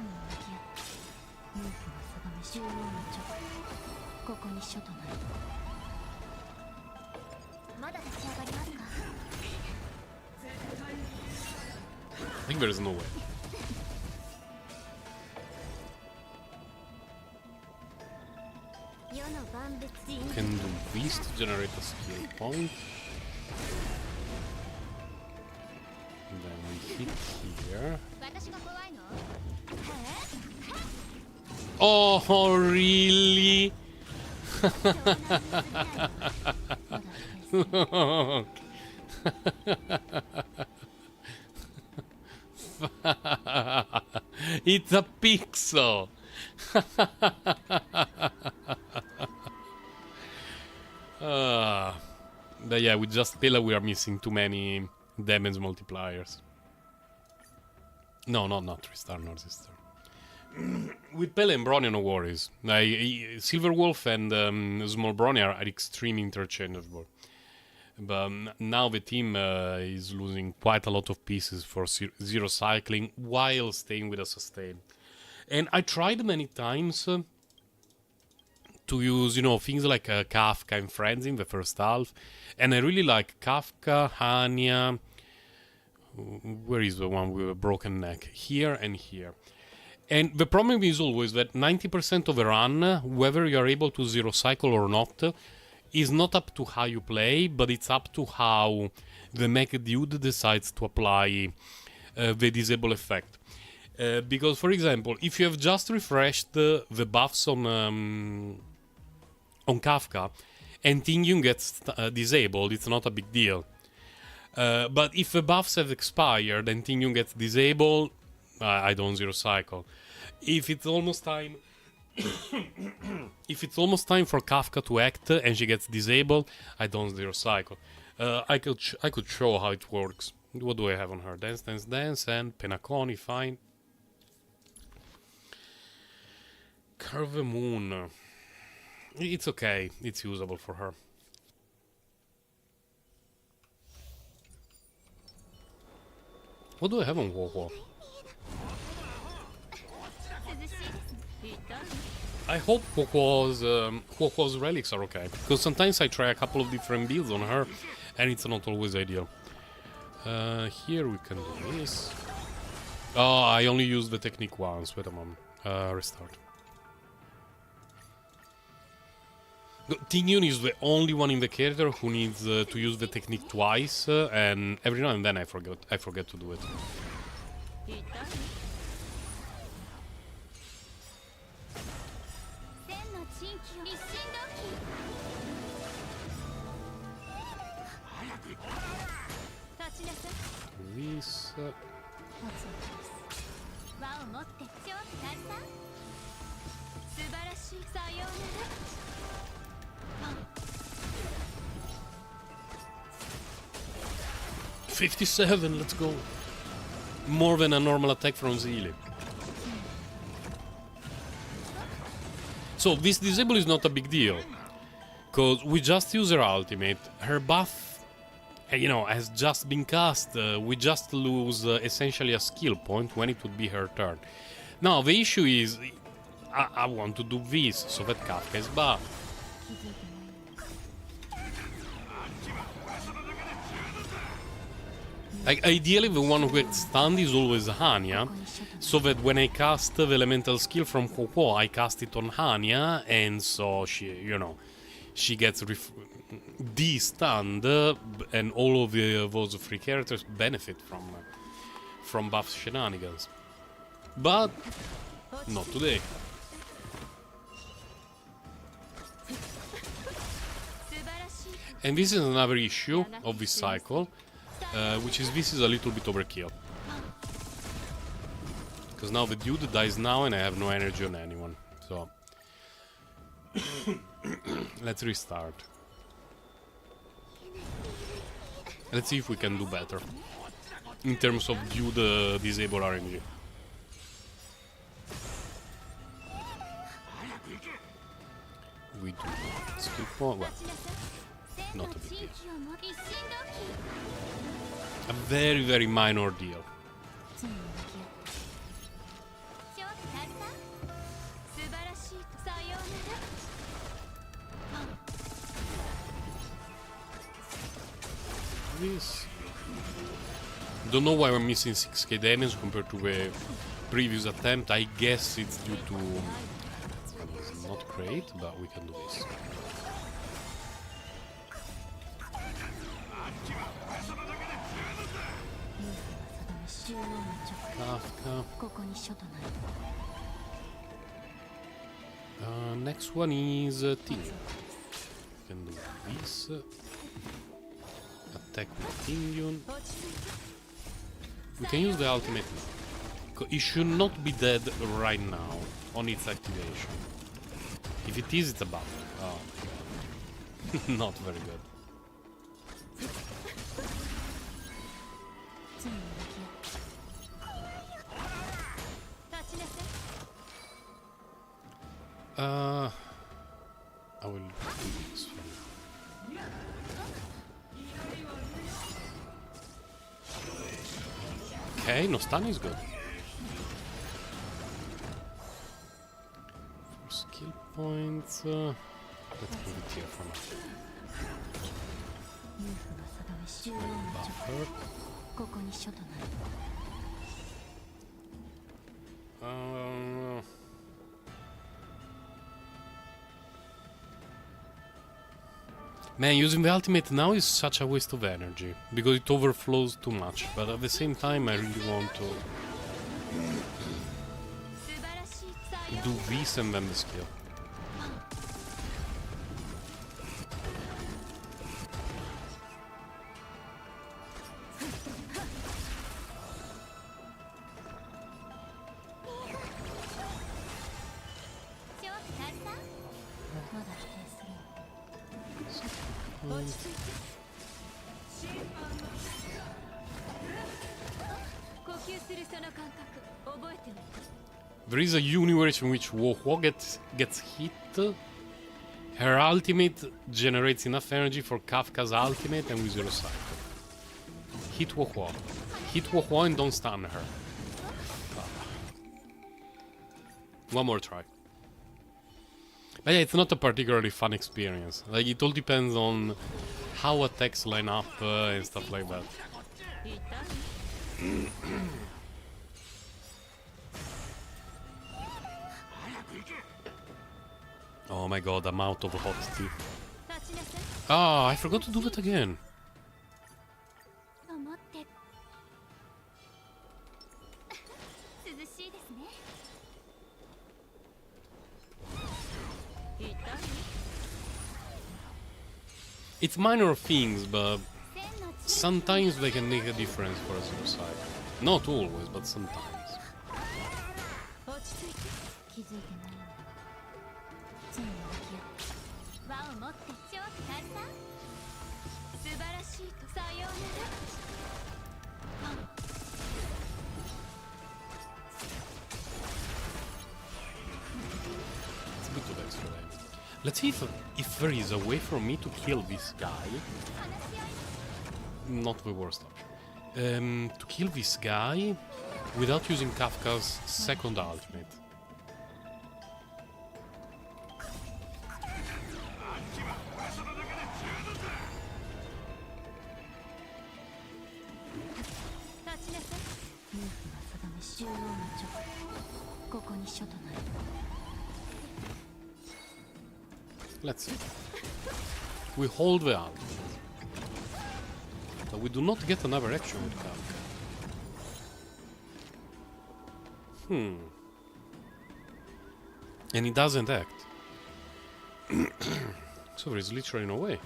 I think there is no way. Can do this to generate a skill point. And then we hit here. Oh, really? Look. It's a pixel. But yeah, with just Pela we are missing too many damage multipliers. No, not 3-star, not 3-star. With Pele and Bronya, no worries. Silver Wolf and Small Bronya are extremely interchangeable. But now the team is losing quite a lot of pieces for zero cycling while staying with a sustain. And I tried many times to use, you know, things like Kafka and Friends in the first half. And I really like Kafka, Hania. Where is the one with a broken neck? Here and here. And the problem is always that 90% of the run, whether you are able to zero cycle or not, is not up to how you play, but it's up to how the mech dude decides to apply the disable effect. Because, for example, if you have just refreshed the buffs on Kafka and Tingyun gets disabled, it's not a big deal. But if the buffs have expired and Tingyun gets disabled, I don't zero cycle. If it's almost time, if it's almost time for Kafka to act and she gets disabled, I don't zero cycle. I could show how it works. What do I have on her? Dance, dance, dance, and Penaconi, fine. Curve the Moon. It's okay. It's usable for her. What do I have on Huohuo? I hope Huohuo's relics are okay, because sometimes I try a couple of different builds on her, and it's not always ideal. Here we can do this. Oh, I only use the technique once. Wait a moment. Restart. Tingyun is the only one in the character who needs to use the technique twice, and every now and then I forget to do it. This. 57, let's go. More than a normal attack from Zealy. So this disable is not a big deal, because we just use her ultimate. Her buff, you know, has just been cast. We just lose essentially a skill point when it would be her turn. Now the issue is, I want to do this so that Kafka is buffed. Like, ideally the one who gets stunned is always Hania, so that when I cast the elemental skill from Huohuo, I cast it on Hania, and so she, you know, she gets de-stunned, and all of those three characters benefit from buff shenanigans. But not today. And this is another issue of this cycle. Which is, this is a little bit overkill. Because now the dude dies now and I have no energy on anyone. So let's restart. Let's see if we can do better in terms of dude disable RNG. We do skill point. Well, not a big deal. A very, very minor deal. this. Don't know why we're missing 6k damage compared to the previous attempt. I guess it's due to... It's not great, but we can do this. Kafka. Next one is Ting. We can do this. Attack with Tingyun. We can use the ultimate now. It should not be dead right now on its activation. If it is, it's a bug. Oh my god. Not very good. I will do this for now. Okay, no stun is good. For skill points, let's move it here for now. Buffer. Man, using the ultimate now is such a waste of energy, because it overflows too much, but at the same time I really want to do this and then the skill. There is a universe in which Wohwo gets hit. Her ultimate generates enough energy for Kafka's ultimate and we zero cycle. Hit Wohwo. Hit Wohwo and don't stun her. One more try. But yeah, it's not a particularly fun experience. Like, it all depends on how attacks line up and stuff like that. Oh my god, I'm out of hot tea. Ah, I forgot to do that again. It's minor things, but sometimes they can make a difference for a suicide. Not always, but sometimes. It's a bit of extra damage. Let's see if there is a way for me to kill this guy. Not the worst option. To kill this guy without using Kafka's second ultimate. Let's see. We hold the ultimate. But we do not get another action with Kafka. And he doesn't act. So there is literally no way.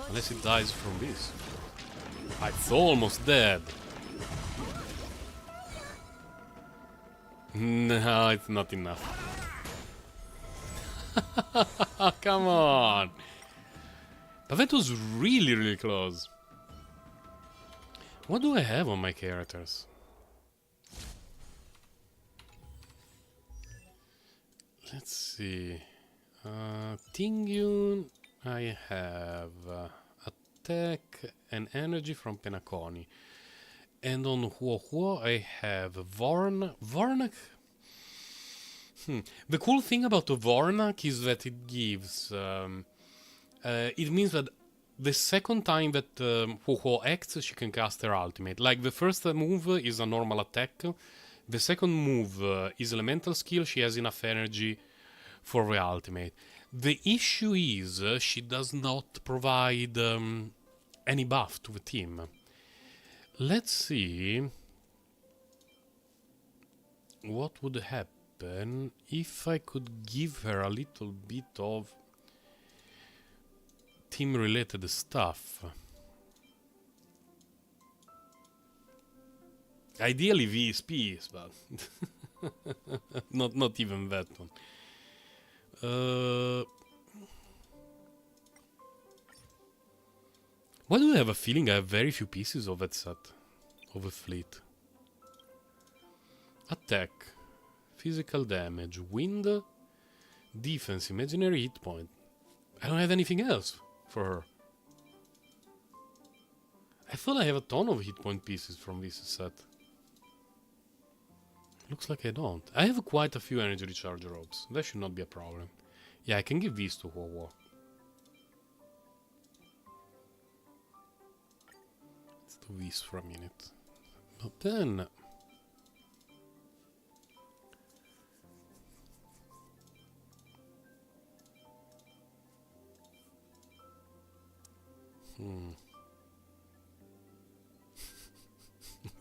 Unless it dies from this. It's almost dead. No, it's not enough. Come on. But that was really, really close. What do I have on my characters? Let's see. Tingyun, I have attack and energy from Penacony. And on Huohuo I have Vornak. The cool thing about the Vornak is that it gives... it means that the second time that Ho acts, she can cast her ultimate. Like, the first move is a normal attack. The second move is elemental skill. She has enough energy for the ultimate. The issue is she does not provide any buff to the team. Let's see what would happen if I could give her a little bit of team-related stuff. Ideally VSPs, but not even that one. Why do I have a feeling I have very few pieces of that set? Of a fleet. Attack. Physical damage. Wind. Defense. Imaginary hit point. I don't have anything else for her. I thought I have a ton of hit point pieces from this set. Looks like I don't. I have quite a few energy recharge ropes. That should not be a problem. Yeah, I can give these to Ho. Let's do this for a minute. But then...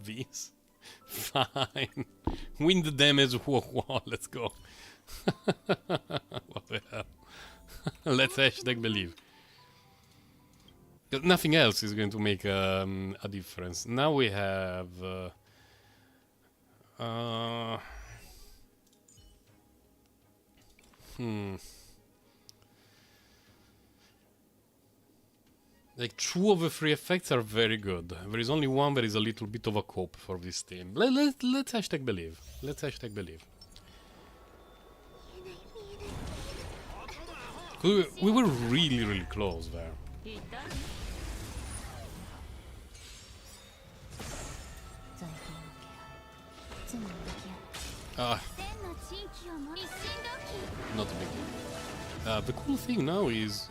These? Fine. Win the damage. Whoa, let's go. What the hell? Let's hashtag believe. Nothing else is going to make a difference. Now we have... Like, 2 of the 3 effects are very good. There is only one that is a little bit of a cope for this team. Let's hashtag believe. Let's hashtag believe. We were really close there. Not a big deal. The cool thing now is...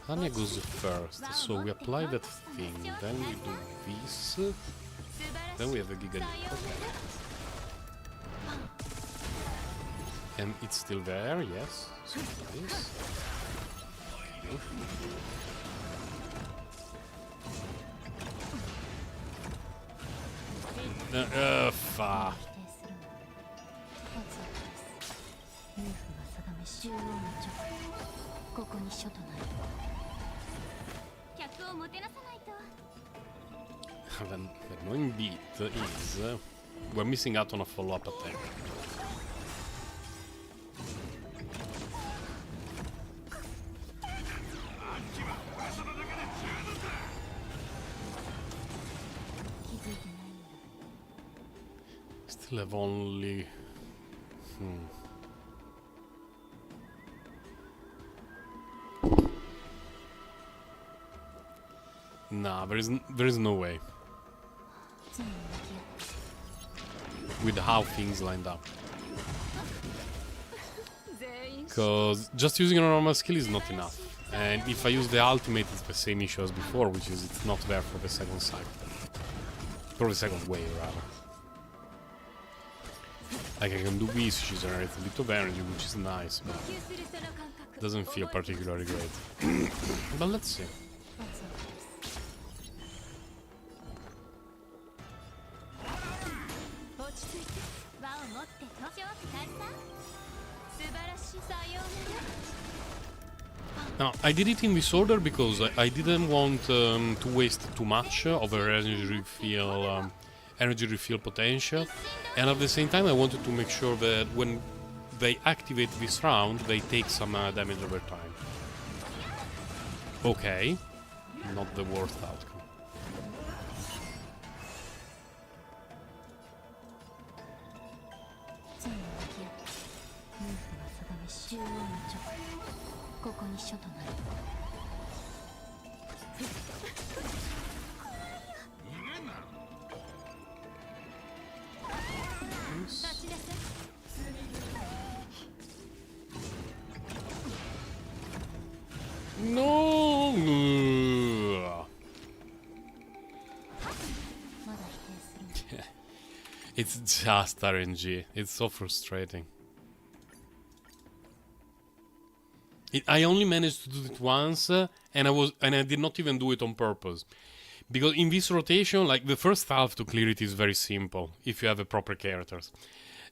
Anya goes first, so we apply that thing, then we do this, then we have a Giga Leap. Okay. And it's still there, yes. So this. Fuck. The annoying bit is we're missing out on a follow-up attack. Still have only... Nah, there is no way. With how things lined up. Because just using a normal skill is not enough. And if I use the ultimate, it's the same issue as before, which is it's not there for the second cycle. For the second wave, rather. Like, I can do this, she generates a bit of energy, which is nice, but doesn't feel particularly great. But let's see. Now, I did it in this order because I didn't want to waste too much of her energy refill potential, and at the same time I wanted to make sure that when they activate this round, they take some damage over time. Okay, not the worst outcome. No! It's just RNG. It's so frustrating. I only managed to do it once, and I did not even do it on purpose. Because in this rotation, like the first half to clear it is very simple if you have a proper characters.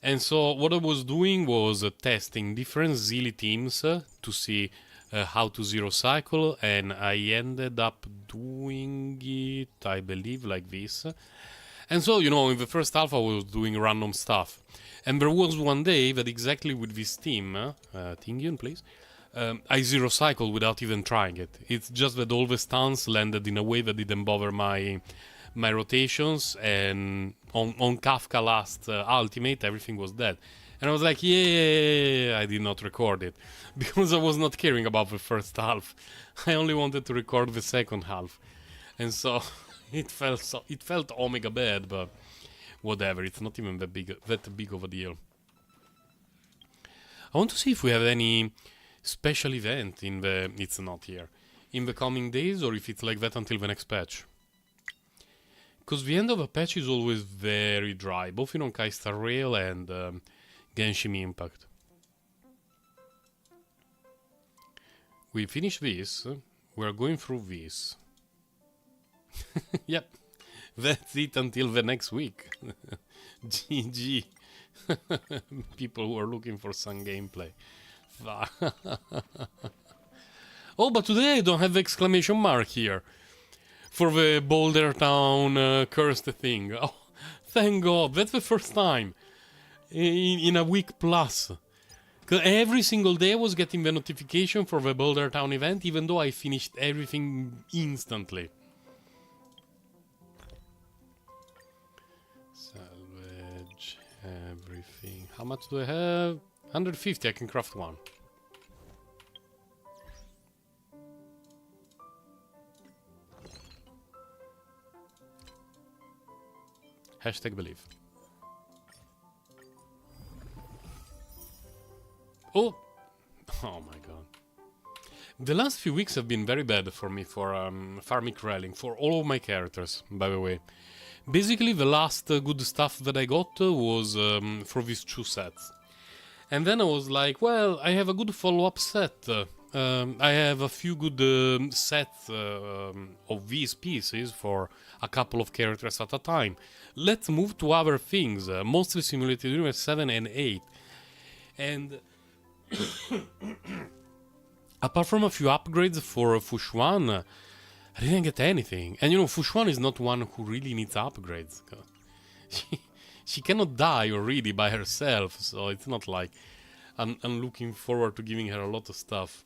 And so what I was doing was testing different Zeely teams to see how to zero cycle, and I ended up doing it, I believe, like this. And so, in the first half I was doing random stuff. And there was one day that exactly with this team, Tingyun, please, I zero cycled without even trying it. It's just that all the stuns landed in a way that didn't bother my rotations, and on Kafka last ultimate everything was dead. And I was like, yeah, I did not record it. Because I was not caring about the first half. I only wanted to record the second half. And so it felt omega bad, but whatever, it's not even that big of a deal. I want to see if we have any special event it's not here, in the coming days, or if it's like that until the next patch. Because the end of a patch is always very dry, both in Honkai Star Rail and Genshin Impact. We finish this, we're going through this. Yep, that's it until the next week. GG. People who are looking for some gameplay. Oh, but today I don't have the exclamation mark here for the Boulder Town cursed thing. Oh, thank God, that's the first time in a week plus. 'Cause every single day I was getting the notification for the Boulder Town event, even though I finished everything instantly. Salvage everything. How much do I have? 150, I can craft one. Hashtag believe. Oh! Oh my god. The last few weeks have been very bad for me for farming rallying, for all of my characters, by the way. Basically, the last good stuff that I got was for these 2 sets. And then I was like, well, I have a good follow-up set. I have a few good sets of these pieces for a couple of characters at a time. Let's move to other things, mostly simulated universe 7 and 8. And apart from a few upgrades for Fushuan, I didn't get anything. And Fushuan is not one who really needs upgrades. She cannot die already by herself, so it's not like I'm looking forward to giving her a lot of stuff.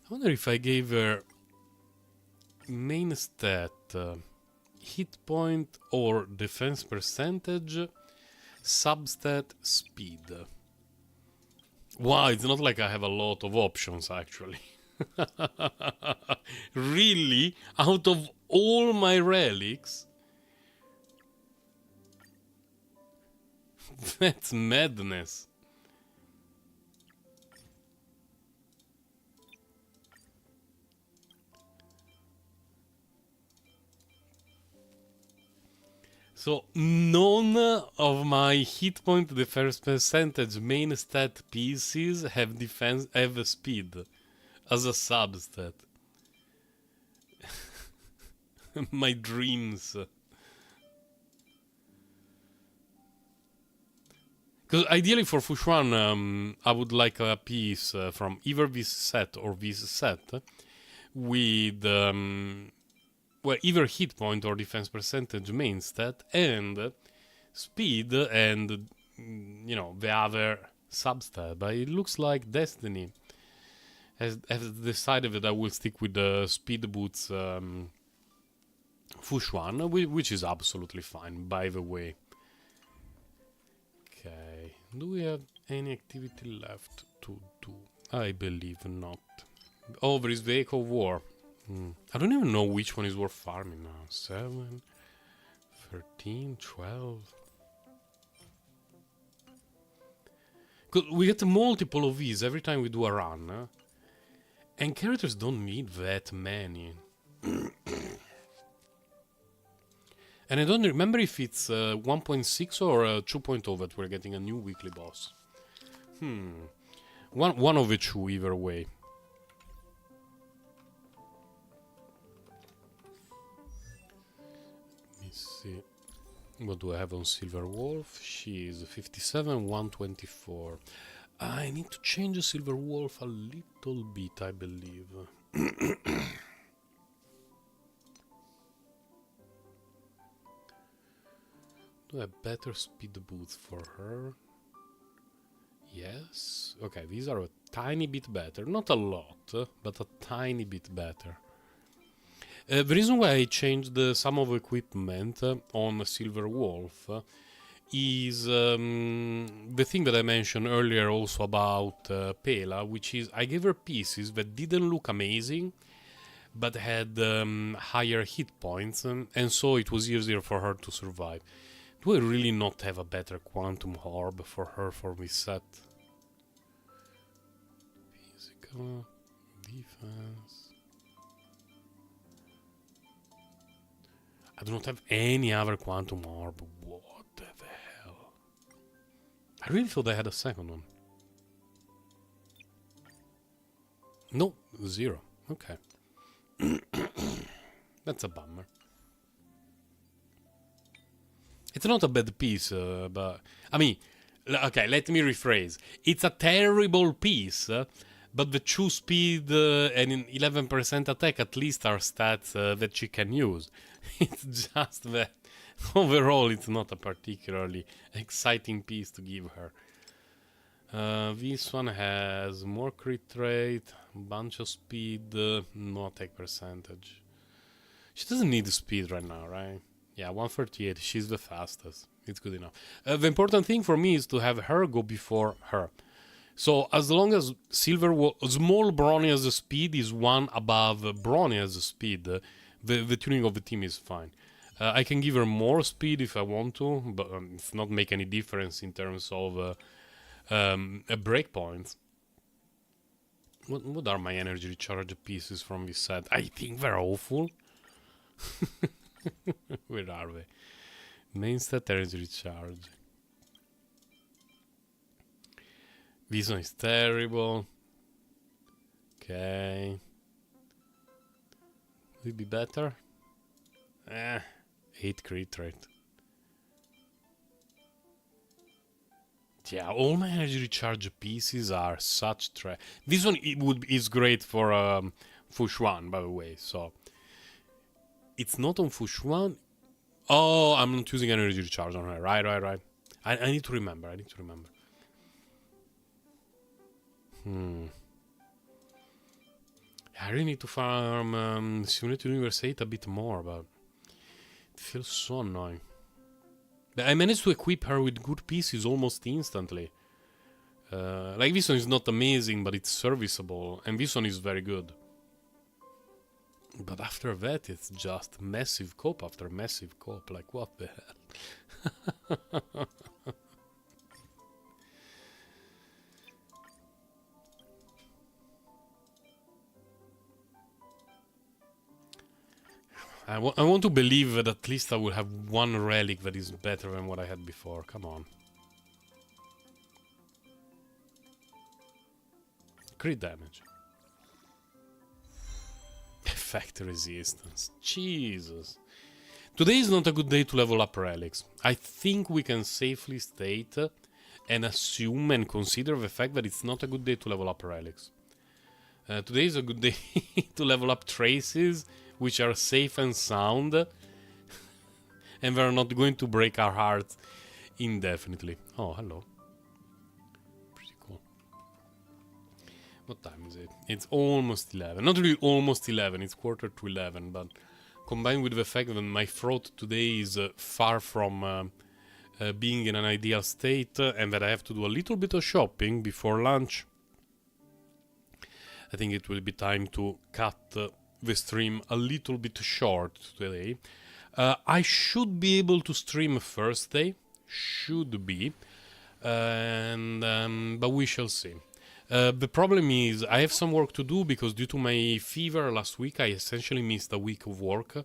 I wonder if I gave her main stat, hit point or defense percentage, substat, speed. Wow, it's not like I have a lot of options actually. Really? Out of all my relics? That's madness. So none of my hit point defense percentage main stat pieces have speed as a substat. My dreams. Because ideally for Fushuan, I would like a piece from either this set or this set with well, either hit point or defense percentage main stat and speed and the other substat. But it looks like Destiny has decided that I will stick with the speed boots Fushuan, which is absolutely fine, by the way. Okay, do we have any activity left to do? I believe not. Oh, there is the Echo War. I don't even know which one is worth farming now. 7, 13, 12. We get multiple of these every time we do a run. And characters don't need that many. And I don't remember if it's 1.6 or 2.0 that we're getting a new weekly boss. One of the two, either way. Let me see. What do I have on Silver Wolf? She is 57, 124. I need to change the Silver Wolf a little bit, I believe. Do I have better speed boots for her? Yes. Okay, these are a tiny bit better. Not a lot, but a tiny bit better. The reason why I changed some of the equipment on Silver Wolf is the thing that I mentioned earlier also about Pela, which is I gave her pieces that didn't look amazing, but had higher hit points, and so it was easier for her to survive. Do I really not have a better quantum orb for her for this set? Physical, defense. I do not have any other quantum orb. What the hell? I really thought I had a second one. No, 0. Okay. That's a bummer. It's not a bad piece, but... I mean, okay, let me rephrase. It's a terrible piece, but the 2 speed and 11% attack at least are stats that she can use. It's just that overall it's not a particularly exciting piece to give her. This one has more crit rate, bunch of speed, no attack percentage. She doesn't need speed right now, right? Yeah, 138, she's the fastest. It's good enough. The important thing for me is to have her go before her. So as long as small Brony as a speed is 1 above Brony as a speed, the tuning of the team is fine. I can give her more speed if I want to, but it's not make any difference in terms of breakpoints. What are my energy recharge pieces from this set? I think they're awful. Where are they? Main stat energy recharge. This one is terrible. Okay. Will it be better? 8 crit rate. Yeah, all my energy recharge pieces are such trash. This one is great for Fushuan, by the way, so... It's not on Fushuan. Oh, I'm not using energy recharge on her. Right. I need to remember. I really need to farm Simulated Universe 8 a bit more, but it feels so annoying. But I managed to equip her with good pieces almost instantly. Like this one is not amazing, but it's serviceable, and this one is very good. But after that, it's just massive cope after massive cope. Like, what the hell? I want to believe that at least I will have one relic that is better than what I had before. Come on. Crit damage. Effect resistance. Jesus. Today is not a good day to level up relics. I think we can safely state and assume and consider the fact that it's not a good day to level up relics. Today is a good day to level up traces, which are safe and sound, and they're not going to break our hearts indefinitely. Oh, hello. Pretty cool. What time is it? It's almost 11. Not really almost 11, it's quarter to 11, but combined with the fact that my throat today is far from being in an ideal state, and that I have to do a little bit of shopping before lunch, I think it will be time to cut the stream a little bit short today. I should be able to stream Thursday, should be, but we shall see. The problem is I have some work to do because due to my fever last week I essentially missed a week of work,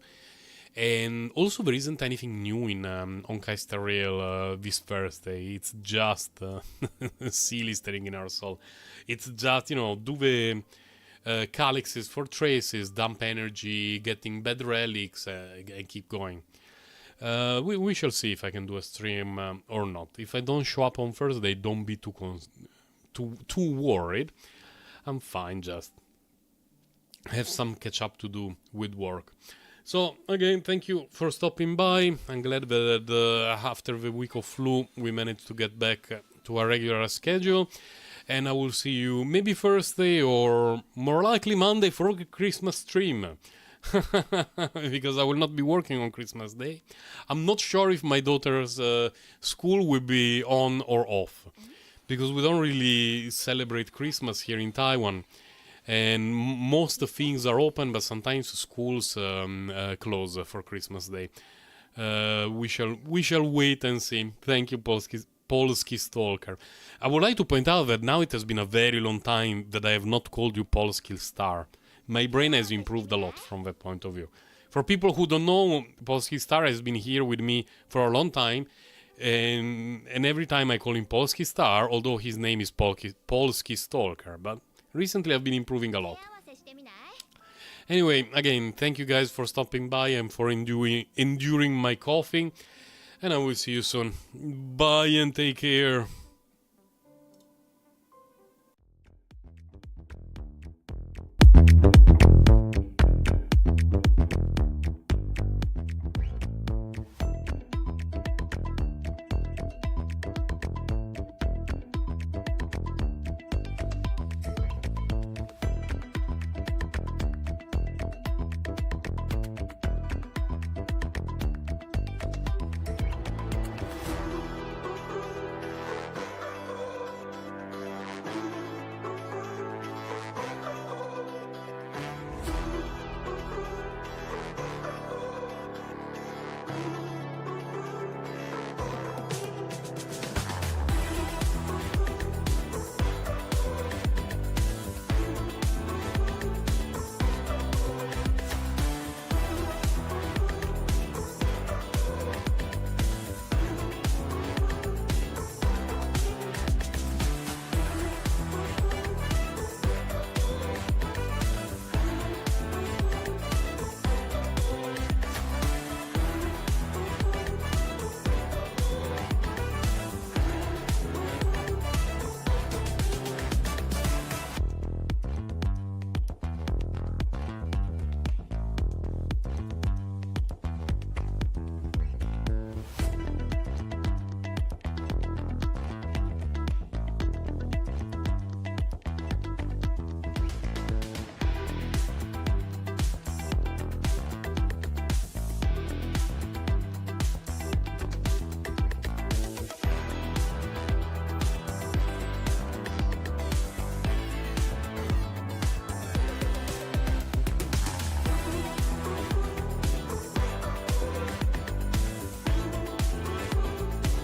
And also, there isn't anything new in Honkai Star Rail this Thursday. It's just silly staring in our soul. It's just, do the calyxes for traces, dump energy, getting bad relics, and keep going. We shall see if I can do a stream or not. If I don't show up on Thursday, don't be too worried. I'm fine, just have some catch up to do with work. So, again, thank you for stopping by. I'm glad that after the week of flu, we managed to get back to our regular schedule. And I will see you maybe Thursday or more likely Monday for a Christmas stream. Because I will not be working on Christmas Day. I'm not sure if my daughter's school will be on or off. Because we don't really celebrate Christmas here in Taiwan. And most of things are open, but sometimes schools close for Christmas Day. We shall wait and see. Thank you, Polski Stalker. I would like to point out that now it has been a very long time that I have not called you Polski Star. My brain has improved a lot from that point of view. For people who don't know, Polski Star has been here with me for a long time. And every time I call him Polski Star, although his name is Polski Stalker, but recently I've been improving a lot. Anyway, again, thank you guys for stopping by and for enduring my coughing. And I will see you soon. Bye and take care.